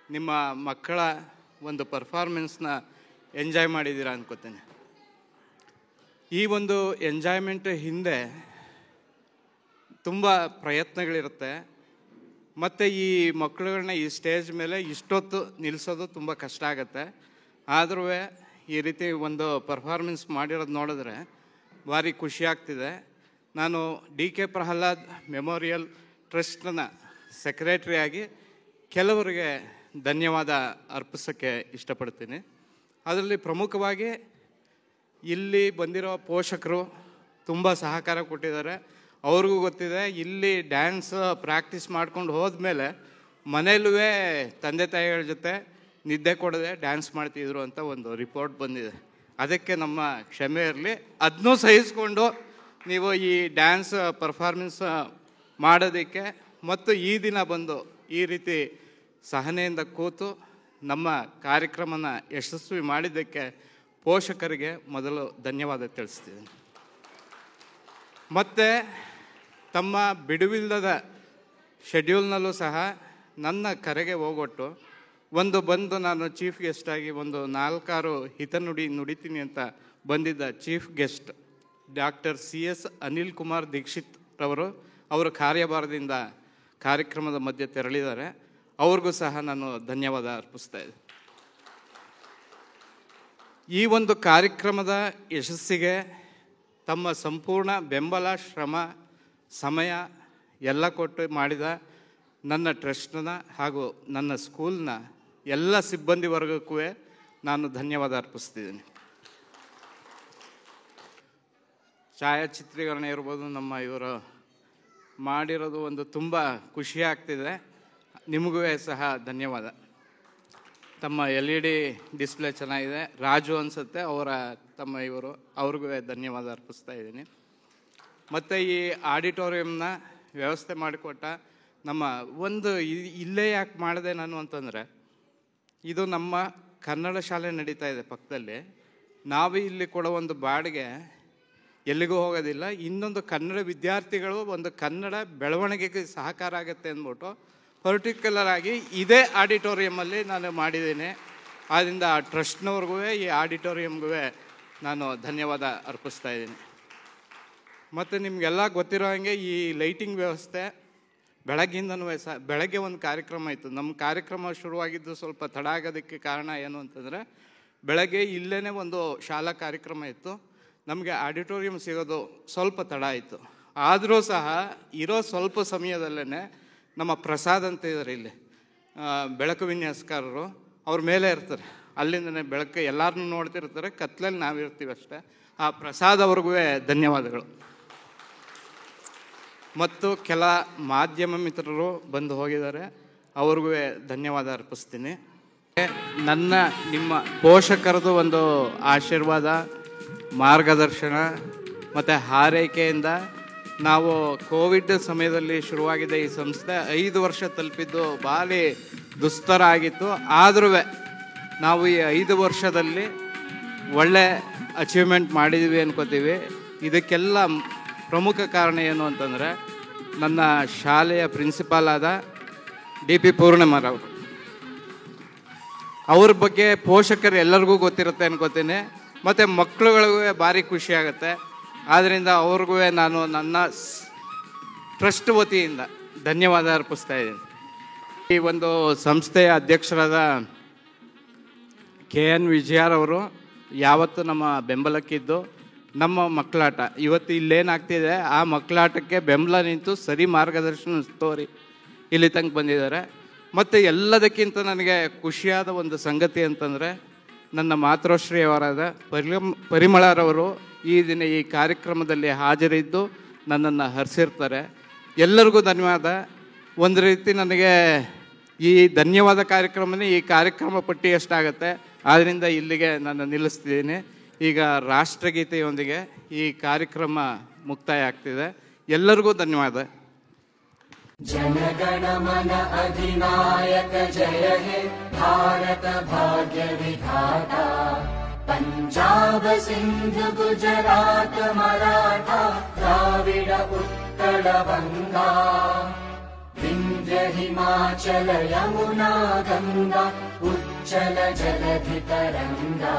ನಿಮ್ಮ ಮಕ್ಕಳ ಒಂದು ಪರ್ಫಾರ್ಮೆನ್ಸ್ನ ಎಂಜಾಯ್ ಮಾಡಿದ್ದೀರಾ ಅನ್ಕೋತೇನೆ. ಈ ಒಂದು ಎಂಜಾಯ್ಮೆಂಟ್ ಹಿಂದೆ ತುಂಬ ಪ್ರಯತ್ನಗಳಿರುತ್ತೆ. ಮತ್ತು ಈ ಮಕ್ಕಳುಗಳನ್ನ ಈ ಸ್ಟೇಜ್ ಮೇಲೆ ಇಷ್ಟೊತ್ತು ನಿಲ್ಲಿಸೋದು ತುಂಬ ಕಷ್ಟ ಆಗುತ್ತೆ. ಆದರೂ ಈ ರೀತಿ ಒಂದು ಪರ್ಫಾರ್ಮೆನ್ಸ್ ಮಾಡಿರೋದು ನೋಡಿದ್ರೆ ಭಾರಿ ಖುಷಿ ಆಗ್ತಿದೆ. ನಾನು DK ಪ್ರಹ್ಲಾದ್ ಮೆಮೋರಿಯಲ್ ಟ್ರಸ್ಟ್ನ ಸೆಕ್ರೆಟ್ರಿಯಾಗಿ ಕೆಲವರಿಗೆ ಧನ್ಯವಾದ ಅರ್ಪಿಸೋಕ್ಕೆ ಇಷ್ಟಪಡ್ತೀನಿ. ಅದರಲ್ಲಿ ಪ್ರಮುಖವಾಗಿ ಇಲ್ಲಿ ಬಂದಿರೋ ಪೋಷಕರು ತುಂಬ ಸಹಕಾರ ಕೊಟ್ಟಿದ್ದಾರೆ. ಅವ್ರಿಗೂ ಗೊತ್ತಿದೆ, ಇಲ್ಲಿ ಡ್ಯಾನ್ಸ್ ಪ್ರಾಕ್ಟೀಸ್ ಮಾಡ್ಕೊಂಡು ಹೋದ್ಮೇಲೆ ಮನೇಲೂ ತಂದೆ ತಾಯಿಗಳ ಜೊತೆ ನಿದ್ದೆ ಕೊಡದೆ ಡ್ಯಾನ್ಸ್ ಮಾಡ್ತಿದ್ರು ಅಂತ ಒಂದು ರಿಪೋರ್ಟ್ ಬಂದಿದೆ. ಅದಕ್ಕೆ ನಮ್ಮ ಕ್ಷಮೆ ಇರಲಿ. ಅದನ್ನೂ ಸಹಿಸ್ಕೊಂಡು ನೀವು ಈ ಡ್ಯಾನ್ಸ್ ಪರ್ಫಾರ್ಮೆನ್ಸ್ ಮಾಡೋದಕ್ಕೆ ಮತ್ತು ಈ ದಿನ ಬಂದು ಈ ರೀತಿ ಸಹನೆಯಿಂದ ಕೂತು ನಮ್ಮ ಕಾರ್ಯಕ್ರಮನ ಯಶಸ್ವಿ ಮಾಡಿದ್ದಕ್ಕೆ ಪೋಷಕರಿಗೆ ಮೊದಲು ಧನ್ಯವಾದ ತಿಳಿಸ್ತಿದ್ದೀನಿ. ಮತ್ತು ತಮ್ಮ ಬಿಡುವಿಲ್ಲದ ಶೆಡ್ಯೂಲ್ನಲ್ಲೂ ಸಹ ನನ್ನ ಕರೆಗೆ ಹೋಗೊಟ್ಟು ಬಂದು ನಾನು ಚೀಫ್ ಗೆಸ್ಟಾಗಿ ಒಂದು 4-6 ಹಿತನುಡಿ ನುಡಿತೀನಿ ಅಂತ ಬಂದಿದ್ದ chief guest doctor CS Anil Kumar Dikshit ರವರು ಅವರ ಕಾರ್ಯಭಾರದಿಂದ ಕಾರ್ಯಕ್ರಮದ ಮಧ್ಯೆ ತೆರಳಿದ್ದಾರೆ. ಅವ್ರಿಗೂ ಸಹ ನಾನು ಧನ್ಯವಾದ ಅರ್ಪಿಸ್ತಾ ಇದ್ದೆ. ಈ ಒಂದು ಕಾರ್ಯಕ್ರಮದ ಯಶಸ್ಸಿಗೆ ತಮ್ಮ ಸಂಪೂರ್ಣ ಬೆಂಬಲ, ಶ್ರಮ, ಸಮಯ ಎಲ್ಲ ಕೊಟ್ಟು ಮಾಡಿದ ನನ್ನ ಟ್ರಸ್ಟ್ನ ಹಾಗೂ ನನ್ನ ಸ್ಕೂಲ್ನ ಎಲ್ಲ ಸಿಬ್ಬಂದಿ ವರ್ಗಕ್ಕೂ ನಾನು ಧನ್ಯವಾದ ಅರ್ಪಿಸ್ತಿದ್ದೀನಿ. ಛಾಯಾಚಿತ್ರೀಕರಣ ಇರ್ಬೋದು, ನಮ್ಮ ಇವರು ಮಾಡಿರೋದು ಒಂದು ತುಂಬ ಖುಷಿ ಆಗ್ತಿದೆ. ನಿಮಗೂ ಸಹ ಧನ್ಯವಾದ. ತಮ್ಮ LED ಡಿಸ್ಪ್ಲೇ ಚೆನ್ನಾಗಿದೆ. ರಾಜು ಅನಿಸುತ್ತೆ ತಮ್ಮ ಇವರು, ಅವ್ರಿಗೂ ಧನ್ಯವಾದ ಅರ್ಪಿಸ್ತಾ ಇದ್ದೀನಿ. ಮತ್ತು ಈ ಆಡಿಟೋರಿಯಂನ ವ್ಯವಸ್ಥೆ ಮಾಡಿಕೊಟ್ಟ ನಮ್ಮ ಇಲ್ಲೇ ಯಾಕೆ ಮಾಡಿದೆ ನಾನು ಅಂತಂದರೆ, ಇದು ನಮ್ಮ ಕನ್ನಡ ಶಾಲೆ ನಡೀತಾ ಇದೆ ಪಕ್ಕದಲ್ಲಿ. ನಾವು ಇಲ್ಲಿ ಕೊಡೋ ಒಂದು ಬಾಡಿಗೆ ಎಲ್ಲಿಗೂ ಹೋಗೋದಿಲ್ಲ. ಇನ್ನೊಂದು ಕನ್ನಡ ವಿದ್ಯಾರ್ಥಿಗಳು ಒಂದು ಕನ್ನಡ ಬೆಳವಣಿಗೆಗೆ ಸಹಕಾರ ಆಗುತ್ತೆ ಅಂದ್ಬಿಟ್ಟು ಪರ್ಟಿಕ್ಯುಲರ್ ಆಗಿ ಇದೇ ಆಡಿಟೋರಿಯಮಲ್ಲಿ ನಾನು ಮಾಡಿದ್ದೀನಿ. ಆದ್ದರಿಂದ ಆ ಟ್ರಸ್ಟ್ನವ್ರಿಗೂ ಈ ಆಡಿಟೋರಿಯಮ್ಗೂ ನಾನು ಧನ್ಯವಾದ ಅರ್ಪಿಸ್ತಾ ಇದ್ದೀನಿ. ಮತ್ತು ನಿಮಗೆಲ್ಲ ಗೊತ್ತಿರೋ ಹಾಗೆ ಈ ಲೈಟಿಂಗ್ ವ್ಯವಸ್ಥೆ ಬೆಳಗ್ಗಿಂದನೂ ಬೆಳಗ್ಗೆ ಒಂದು ಕಾರ್ಯಕ್ರಮ ಇತ್ತು. ನಮ್ಮ ಕಾರ್ಯಕ್ರಮ ಶುರುವಾಗಿದ್ದು ಸ್ವಲ್ಪ ತಡ ಆಗೋದಕ್ಕೆ ಕಾರಣ ಏನು ಅಂತಂದರೆ, ಬೆಳಗ್ಗೆ ಇಲ್ಲೇ ಒಂದು ಶಾಲಾ ಕಾರ್ಯಕ್ರಮ ಇತ್ತು. ನಮಗೆ ಆಡಿಟೋರಿಯಂ ಸಿಗೋದು ಸ್ವಲ್ಪ ತಡ ಆಯಿತು. ಆದರೂ ಸಹ ಇರೋ ಸ್ವಲ್ಪ ಸಮಯದಲ್ಲೇ ನಮ್ಮ ಪ್ರಸಾದ್ ಅಂತ ಇದ್ದಾರೆ ಇಲ್ಲಿ ಬೆಳಕು ವಿನ್ಯಾಸಕಾರರು, ಅವ್ರ ಮೇಲೆ ಇರ್ತಾರೆ. ಅಲ್ಲಿಂದನೇ ಬೆಳಕು ಎಲ್ಲರನ್ನೂ ನೋಡ್ತಿರ್ತಾರೆ, ಕತ್ಲಲ್ಲಿ ನಾವಿರ್ತೀವಿ ಅಷ್ಟೇ. ಆ ಪ್ರಸಾದ್ ಅವ್ರಿಗೂ ಧನ್ಯವಾದಗಳು. ಮತ್ತು ಕೆಲ ಮಾಧ್ಯಮ ಮಿತ್ರರು ಬಂದು ಹೋಗಿದ್ದಾರೆ, ಅವ್ರಿಗೂ ಧನ್ಯವಾದ ಅರ್ಪಿಸ್ತೀನಿ. ನಿಮ್ಮ ಪೋಷಕರದು ಒಂದು ಆಶೀರ್ವಾದ, ಮಾರ್ಗದರ್ಶನ ಮತ್ತು ಹಾರೈಕೆಯಿಂದ ನಾವು ಕೋವಿಡ್ ಸಮಯದಲ್ಲಿ ಶುರುವಾಗಿದೆ ಈ ಸಂಸ್ಥೆ. 5 ವರ್ಷ ತಲುಪಿದ್ದು ಭಾರಿ ದುಸ್ತರ ಆಗಿತ್ತು. ಆದರೂ ನಾವು ಈ 5 ವರ್ಷದಲ್ಲಿ ಒಳ್ಳೆ ಅಚೀವ್ಮೆಂಟ್ ಮಾಡಿದ್ವಿ ಅನ್ಕೋತೀವಿ. ಇದಕ್ಕೆಲ್ಲ ಪ್ರಮುಖ ಕಾರಣ ಏನು ಅಂತಂದರೆ, ನನ್ನ ಶಾಲೆಯ ಪ್ರಿನ್ಸಿಪಾಲ್ ಆದ DP ಪೂರ್ಣಿಮಾರವರು. ಅವ್ರ ಬಗ್ಗೆ ಪೋಷಕರು ಎಲ್ಲರಿಗೂ ಗೊತ್ತಿರುತ್ತೆ ಅನ್ಕೋತೀನಿ. ಮತ್ತು ಮಕ್ಕಳುಗಳಿಗೂ ಭಾರಿ ಖುಷಿ ಆಗುತ್ತೆ. ಆದ್ದರಿಂದ ಅವ್ರಿಗೂ ನಾನು ನನ್ನ ಟ್ರಸ್ಟ್ ವತಿಯಿಂದ ಧನ್ಯವಾದ ಅರ್ಪಿಸ್ತಾ ಇದ್ದೀನಿ. ಈ ಒಂದು ಸಂಸ್ಥೆಯ ಅಧ್ಯಕ್ಷರಾದ KN ವಿಜಯಾರವರು ಯಾವತ್ತೂ ನಮ್ಮ ಬೆಂಬಲಕ್ಕಿದ್ದು ನಮ್ಮ ಮಕ್ಕಳಾಟ. ಇವತ್ತು ಇಲ್ಲೇನಾಗ್ತಿದೆ ಆ ಮಕ್ಕಳಾಟಕ್ಕೆ ಬೆಂಬಲ ನಿಂತು ಸರಿ ಮಾರ್ಗದರ್ಶನ ತೋರಿ ಇಲ್ಲಿ ತನಕ ಬಂದಿದ್ದಾರೆ. ಮತ್ತು ಎಲ್ಲದಕ್ಕಿಂತ ನನಗೆ ಖುಷಿಯಾದ ಒಂದು ಸಂಗತಿ ಅಂತಂದರೆ ನನ್ನ ಮಾತೃಶ್ರೀಯವರಾದ ಪರಿಮಳರವರು ಈ ದಿನ ಈ ಕಾರ್ಯಕ್ರಮದಲ್ಲಿ ಹಾಜರಿದ್ದು ನನ್ನನ್ನು ಹರಿಸಿರ್ತಾರೆ. ಎಲ್ಲರಿಗೂ ಧನ್ಯವಾದ. ಒಂದು ರೀತಿ ನನಗೆ ಈ ಧನ್ಯವಾದ ಕಾರ್ಯಕ್ರಮನೇ ಈ ಕಾರ್ಯಕ್ರಮ ಪಟ್ಟಿ ಎಷ್ಟಾಗುತ್ತೆ. ಆದ್ದರಿಂದ ಇಲ್ಲಿಗೆ ನಾನು ನಿಲ್ಲಿಸ್ತಿದ್ದೀನಿ. ಈಗ ರಾಷ್ಟ್ರಗೀತೆಯೊಂದಿಗೆ ಈ ಕಾರ್ಯಕ್ರಮ ಮುಕ್ತಾಯ ಆಗ್ತಿದೆ. ಎಲ್ಲರಿಗೂ ಧನ್ಯವಾದ. ಜನಗಣ ಮನ ಅಧಿನಾಯಕ ಜಯ ಹೇ ಭಾರತ ಭಾಗ್ಯ ವಿಧಾತ. ಪಂಜಾಬ ಸಿಂಧು ಗುಜರಾತ ಮರಾಠ ದ್ರಾವಿಡ ಉತ್ಕಳ ಬಂಗಾ. ವಿಂಧ್ಯ ಹಿಮಾಚಲ ಯಮುನಾ ಗಂಗಾ ಉಚ್ಚಲ ಜಲಧಿ ತರಂಗಾ.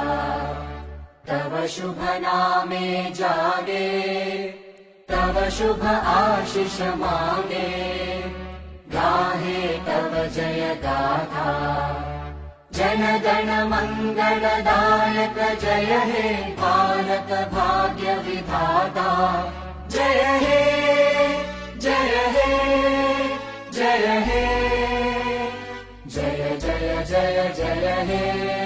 तव शुभ नामे जागे तव शुभ आशीष मागे. गाहे तव जय गाथा जनगण मंगलदायक जय हे भारत भाग्य विधाता. जय हे जय हे जय हे जय जय जय जय हे.